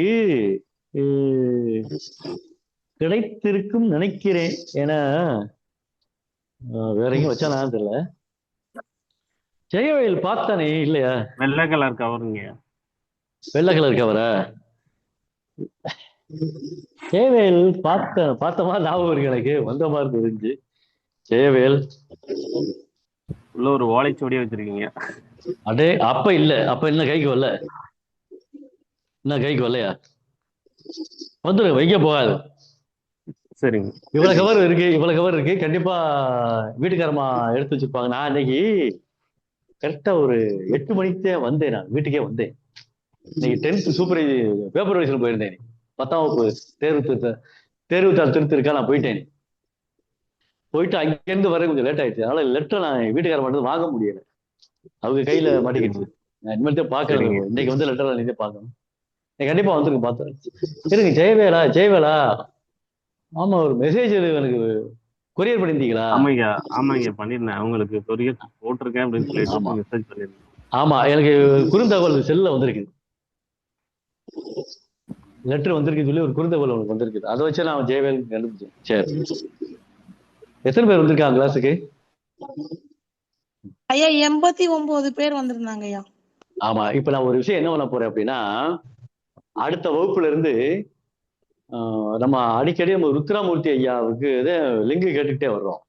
கிடைத்திருக்கும் நினைக்கிறேன். ஏன்னா வேற எங்கேயும் வச்சா நான் தெரியல. ஜெயவேல் பார்த்தானே இல்லையா? வெள்ளை கலர் கவருங்க. வெள்ளை கலர் கவரா? ஜெயவேல் பார்த்த மாதிரி ஞாபகம் இருக்கு, எனக்கு வந்த மாதிரி தெரிஞ்சு. ஜெயவேல் உள்ள ஒரு ஓலைச்சுவடியே வச்சிருக்கீங்க. அடே அப்ப இல்ல, அப்ப இன்னும் கைக்கு வரல. இன்னும் கைக்கு வரலையா? வந்துருங்க, வைக்க போகாது. சரிங்க. இவ்வளவு கவர் இருக்கு, இவ்வளவு கவர் இருக்கு. கண்டிப்பா வீட்டுக்காரமா எடுத்து வச்சிருப்பாங்க. நான் இன்னைக்கு கரெக்டா ஒரு 8 மணிக்கு தான் வந்தேன். நான் வீட்டுக்கே வந்தேன். இன்னைக்கு 10th சூப்பர்வைசர் போயிருந்தேன். 10ஆம் வகுப்பு தேர்வுத்தாள் திருத்தி இருக்கா, நான் போயிட்டேன். போயிட்டு அங்கிருந்து வர கொஞ்சம் லேட் ஆயிடுச்சு. அதனால லெட்டர் நான் வீட்டுக்கார மட்டும் வாங்க முடியல, அவங்க கையில மாட்டிக்கிட்டு. நான் இனிமேல் பார்க்கணும். இன்னைக்கு வந்து லெட்டர் நீங்க பார்க்கணும். கண்டிப்பா வந்துருக்கு, பார்த்தேன். சரிங்க. ஜெயவேலா? ஜெயவேலா, ஆமா, ஒரு மெசேஜ் எனக்கு கொரியர் பண்ணியிருந்தீங்களா? ஆமாங்க ஆமாங்க, பண்ணிருந்தேன். உங்களுக்கு கொரியர் போட்டிருக்கேன் அப்படின்னு சொல்லிட்டு மெசேஜ் பண்ணிருந்தேன். ஆமா, எனக்கு குறுந்தகவல் செல்ல வந்திருக்கு. லெட்டர் வந்திருக்கு சொல்லி ஒரு குறுந்தகவல் உங்களுக்கு வந்திருக்கு. அதை வச்சு நான் ஜெயவேல் கண்டுபிடிச்சேன். சரி, எத்தனை பேர் வந்திருக்காங்க கிளாஸுக்கு? ஐயா 89 பேர் வந்திருந்தாங்க ஐயா. ஆமா, இப்ப நான் ஒரு விஷயம் என்ன பண்ண போறேன் அப்படின்னா, அடுத்த வகுப்புல இருந்து நம்ம அடிக்கடி நம்ம ருத்ராமூர்த்தி ஐயாவுக்கு லிங்க் கேட்டுக்கிட்டே வர்றோம்.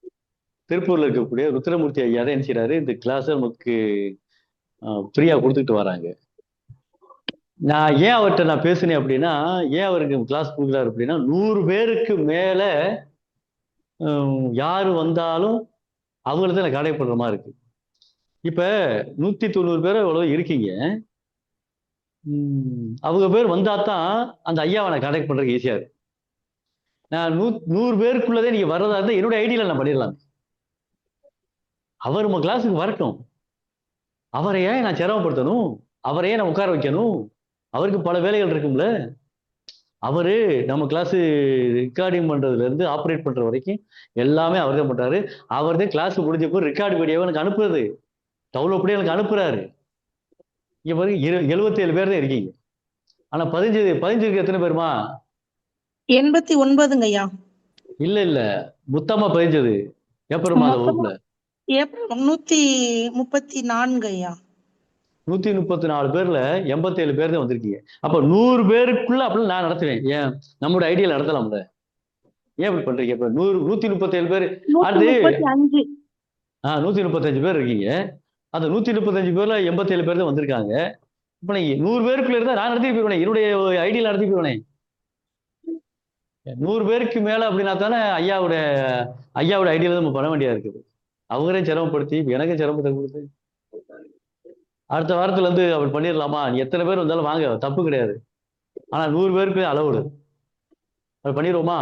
திருப்பூர்ல இருக்கக்கூடிய ருத்ரமூர்த்தி ஐயா தான் என்ன செய்யறாரு, இந்த கிளாஸ் நமக்கு ஃப்ரீயா கொடுத்துட்டு வராங்க. நான் ஏன் அவர்கிட்ட நான் பேசினேன் அப்படின்னா, ஏன் அவருக்கு கிளாஸ் கொடுக்குறாரு அப்படின்னா, 100 பேருக்கு மேல யாரு வந்தாலும் அவங்களுக்கு தான் கான்டாக்ட் பண்ற மாதிரி இருக்கு. இப்ப 190 பேர் எவ்வளவு இருக்கீங்க. அவங்க பேர் வந்தாதான் அந்த ஐயாவை நான் கான்டாக்ட் பண்றதுக்கு ஈஸியா இருக்கு. நான் 100 பேருக்குள்ளதே நீங்க வர்றதா இருந்தா என்னோட ஐடியில நான் பண்ணிடலாம். அவர் நம்ம கிளாஸுக்கு வரட்டும். அவரை ஏன் நான் சிரமப்படுத்தணும்? அவரை ஏன் நான் உட்கார வைக்கணும்? அவருக்கு பல வேலைகள் இருக்கும்ல. அவரு நம்ம கிளாஸ் ரெக்கார்டிங் பண்றதுல இருந்து ஆப்ரேட் பண்ற வரைக்கும் எல்லாமே அவர் தான் பண்றாரு. அவர் தான் கிளாஸ் முடிஞ்சப்போ ரெக்கார்டு வீடியோவை எனக்கு அனுப்புறது, டவுன்லோட் பண்ணி எனக்கு அனுப்புறாரு. இங்க பாருங்க, 77 பேர் தான் இருக்கீங்க. ஆனா 15 எத்தனை பேருமா? 89 ஐயா. இல்ல இல்ல, மொத்தமா 15 ஏப்ரல் மாத வகுப்புல ஏப்ரல் 134 ஐயா. 134 பேர்ல 87 பேர் தான் வந்திருக்கீங்க. அப்ப 100 பேருக்குள்ள அப்படின்னு நான் நடத்துவேன். ஏன் நம்மளோட ஐடியா நடத்தலாம்ல? ஏன் இப்படி பண்றீங்க? இப்ப 137 பேர், அது 135 பேர் இருக்கீங்க. அந்த 135 பேர்ல 87 பேர் தான் வந்திருக்காங்க. இப்ப நீங்க 100 பேருக்குள்ள இருந்தா நான் நடத்தி போயிருவேன், என்னுடைய ஐடியா நடத்தி போயிருவேன். 100 பேருக்கு மேல அப்படின்னா தானே ஐயாவோட ஐடியால நம்ம பண்ண வேண்டியதா இருக்குது. அவங்களையும் சிரமப்படுத்தி எனக்கும் சிரமத்தை கொடுத்து அடுத்த வாரத்துல இருந்து அப்படி பண்ணிடலாமா? நீ எத்தனை பேர் வந்தாலும் வாங்க, தப்பு கிடையாது. ஆனா 100 பேருக்கு அளவுடு அப்படி பண்ணிடுவோமா?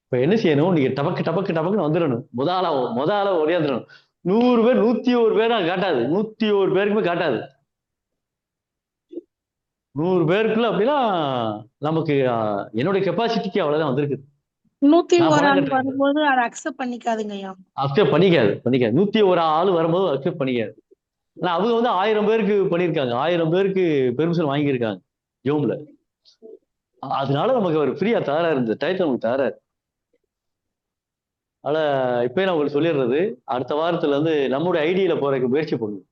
இப்ப என்ன செய்யணும்? நீங்க டபக்கு டபக்கு டபக்குன்னு வந்துடணும். முதல ஒரேந்துடணும். 100 பேர் 101 பேரா காட்டாது, 101 பேருக்குமே காட்டாது. 100 பேருக்குள்ள அப்படின்னா நமக்கு என்னுடைய கெப்பாசிட்டிக்கு அவ்வளவுதான் வந்திருக்குது. 101 வரும்போது அதை அக்செப்ட் பண்ணிக்காதுங்க ஐயா. அக்செப்ட் பண்ணிக்காது. 101 ஆள் வரும்போது அக்செப்ட் பண்ணிக்காது. ஆனா அவங்க 1000 பேருக்கு பண்ணியிருக்காங்க, 1000 பேருக்கு பெர்மிஷன் வாங்கியிருக்காங்க ஜூம்ல. அதனால நமக்கு ஒரு ஃப்ரீயா தராரு, இந்த டைட்டில் நமக்கு தராரு. அதனால இப்ப நான் உங்களுக்கு சொல்லிடுறது, அடுத்த வாரத்துல இருந்து நம்மளுடைய ஐடியில போறதுக்கு முயற்சி பண்ணுவோம்.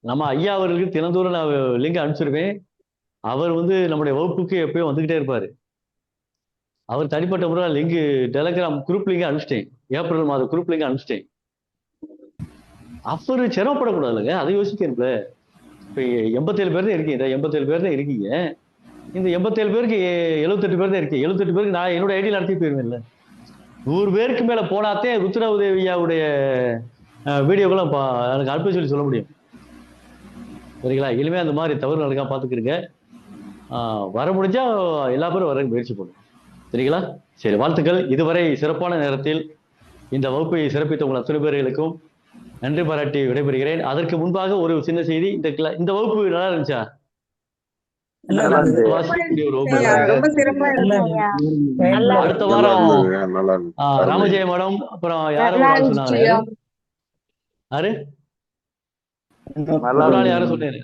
நம்ம ஐயா அவர்களுக்கு தினந்தோறும் நான் லிங்க் அனுப்பிச்சிருவேன். அவர் நம்முடைய வகுப்புக்கு எப்பயும் வந்துகிட்டே இருப்பாரு. அவர் தனிப்பட்ட முறை லிங்க் டெலகிராம் குரூப் லிங்க் அனுப்பிச்சிட்டேன், ஏப்ரல் மாத குரூப் லிங்க் அனுப்பிச்சிட்டேன். அவரு சிரமப்படக்கூடாதுங்க, அதை யோசிக்கணும்ல. இப்ப 87 பேர் தான் இருக்கீங்க, 87 பேர் தான் இருக்கீங்க. இந்த 87 பேருக்கு 78 பேர் தான் இருக்கு. 78 பேருக்கு நான் என்னோட ஐடியா நடத்தி போயிருவேன்ல. 100 பேருக்கு மேல போனாத்தே ருத்ரா உதவியாவுடைய வீடியோக்களும் எனக்கு அனுப்ப சொல்ல முடியும். சரிங்களா? இனிமே அந்த மாதிரி தவறு நடக்காம பார்த்துக்கிறீங்க. வர முடிஞ்சா எல்லா பேரும் வர முயற்சி பண்ணுங்க. சரிங்களா? சரி, வாழ்த்துக்கள். இதுவரை சிறப்பான நேரத்தில் இந்த வகுப்பை சிறப்பித்த உங்கள் அத்தனை பேர்களுக்கும் நன்றி பாராட்டி விடைபெறுகிறேன். அதற்கு முன்பாக ஒரு சின்ன செய்தி. இந்த வகுப்பு நல்லா இருந்துச்சா? வாசிக்கக்கூடிய ஒரு வகுப்பு நல்லா ரொம்ப இருந்துச்சு. சிறப்பா இருக்கும். அடுத்த வாரம் ராமஜெய மேடம், அப்புறம் யாரும் ஒரு ஆள் சொன்னாங்க. யாரு? ஒரு ஆள் யாரும் சொன்னீங்க.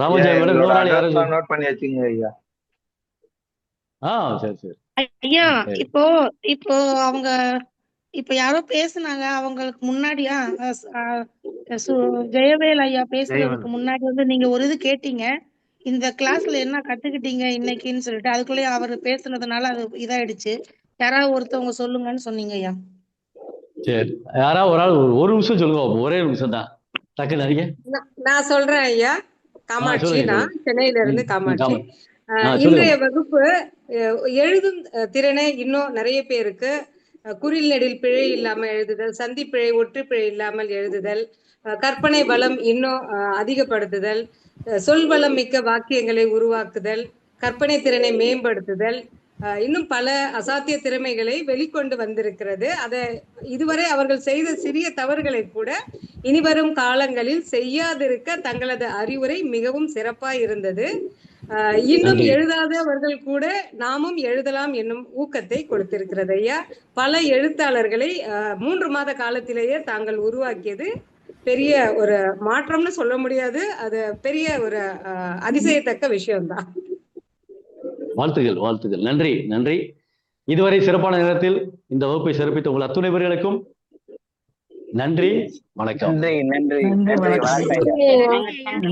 ராமஜெய மேடம், இன்னொரு ஆள் யாரும் நோட் பண்ணி வச்சுங்க ஐயா. சரி சரி. ஐயா, இப்போ இப்போ அவங்க இப்ப யாரோ பேசுனாங்க, அவங்களுக்கு முன்னாடியா ஜெயவேல் ஐயா பேசுறதுக்கு முன்னாடி வந்து நீங்க ஒரு இது கேட்டீங்க, இந்த கிளாஸ்ல என்ன கத்துக்கிட்டீங்க இன்னைக்குன்னு சொல்லிட்டு. அதுக்குள்ளேயே அவர் பேசுனதுனால அது இதாயிடுச்சு. யாராவது ஒருத்தவங்க சொல்லுங்கன்னு சொன்னீங்க ஐயா. சரி, யாராவது ஒரு ஆள் ஒரு நிமிஷம் சொல்லுங்க. ஒரே நிமிஷம் தான், டக்குன்னு அறிங்க. நான் சொல்றேன் ஐயா. காமாட்சி, சொல்லுங்க. நான் சென்னையில இருந்து காமாட்சி. சொல்லுங்க. இன்றைய வகுப்பு எழுதும் திறனை இன்னும் நிறைய பேருக்கு குறில் நெடில் பிழை இல்லாம எழுதுதல், சந்தி பிழை, ஒற்று பிழை இல்லாமல் எழுதுதல், கற்பனை வளம் இன்னும் அதிகப்படுத்துதல், சொல் வளம் மிக்க வாக்கியங்களை உருவாக்குதல், கற்பனை திறனை மேம்படுத்துதல், இன்னும் பல அசாத்திய திறமைகளை வெளிக்கொண்டு வந்திருக்கிறது. அதை இதுவரை அவர்கள் செய்த சிறிய தவறுகளை கூட இனிவரும் காலங்களில் செய்யாதிருக்க தங்களது அறிவுரை மிகவும் சிறப்பா இருந்தது. இன்னும் எழுதாதவர்கள் கூட நாமும் எழுதலாம் என்னும் ஊக்கத்தை கொடுத்திருக்கிறது ஐயா. பல எழுத்தாளர்களை 3 மாத காலத்திலேயே தாங்கள் உருவாக்கியது பெரிய ஒரு மாற்றம்னு சொல்ல முடியாது, அது பெரிய ஒரு அதிசயத்தக்க விஷயம்தான். வாழ்த்துக்கள், வாழ்த்துக்கள். நன்றி, நன்றி. இதுவரை சிறப்பான நேரத்தில் இந்த வகுப்பை சிறப்பித்த உங்கள் அத்துணை பேர்களுக்கும் நன்றி, வணக்கம். நன்றி நன்றி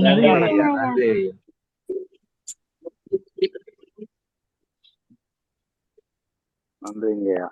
நன்றி நன்றி. நன்றிங்கய்யா.